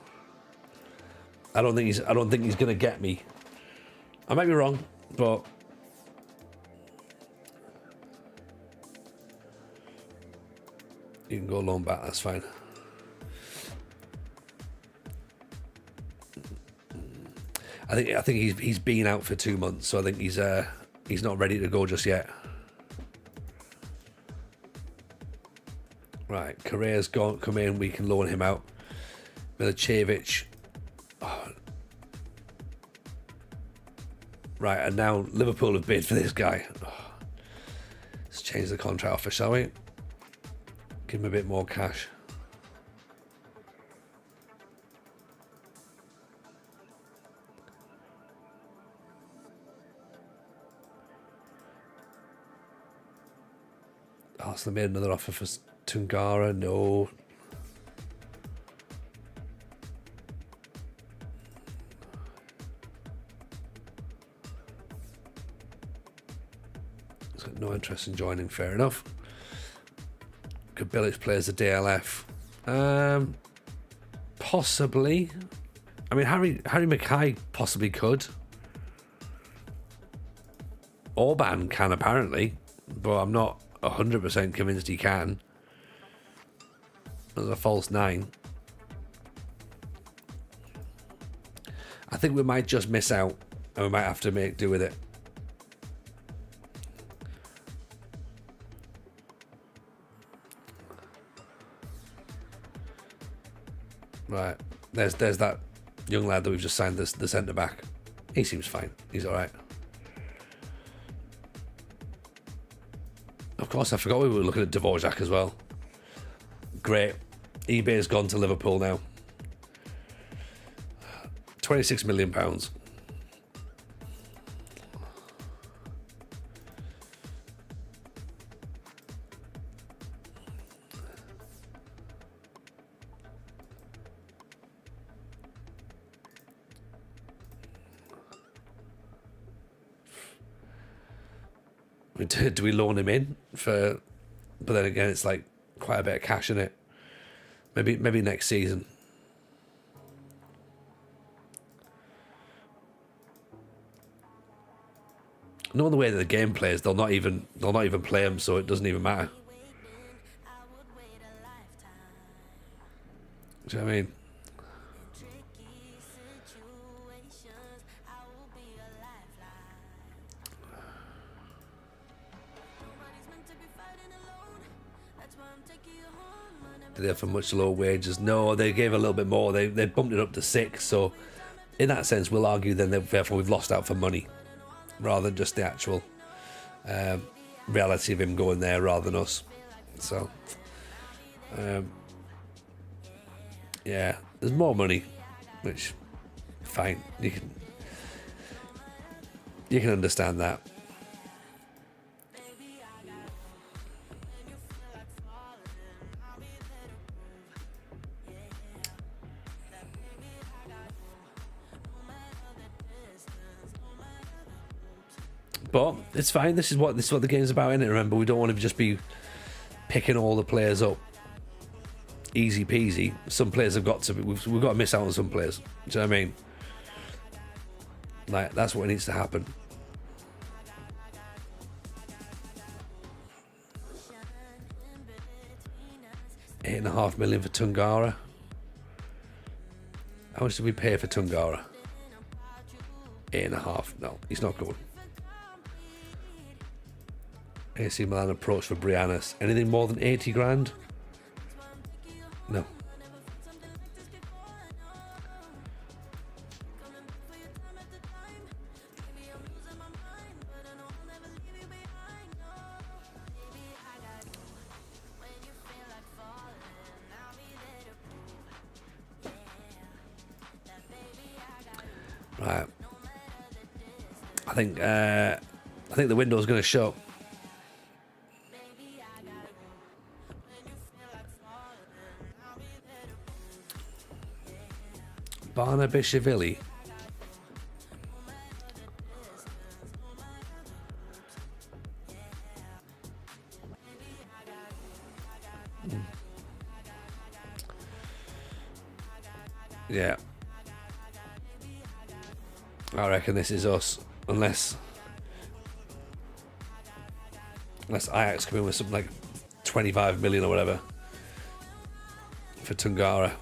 I don't think he's gonna get me. I might be wrong, but you can go loan back. That's fine. I think he's been out for 2 months, so I think he's not ready to go just yet. Right, Correa's come in. We can loan him out. Milicevic. Oh. Right, and now Liverpool have bid for this guy. Oh. Let's change the contract offer, shall we? Give him a bit more cash. Oh, so they made another offer for Tungara. No. He's got no interest in joining. Fair enough. Bilic plays the DLF. Possibly. I mean, Harry Mackay possibly could. Orban can apparently, but I'm not 100% convinced he can. There's a false 9. I think we might just miss out, and we might have to make do with it. Right, there's that young lad that we've just signed, the centre back. He seems fine. He's all right. Of course, I forgot we were looking at Dvorak as well. Great. eBay's gone to Liverpool now. £26 million. Do we loan him in for? But then again, it's like quite a bit of cash in it. Maybe next season. Knowing the way that the game plays, they'll not even play him, so it doesn't even matter. Do you know what I mean? Did they have for much lower wages? No, they gave a little bit more. They bumped it up to 6. So, in that sense, we'll argue then that therefore we've lost out for money, rather than just the actual reality of him going there rather than us. So, yeah, there's more money, which fine. You can understand that. But it's fine. This is what the game's about, isn't it? Remember, we don't want to just be picking all the players up easy peasy. Some players have got to be, we've got to miss out on some players. Do you know what I mean? Like, that's what needs to happen. £8.5 million for Tungara. How much did we pay for Tungara? 8.5. No, he's not good. AC Milan approach for Briannas. Anything more than 80 grand? No. Right. I think the window's going to shut. Barnabishvili. Yeah. I reckon this is us. Unless Ajax come in with something like 25 million or whatever for Tungara.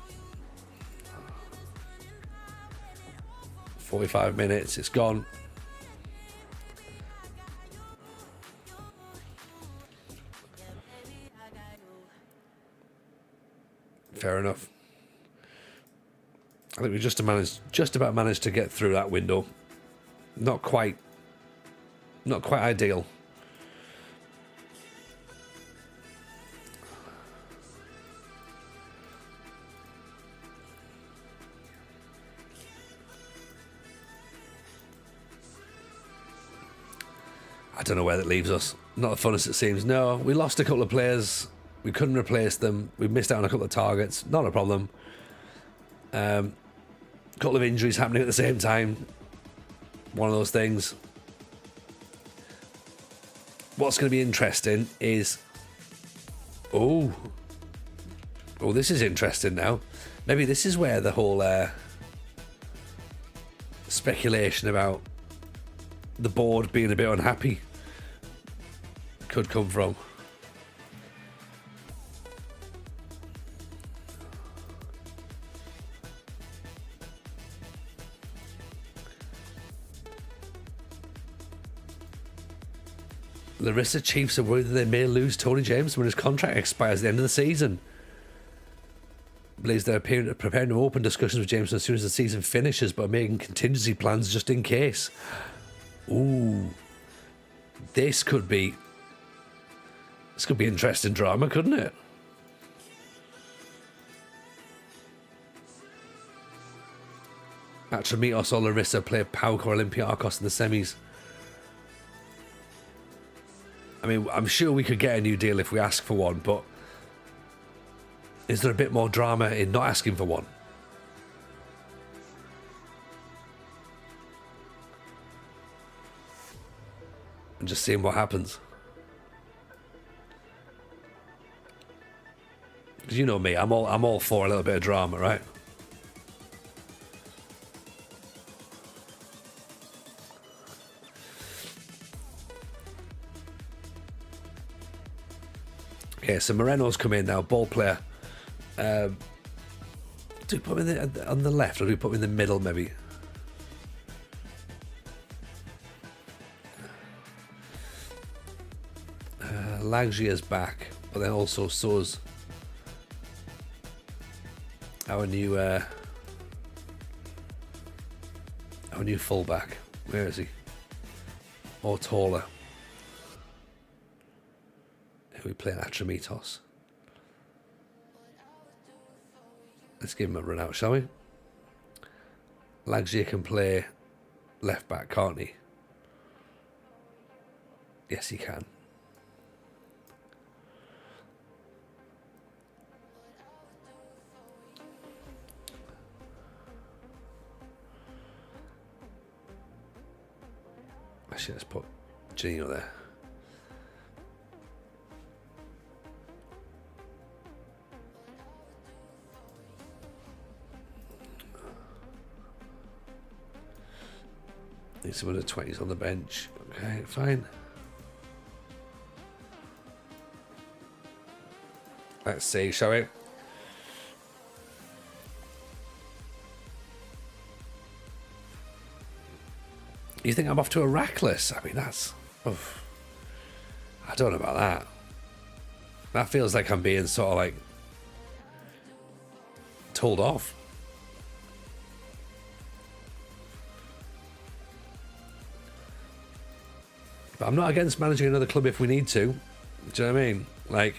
45 minutes, it's gone. Fair enough. I think we just about managed to get through that window. Not quite ideal. I don't know where that leaves us. Not the funnest it seems. No, we lost a couple of players. We couldn't replace them. We missed out on a couple of targets. Not a problem. Couple of injuries happening at the same time. One of those things. What's going to be interesting is... Oh, this is interesting now. Maybe this is where the whole speculation about the board being a bit unhappy could come from. Larisa Chiefs are worried that they may lose Tony James when his contract expires at the end of the season. Believes they're preparing to open discussions with James as soon as the season finishes, but are making contingency plans just in case. Ooh. This could be interesting drama, couldn't it? Atramitos or Larisa play PAOK or Olympiacos in the semis. I mean, I'm sure we could get a new deal if we ask for one, but is there a bit more drama in not asking for one? And just seeing what happens. Because you know me, I'm all for a little bit of drama, right? Okay, so Moreno's come in now, ball player. Do we put him on the left, or do we put him in the middle, maybe? Lagzia's back, but then also so's our new fullback. Where is he? Or taller. We play Atramitos. Let's give him a run out, shall we? Lagzia can play left back, can't he? Yes, he can. Actually, let's put Gino there. Need some under 20s on the bench. Okay, fine. Let's see, shall we? You think I'm off to a rackless? I mean, that's... Oof. I don't know about that. That feels like I'm being sort of like... told off. But I'm not against managing another club if we need to. Do you know what I mean? Like,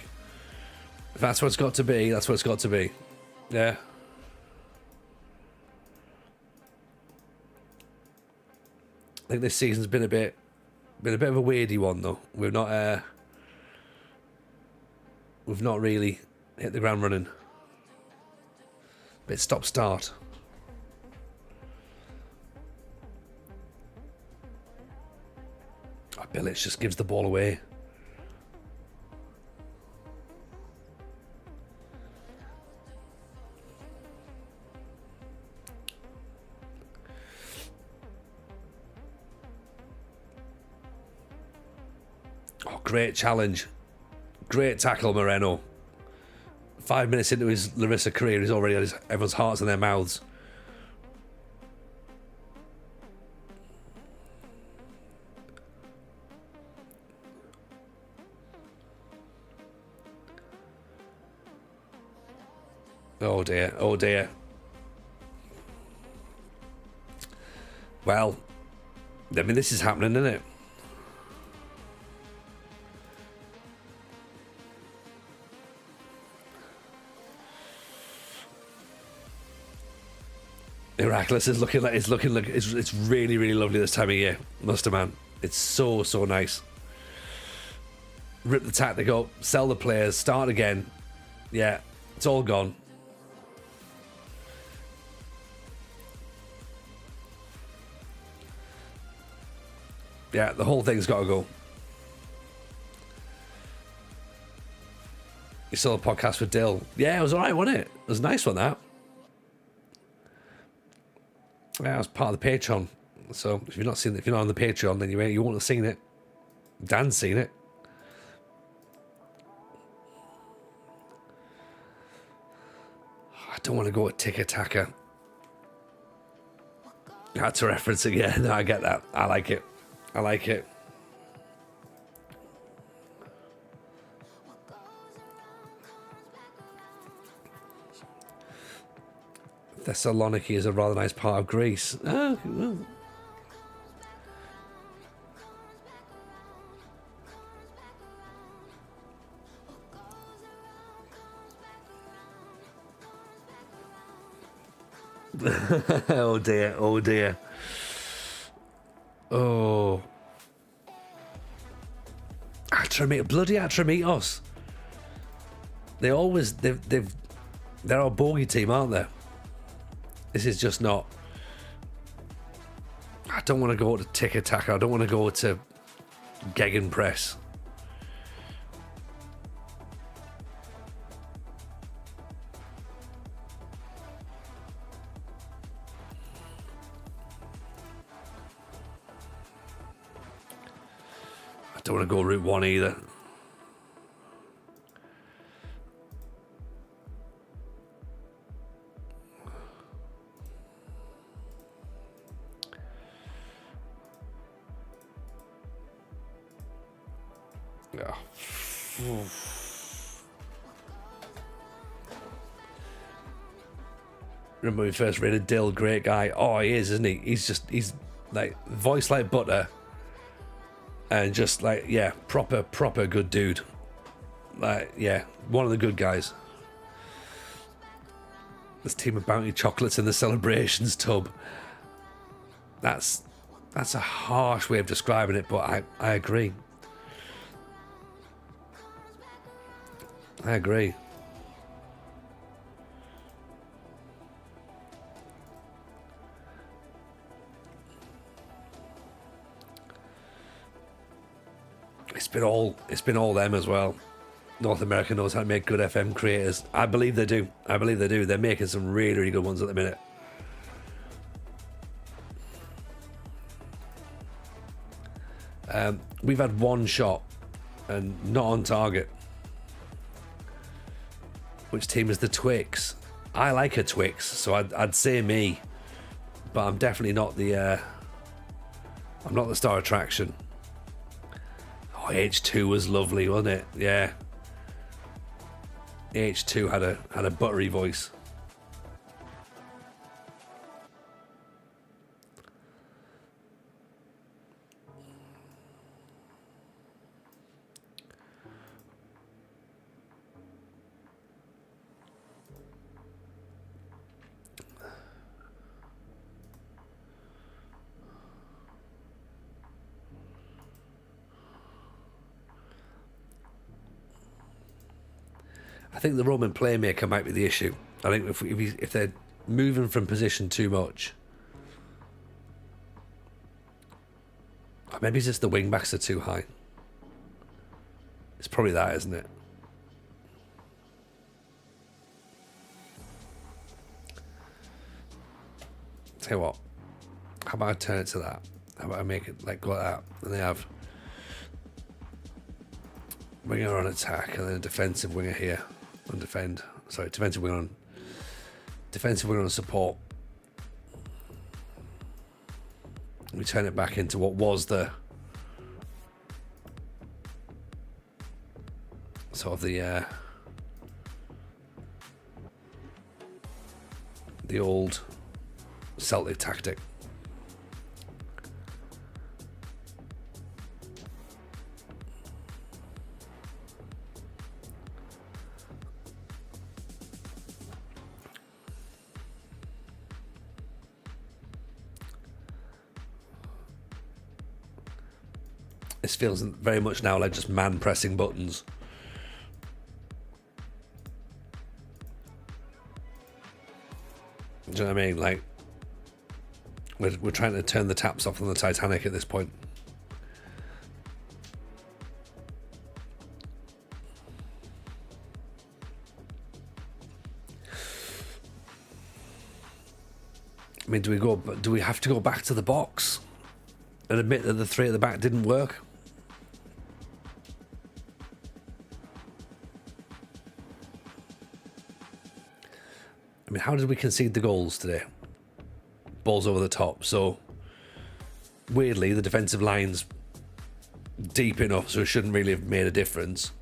if that's what it's got to be, that's what it's got to be. Yeah. I think this season's been a bit of a weirdy one though. We've not really hit the ground running. Bit stop start. Bilic just gives the ball away. Oh, great challenge. Great tackle, Moreno. 5 minutes into his Larisa career, he's already had everyone's hearts in their mouths. Oh dear, oh dear. Well, I mean, this is happening, isn't it? Miraculous is looking like it's really, really lovely this time of year, Muster Man. It's so nice. Rip the tactic up, sell the players, start again. Yeah, it's all gone. Yeah, the whole thing's got to go. You saw the podcast with Dill. Yeah, it was alright, wasn't it? It was a nice one, that. Yeah, I was part of the Patreon. So if you're not on the Patreon, then you won't have seen it. Dan's seen it. I don't want to go with Tiki Taka. That's a reference again. No, I get that. I like it. Thessaloniki is a rather nice part of Greece. Oh, oh dear, oh dear. Oh. Bloody Atramitos. They're our bogey team, aren't they? This is just not. I don't want to go to Tiki Taka. I don't want to go to Gegenpress. I don't want to go Route 1 either. Yeah. Remember when we first rated Dill, great guy. Oh, he is, isn't he? He's like voice like butter. And just like, yeah, proper good dude. Like, yeah, one of the good guys. This team of bounty chocolates in the celebrations tub. That's a harsh way of describing it, but I agree. I agree. It's been all them as well. North America knows how to make good FM creators. I believe they do. They're making some really, really good ones at the minute. We've had one shot and not on target. Which team is the Twix? I like a Twix, so I'd say me, but I'm definitely not the. I'm not the star attraction. Oh, H2 was lovely, wasn't it? Yeah. H2 had a buttery voice. I think the Roman playmaker might be the issue. I think if they're moving from position too much, or maybe it's just the wing backs are too high. It's probably that, isn't it? Tell you what, how about I turn it to that? How about I make it like go like that, and they have winger on attack and then a defensive winger here on defend. Sorry, defensive winger on support. We turn it back into what was the sort of the old Celtic tactic. This feels very much now like just man pressing buttons. Do you know what I mean? Like, we're trying to turn the taps off on the Titanic at this point. I mean, do we have to go back to the box and admit that the three at the back didn't work? I mean, how did we concede the goals today? Balls over the top. So, weirdly, the defensive line's deep enough, so it shouldn't really have made a difference.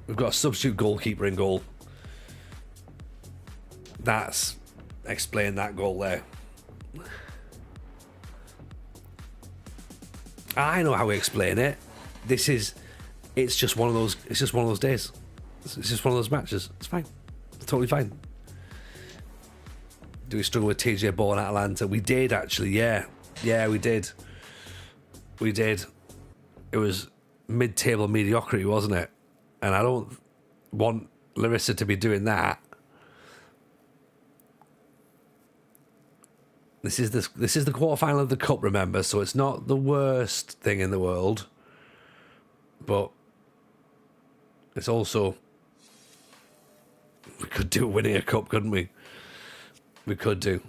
We've got a substitute goalkeeper in goal. That's explained that goal there. I know how we explain it. It's just one of those days. It's just one of those matches. It's fine. It's totally fine. Do we struggle with TJ Ball in Atlanta? We did, actually, yeah. Yeah, we did. We did. It was mid-table mediocrity, wasn't it? And I don't want Larisa to be doing that. This is the quarterfinal of the cup, remember, so it's not the worst thing in the world, but it's also, we could do winning a cup, couldn't we? We could do.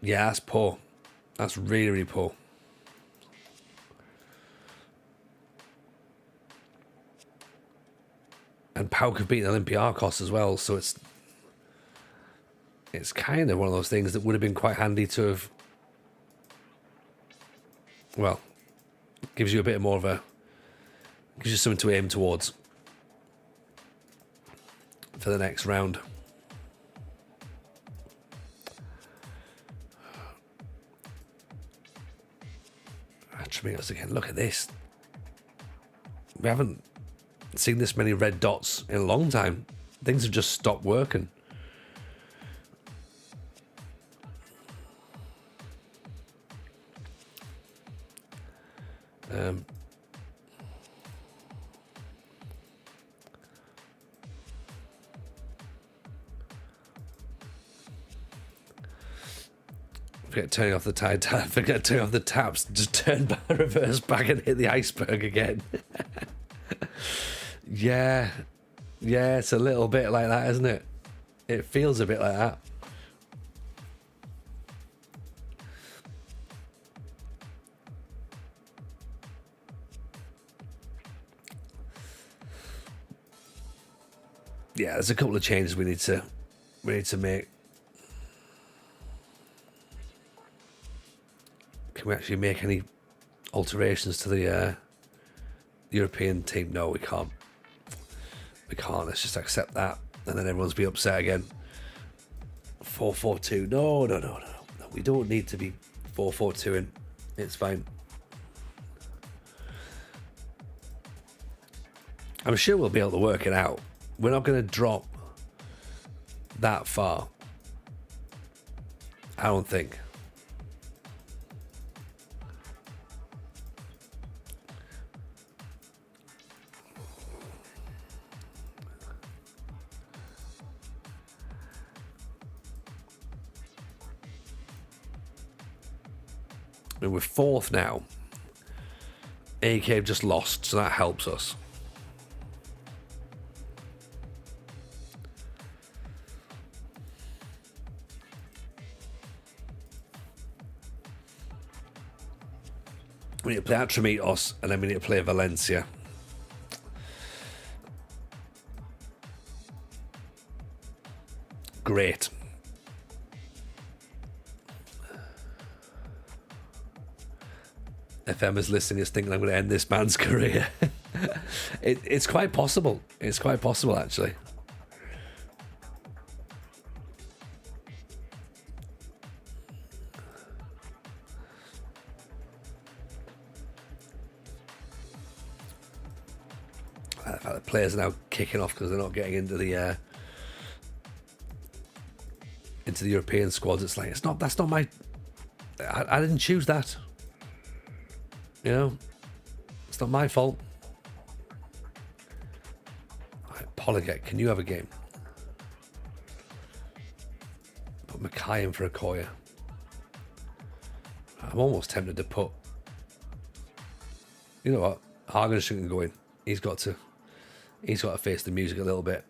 Yeah, that's poor. That's really, really poor. And PAOK have beaten Olympiacos as well, so it's kind of one of those things that would have been quite handy to have. Well, gives you a bit more of gives you something to aim towards for the next round. Tremendous again. Look at this. We haven't seen this many red dots in a long time. Things have just stopped working. Forget turning off the tide tap. Forget turning off the taps. Just turn back, reverse back, and hit the iceberg again. Yeah, it's a little bit like that, isn't it? It feels a bit like that. Yeah, there's a couple of changes we need to make. Can we actually make any alterations to the European team? No, we can't. We can't. Let's just accept that, and then everyone's be upset again. 4-4-2. No. We don't need to be 4-4-2-ing. It's fine. I'm sure we'll be able to work it out. We're not going to drop that far. I don't think. I mean, we're fourth now. AK have just lost, so that helps us. We need to play Atramitos, and then we need to play Valencia. Great. FM is listening, is thinking I'm going to end this man's career. It's quite possible. It's quite possible, actually. The players are now kicking off because they're not getting into the European squads. It's like, that's not my. I didn't choose that. You know, it's not my fault. Polyget, can you have a game? Put Mackay in for a Koya. I'm almost tempted to put... You know what? Hagensen can go in. He's got to face the music a little bit.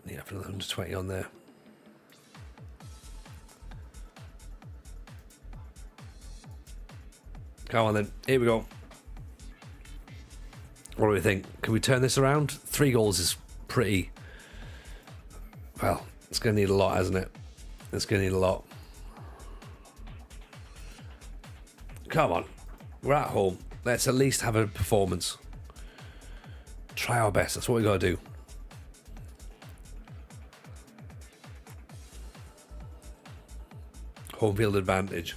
Yeah, for another 120 on there. Come on then, here we go. What do we think? Can we turn this around? 3 goals is pretty... Well, it's going to need a lot, hasn't it? It's going to need a lot. Come on. We're at home. Let's at least have a performance. Try our best. That's what we got to do. Home field advantage.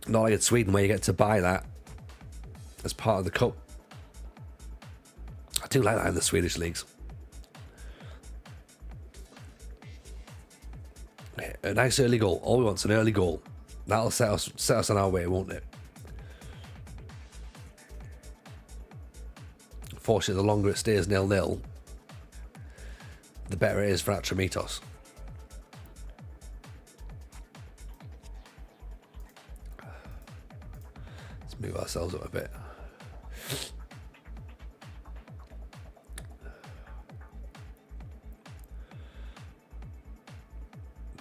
Not like it's Sweden where you get to buy that as part of the cup. I do like that in the Swedish leagues. Yeah, a nice early goal. All we want is an early goal. That'll set us on our way, won't it? Fortunately, the longer it stays 0-0, the better it is for Atramitos. Let's move ourselves up a bit.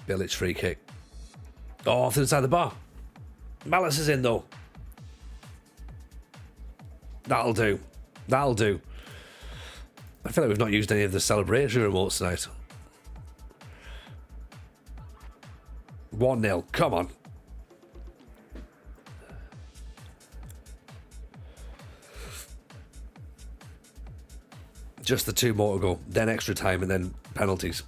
Bilic free kick. Oh, off to the side of the bar. Malice is in though. That'll do. That'll do. I feel like we've not used any of the celebratory remotes tonight. 1-0. Come on. Just the 2 more to go. Then extra time and then penalties.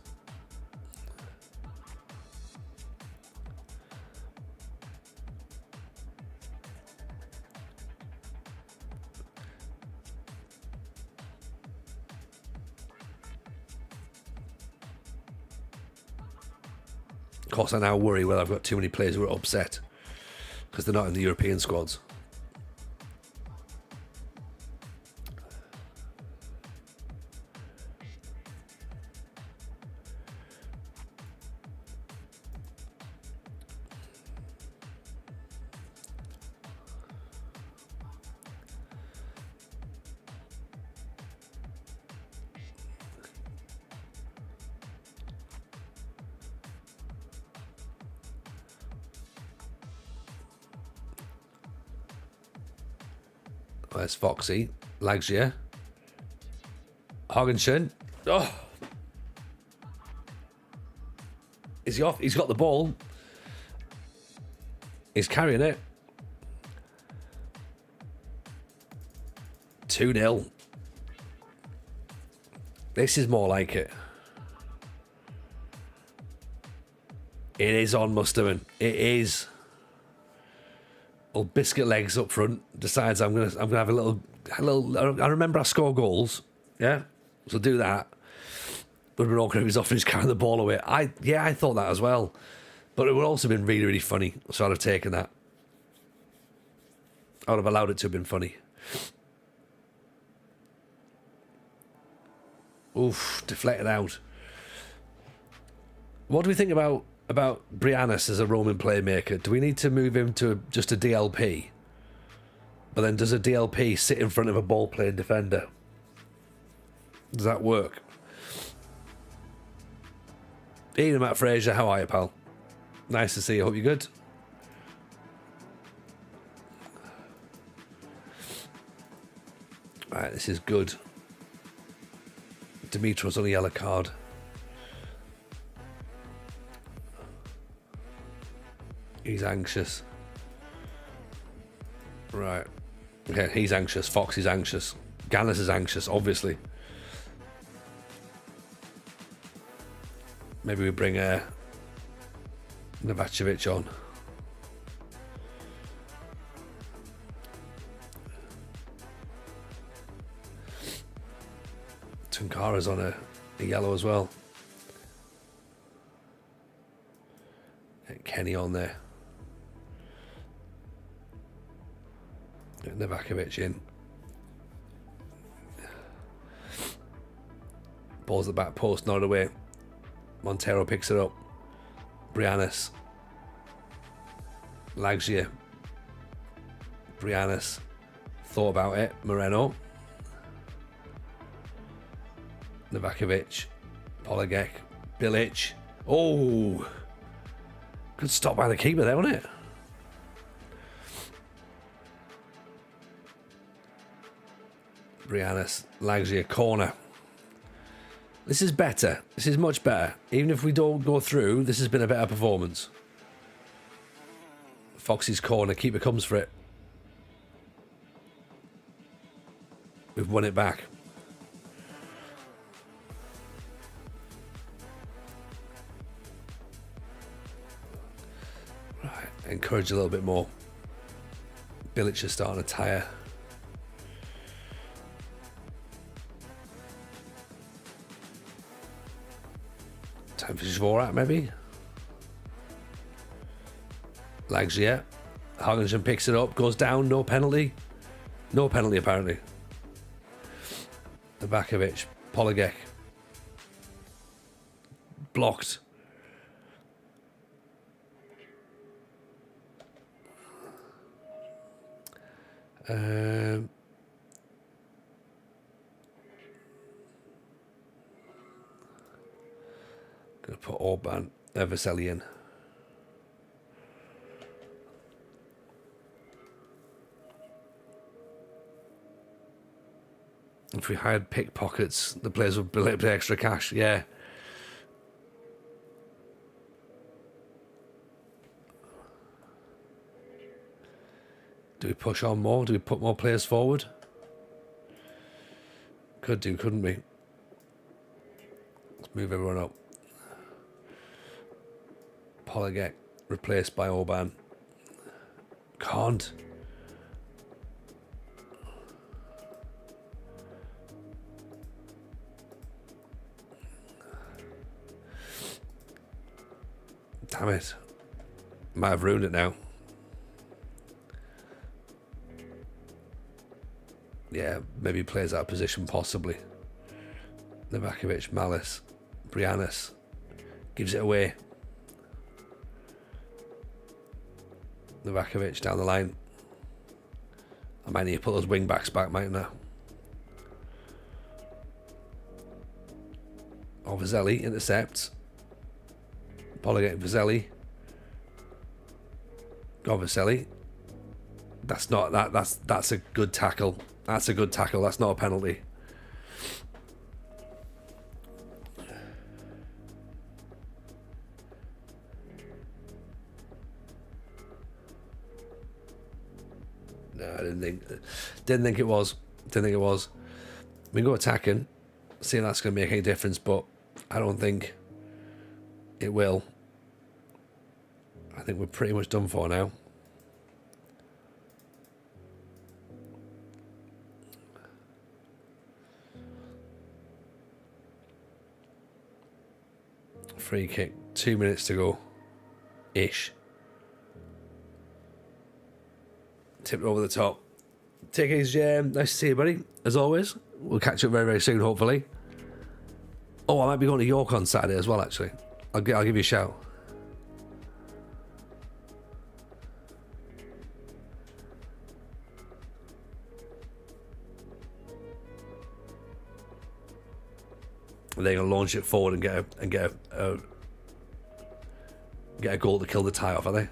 Of course, I now worry whether I've got too many players who are upset because they're not in the European squads. There's Foxy, Lagshier, Hagensen. Oh, is he off? He's got the ball. He's carrying it. 2-0. This is more like it. It is on Musterman. It is. Old biscuit legs up front decides I'm gonna have a little. I remember I score goals, yeah. So do that. But we're all going to be off and he's carrying the ball away. I thought that as well, but it would also have been really, really funny. So I'd have taken that. I would have allowed it to have been funny. Oof, deflected out. What do we think about Briannis as a Roman playmaker? Do we need to move him to just a DLP? But then does a DLP sit in front of a ball-playing defender? Does that work? Ian and Matt Fraser, how are you, pal? Nice to see you. Hope you're good. Right, this is good. Dimitros on a yellow card. He's anxious. Right. Okay, he's anxious. Fox is anxious. Gannis is anxious, obviously. Maybe we bring Novakovic on. Tunkara's on a yellow as well. Get Kenny on there. Get Novakovic in. Ball's the back post, not away. Montero picks it up. Brianis. Lagzia. Brianis. Thought about it. Moreno. Novakovic. Polagek. Bilic. Oh! Good stop by the keeper there, wasn't it? Brianis. Lagzia. Corner. This is better. This is much better. Even if we don't go through, this has been a better performance. Foxy's corner. Keeper comes for it. We've won it back. Right. Encourage a little bit more. Bilic is starting to tire. Time for Dvorak, maybe. Lagzia. Hagensson picks it up, goes down, no penalty. No penalty, apparently. Novakovic. Polagek. Blocked. Gonna put Orban Vesely in. If we hired pickpockets, the players would pay extra cash. Yeah. Do we push on more? Do we put more players forward? Could do, couldn't we? Let's move everyone up. Polagek replaced by Orban. Can't. Damn it. Might have ruined it now. Yeah, maybe he plays out of position, possibly. Novakovic, Malice, Brianis. Gives it away. Novakovic down the line. I might need to put those wing backs back, mightn't I? Oh, Vesely intercepts. Polagek, Vesely. Go Vesely. That's not that. That's a good tackle. That's a good tackle. That's not a penalty. No, I didn't think it was. Didn't think it was. We can go attacking. See if that's going to make any difference, but I don't think it will. I think we're pretty much done for now. Free kick. 2 minutes to go. Ish. Tipped over the top. Take it easy, nice to see you, buddy. As always, we'll catch up very, very soon, hopefully. Oh, I might be going to York on Saturday as well, actually. I'll give you a shout. And they're going to launch it forward and get a goal to kill the tie off, are they?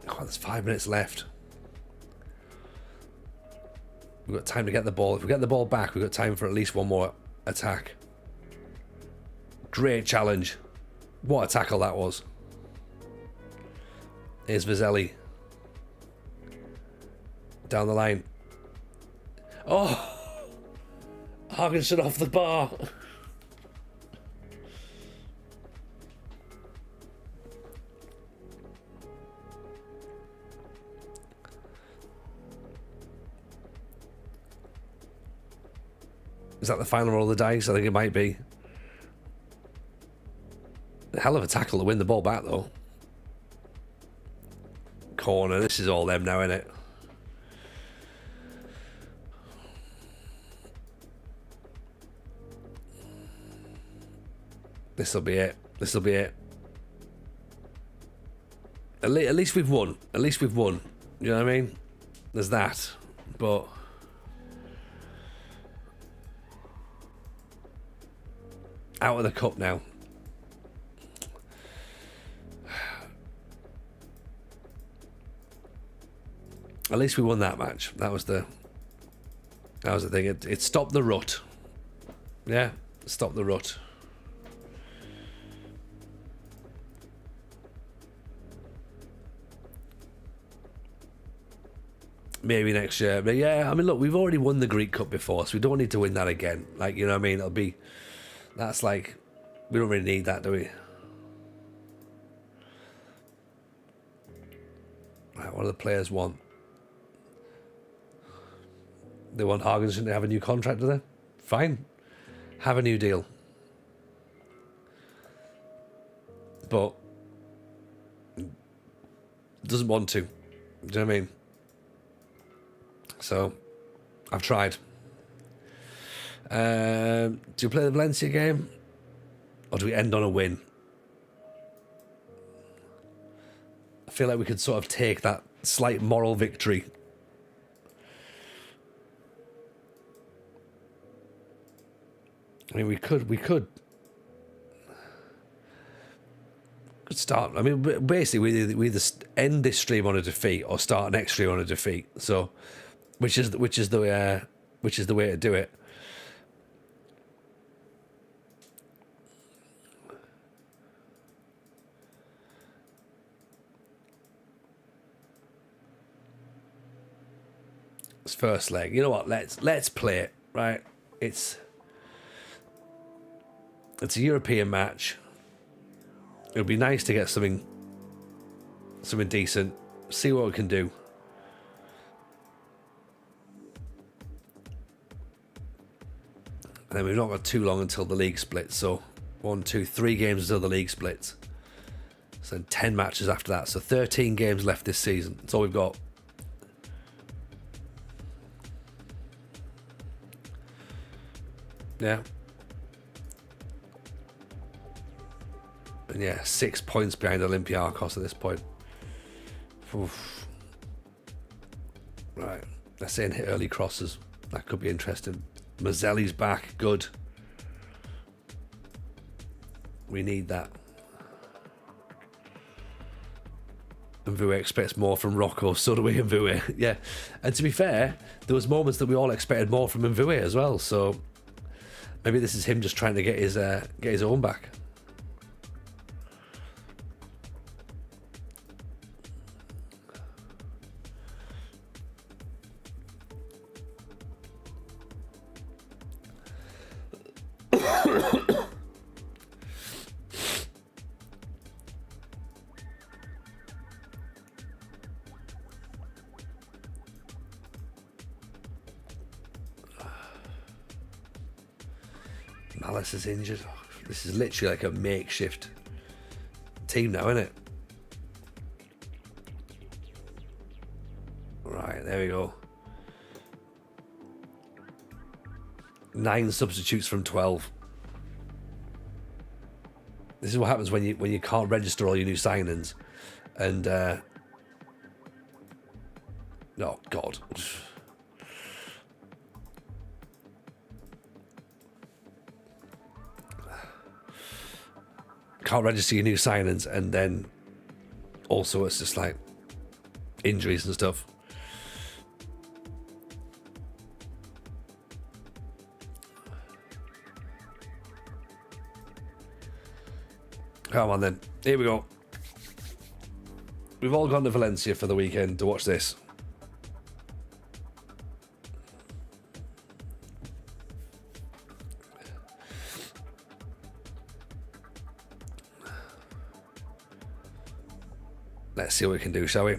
Oh, there's 5 minutes left. We've got time to get the ball. If we get the ball back, we've got time for at least one more attack. Great challenge. What a tackle that was. Here's Vesely. down the line. Oh! Hargensen off the bar. Is that the final roll of the dice? I think it might be. A hell of a tackle to win the ball back, though. Corner. This is all them now, isn't it? This'll be it. This'll be it. At least we've won. At least we've won. You know what I mean? There's that. But... out of the cup now. At least we won that match. That was the thing. It stopped the rut. Yeah, stopped the rut. Maybe next year. But yeah, I mean, look, we've already won the Greek Cup before, so we don't need to win that again. Like, you know what I mean? It'll be... that's like... we don't really need that, do we? Right, what do the players want? They want Hargensen to have a new contract, do they? Fine. Have a new deal. But... doesn't want to. Do you know what I mean? So, I've tried. Do you play the Valencia game? Or do we end on a win? I feel like we could sort of take that slight moral victory. I mean, we could start. I mean, basically, we either end this stream on a defeat or start next stream on a defeat. So, which is the way to do it. It's first leg. You know what? Let's play it. Right? It's a European match. It would be nice to get something decent. See what we can do. And then we've not got too long until the league splits. So 1, 2, 3 games until the league splits. So 10 matches after that. So 13 games left this season. That's all we've got. Yeah. And yeah, 6 points behind Olympiacos at this point. Oof. Right. Let's say and hit early crosses. That could be interesting. Mazzelli's back. Good. We need that. And Mvue expects more from Rocco. So do we, Mvue. Yeah. And to be fair, there was moments that we all expected more from Mvue as well. So maybe this is him just trying to get his own back. Malice is injured. Oh, this is literally like a makeshift team now, isn't it? Right, there we go. 9 substitutes from 12. This is what happens when you can't register all your new signings, and oh god. Can't register your new signings, and then also it's just like injuries and stuff. Come on then, here we go. We've all gone to Valencia for the weekend to watch this. Let's see what we can do, shall we?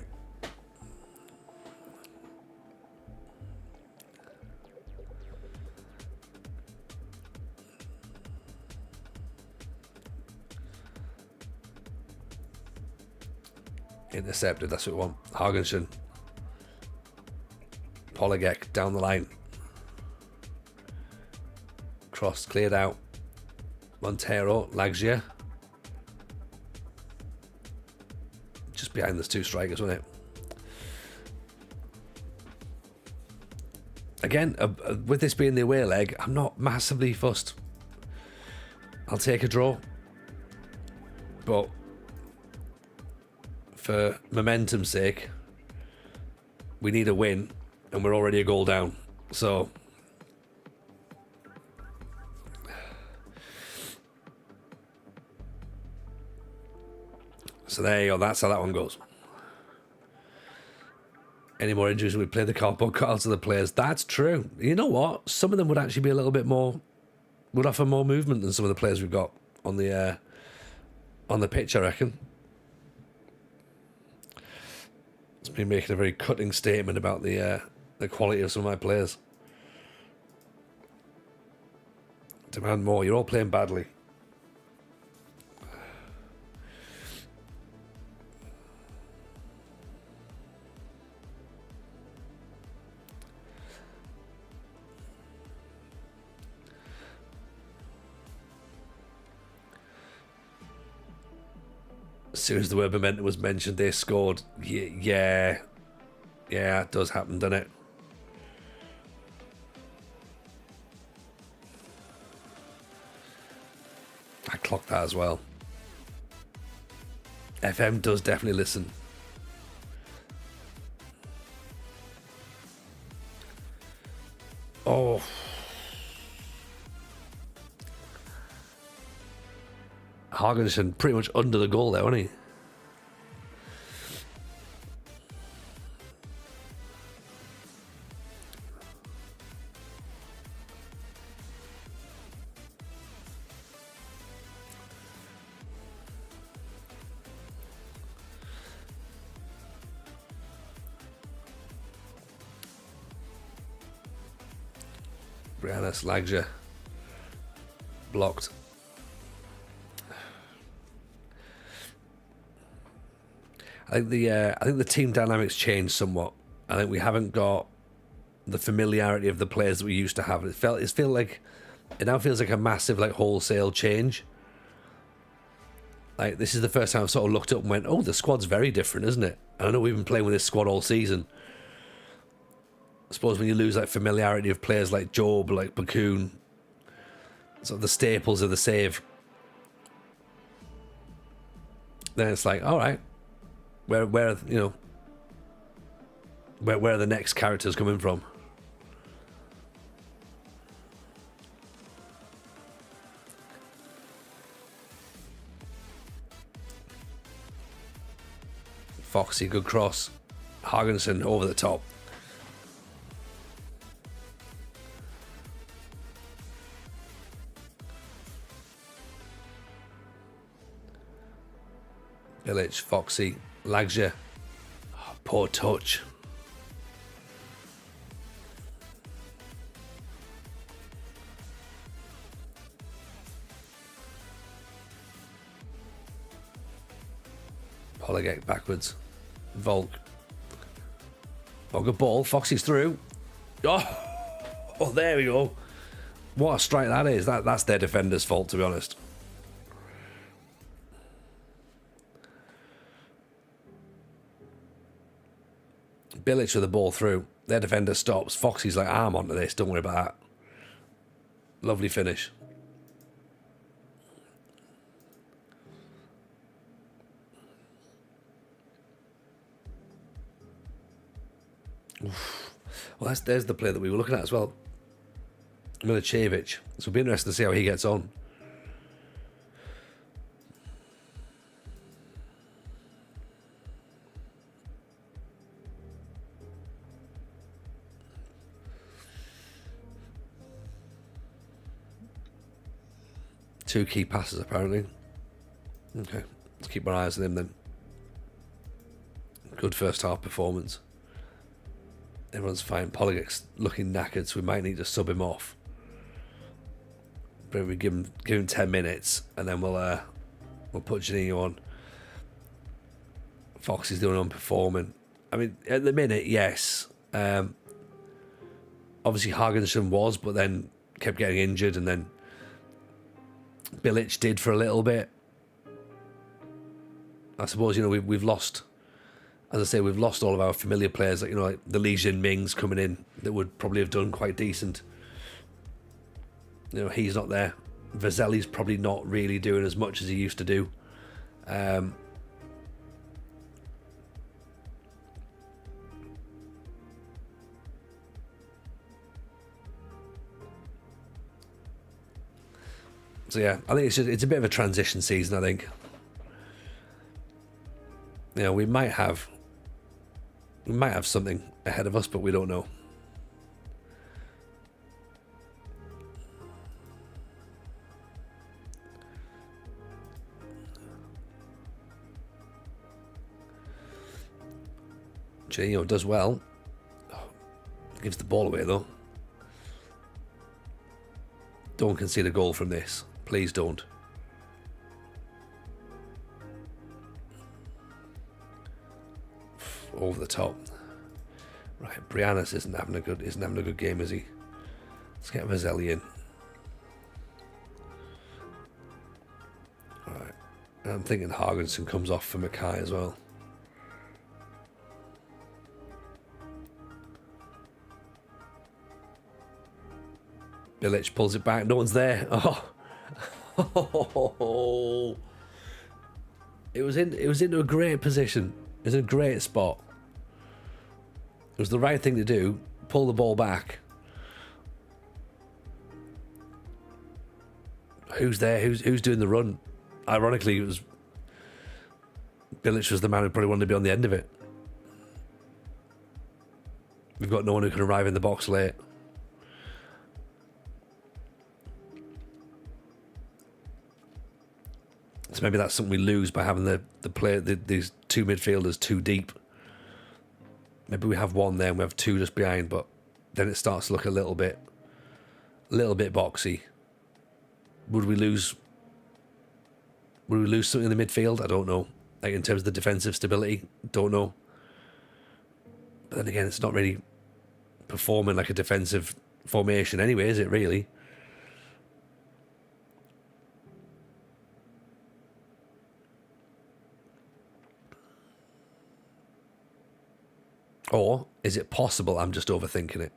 Intercepted, that's what we want. Hargensen. Poligek down the line. Cross cleared out. Montero, Lagia. Just behind those two strikers, wasn't it? Again, with this being the away leg, I'm not massively fussed. I'll take a draw. But for momentum's sake, we need a win, and we're already a goal down. So there you go, that's how that one goes. Any more injuries? We play the cardboard cards of the players. That's true. You know what? Some of them would actually be a little bit more, would offer more movement than some of the players we've got on the pitch, I reckon. It's been making a very cutting statement about the quality of some of my players. Demand more. You're all playing badly. As soon as the word momentum was mentioned, they scored. Yeah, it does happen, doesn't it? I clocked that as well. FM does definitely listen. Oh. Hargensen pretty much under the goal there, wasn't he? Brianna Lagia blocked. I think the team dynamics changed somewhat. I think we haven't got the familiarity of the players that we used to have. It now feels like a massive wholesale change. Like, this is the first time I've sort of looked up and went, oh, the squad's very different, isn't it? I know we've been playing with this squad all season. I suppose when you lose familiarity of players like Job, like Bakun, sort of the staples of the save, then it's like, all right, where are the next characters coming from? Foxy, good cross. Hargensen over the top. Village, Foxy, Lagia. Oh, poor touch. Poligek backwards. Volk. Oh, good ball. Foxy's through. Oh, there we go. What a strike that is. That's their defender's fault, to be honest. Bilic with the ball through. Their defender stops. Foxy's like, I'm onto this. Don't worry about that. Lovely finish. Oof. Well, there's the player that we were looking at as well. Milicevic. So it'll be interesting to see how he gets on. Two key passes, apparently. Okay, let's keep our eyes on him then. Good first half performance. Everyone's fine. Polygek's looking knackered, so we might need to sub him off. But we give him 10 minutes, and then we'll put Janino on. Fox is doing unperforming. I mean, at the minute, yes. Obviously, Hargensen was, but then kept getting injured, and then Bilic did for a little bit. I suppose, we've lost, as I say, we've lost all of our familiar players, like the Lee Jin Mings coming in that would probably have done quite decent. He's not there. Vazelli's probably not really doing as much as he used to do. So yeah, I think it's a bit of a transition season, I think. We might have something ahead of us, but we don't know. Janino does well. Gives the ball away though. Don't concede a goal from this. Please don't. Over the top. Right, Briannas isn't having a good game, is he? Let's get Vazelli in. Alright. I'm thinking Hargensen comes off for Mackay as well. Bilic pulls it back. No one's there. Oh. It was into a great position. It was in a great spot. It was the right thing to do. Pull the ball back. Who's there? Who's doing the run? Ironically, it was Bilic was the man who probably wanted to be on the end of it. We've got no one who can arrive in the box late. So maybe that's something we lose by having these two midfielders too deep. Maybe we have one there and we have two just behind, but then it starts to look a little bit boxy. Would we lose something in the midfield? I don't know. Like in terms of the defensive stability, don't know. But then again, it's not really performing like a defensive formation anyway, is it really? Or is it possible I'm just overthinking it?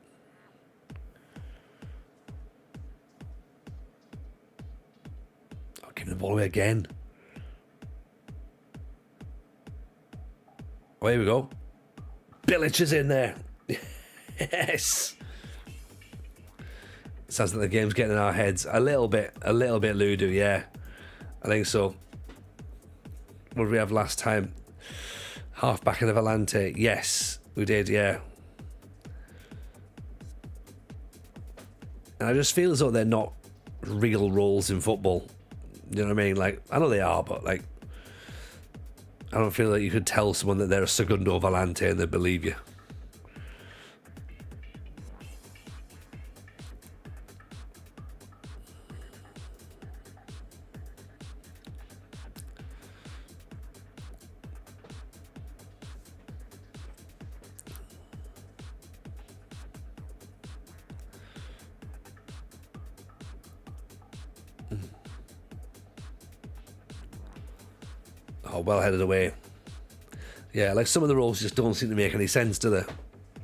I'll give him the ball away again. Oh, here we go. Bilic is in there. Yes. Sounds like the game's getting in our heads. A little bit, Ludo, yeah. I think so. What did we have last time? Half back in the Volante. Yes, we did, yeah. And I just feel as though they're not real roles in football. You know what I mean? Like, I know they are, but like, I don't feel like you could tell someone that they're a Segundo Volante and they believe you. Oh, well headed away. Yeah, like some of the roles just don't seem to make any sense, do they?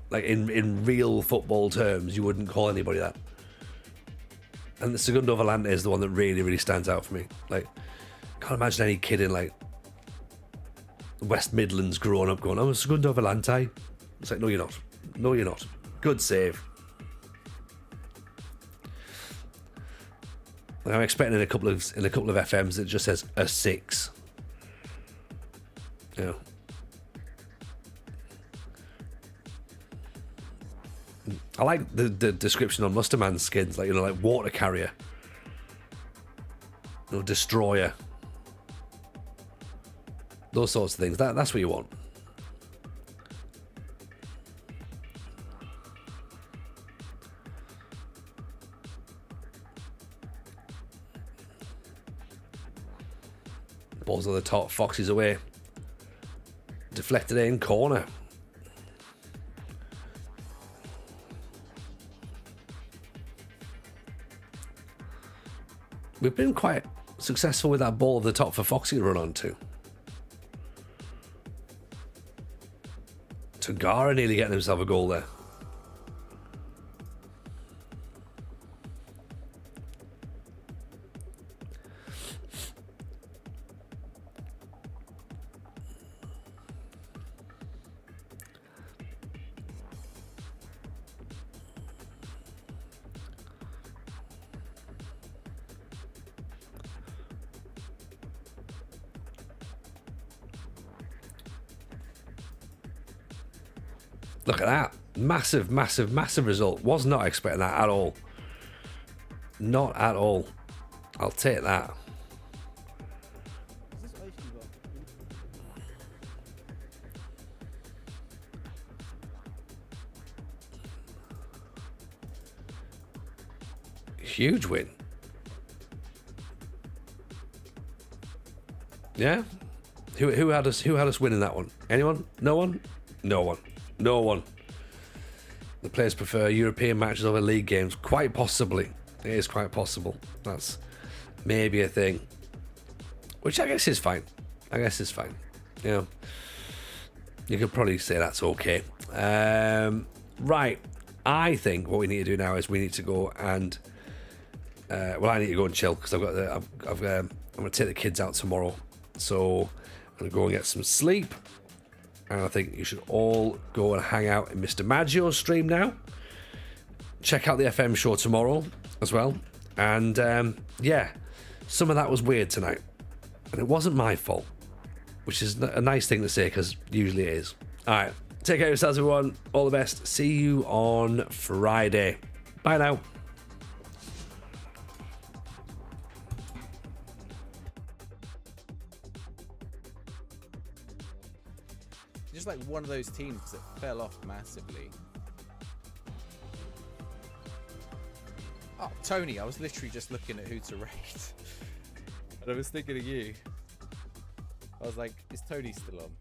Like in real football terms, you wouldn't call anybody that. And the Segundo Volante is the one that really, really stands out for me. Like, can't imagine any kid in like West Midlands growing up going, I'm a Segundo Volante. It's like, no, you're not. No, you're not. Good save. Like, I'm expecting in a couple of FMs it just says a 6. Yeah. I like the description on Musterman's skins, like, like water carrier, destroyer, those sorts of things. That's what you want. Balls on the top. Foxy's away. Deflected in. Corner. We've been quite successful with that ball at the top for Foxy to run onto. Tangara nearly getting himself a goal there. Look at that. Massive, massive, massive result. Was not expecting that at all. Not at all. I'll take that. Huge win. Yeah? Who had us winning that one? Anyone? No one? No one. No one. The players prefer European matches over league games. Quite possibly. It is quite possible. That's maybe a thing. Which I guess is fine. I guess is fine. You know, you could probably say that's okay. Right. I think what we need to do now is we need to go and well, I need to go and chill because I'm going to take the kids out tomorrow. So I'm going to go and get some sleep. And I think you should all go and hang out in Mr. Maggio's stream now. Check out the FM show tomorrow as well. And yeah, some of that was weird tonight. And it wasn't my fault, which is a nice thing to say because usually it is. All right, take care of yourselves, everyone. All the best. See you on Friday. Bye now. Just like one of those teams that fell off massively. Oh, Tony, I was literally just looking at who to rate. And I was thinking of you. I was like, is Tony still on?